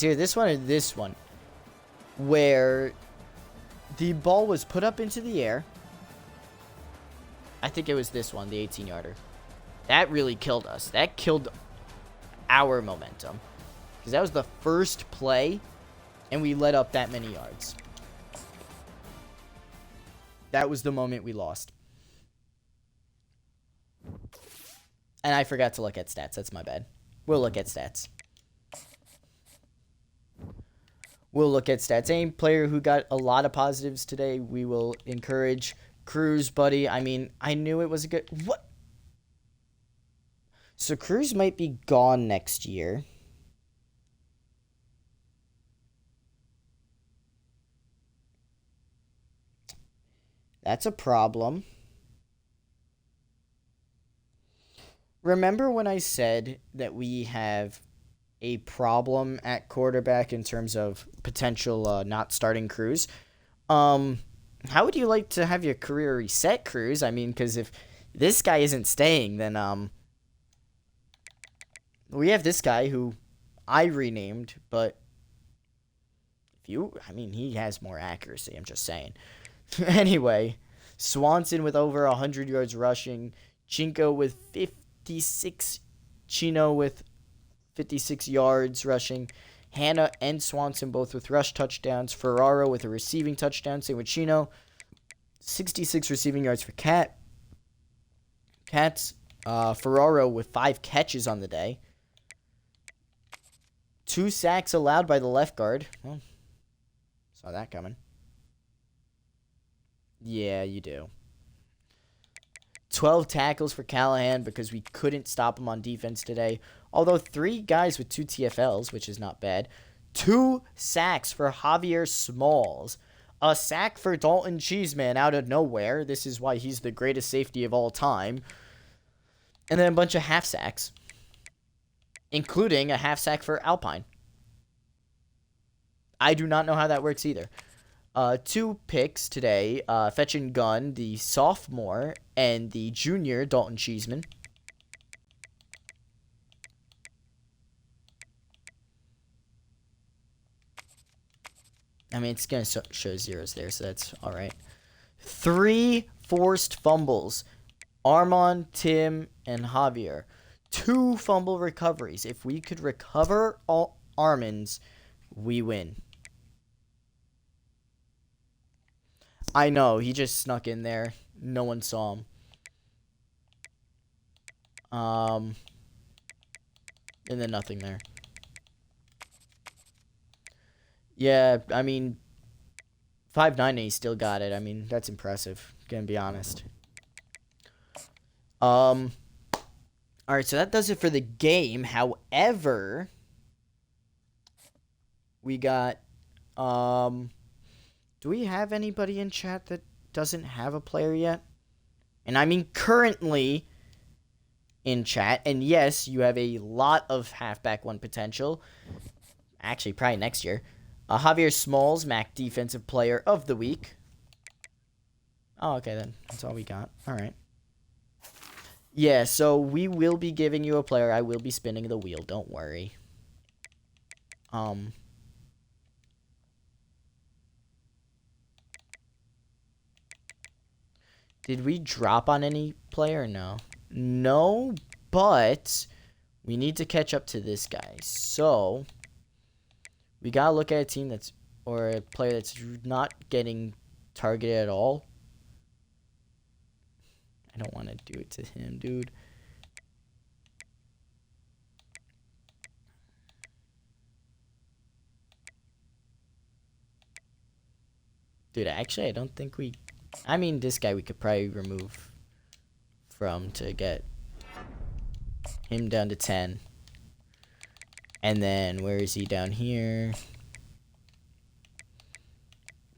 either this one or this one. Where the ball was put up into the air. I think it was this one, the 18-yarder. That really killed us. That killed our momentum. Because that was the first play, and we let up that many yards. That was the moment we lost. And I forgot to look at stats. That's my bad. We'll look at stats. Any player who got a lot of positives today, we will encourage. Cruz, buddy. I mean, I knew it was a good... What? So Cruz might be gone next year. That's a problem. Remember when I said that we have a problem at quarterback in terms of potential not starting Cruz? How would you like to have your career reset, Cruz? I mean, because if this guy isn't staying, then we have this guy who I renamed, but he has more accuracy. I'm just saying. Anyway, Swanson with over 100 yards rushing, Chino with 56 yards rushing, Hannah and Swanson both with rush touchdowns, Ferraro with a receiving touchdown, same with Chino, 66 receiving yards for Cats, Ferraro with 5 catches on the day, 2 sacks allowed by the left guard. Well, saw that coming. Yeah, you do. 12 tackles for Callahan because we couldn't stop him on defense today. Although 3 guys with 2 TFLs, which is not bad. 2 sacks for Javier Smalls. A sack for Dalton Cheeseman out of nowhere. This is why he's the greatest safety of all time. And then a bunch of half sacks. Including a half sack for Alpine. I do not know how that works either. 2 picks today. Fetch and Gun, the sophomore, and the junior, Dalton Cheeseman. I mean, it's going to show zeros there, so that's all right. 3 forced fumbles. Armand, Tim, and Javier. 2 fumble recoveries. If we could recover all Armand's, we win. I know, he just snuck in there. No one saw him. And then nothing there. Yeah, I mean, 5'9", and he still got it. I mean, that's impressive, gonna be honest. Alright, so that does it for the game. However, we got, do we have anybody in chat that doesn't have a player yet? And I mean currently in chat. And yes, you have a lot of halfback 1 potential. Actually, probably next year. Javier Smalls, MAC Defensive Player of the Week. Oh, okay, then. That's all we got. All right. Yeah, so we will be giving you a player. I will be spinning the wheel. Don't worry. Did we drop on any player? No. No, but we need to catch up to this guy. So we got to look at a team that's, or a player that's not getting targeted at all. I don't want to do it to him, dude. Dude, actually, I don't think we... I mean, this guy we could probably remove from to get him down to 10. And then, where is he down here?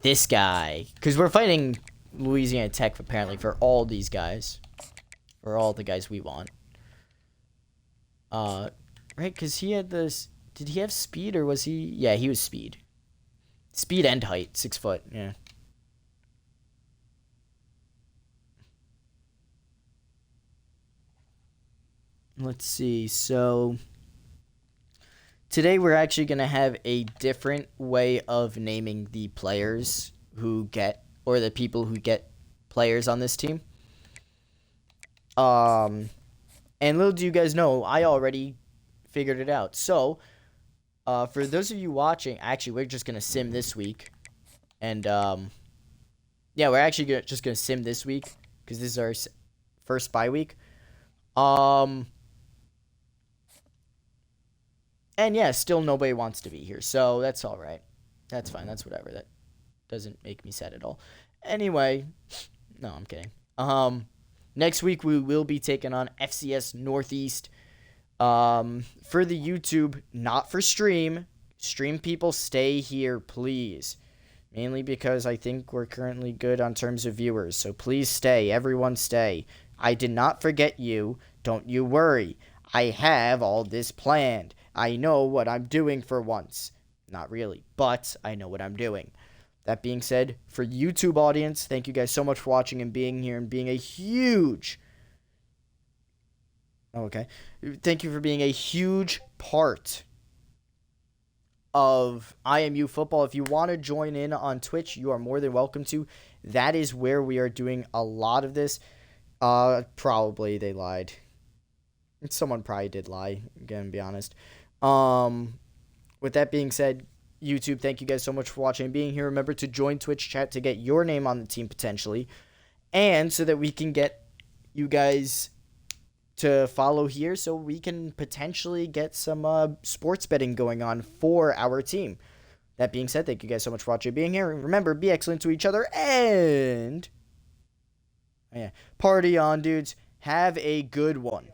This guy. Because we're fighting Louisiana Tech, apparently, for all these guys. For all the guys we want. Right? Because he had this... Did he have speed, or was he... Yeah, he was speed. Speed and height. 6 foot, yeah. Let's see. So today we're actually going to have a different way of naming the players who get, or the people who get players on this team. And little do you guys know, I already figured it out. So, for those of you watching, actually, we're just going to sim this week. And, yeah, we're actually just going to sim this week because this is our first bye week. And yeah, still nobody wants to be here, so that's all right. That's fine. That's whatever. That doesn't make me sad at all. Anyway, no, I'm kidding. Next week we will be taking on FCS Northeast. For the YouTube, not for stream. Stream people, stay here, please. Mainly because I think we're currently good on terms of viewers, so please stay. Everyone stay. I did not forget you. Don't you worry. I have all this planned. I know what I'm doing for once. Not really, but I know what I'm doing. That being said, for YouTube audience, thank you guys so much for watching and being here and being a huge... Okay. Thank you for being a huge part of IMU football. If you want to join in on Twitch, you are more than welcome to. That is where we are doing a lot of this. Probably they lied. Someone probably did lie, again, to be honest. With that being said, YouTube, thank you guys so much for watching and being here. Remember to join Twitch chat to get your name on the team potentially. And so that we can get you guys to follow here so we can potentially get some sports betting going on for our team. That being said, thank you guys so much for watching and being here. Remember, be excellent to each other and... yeah, party on, dudes. Have a good one.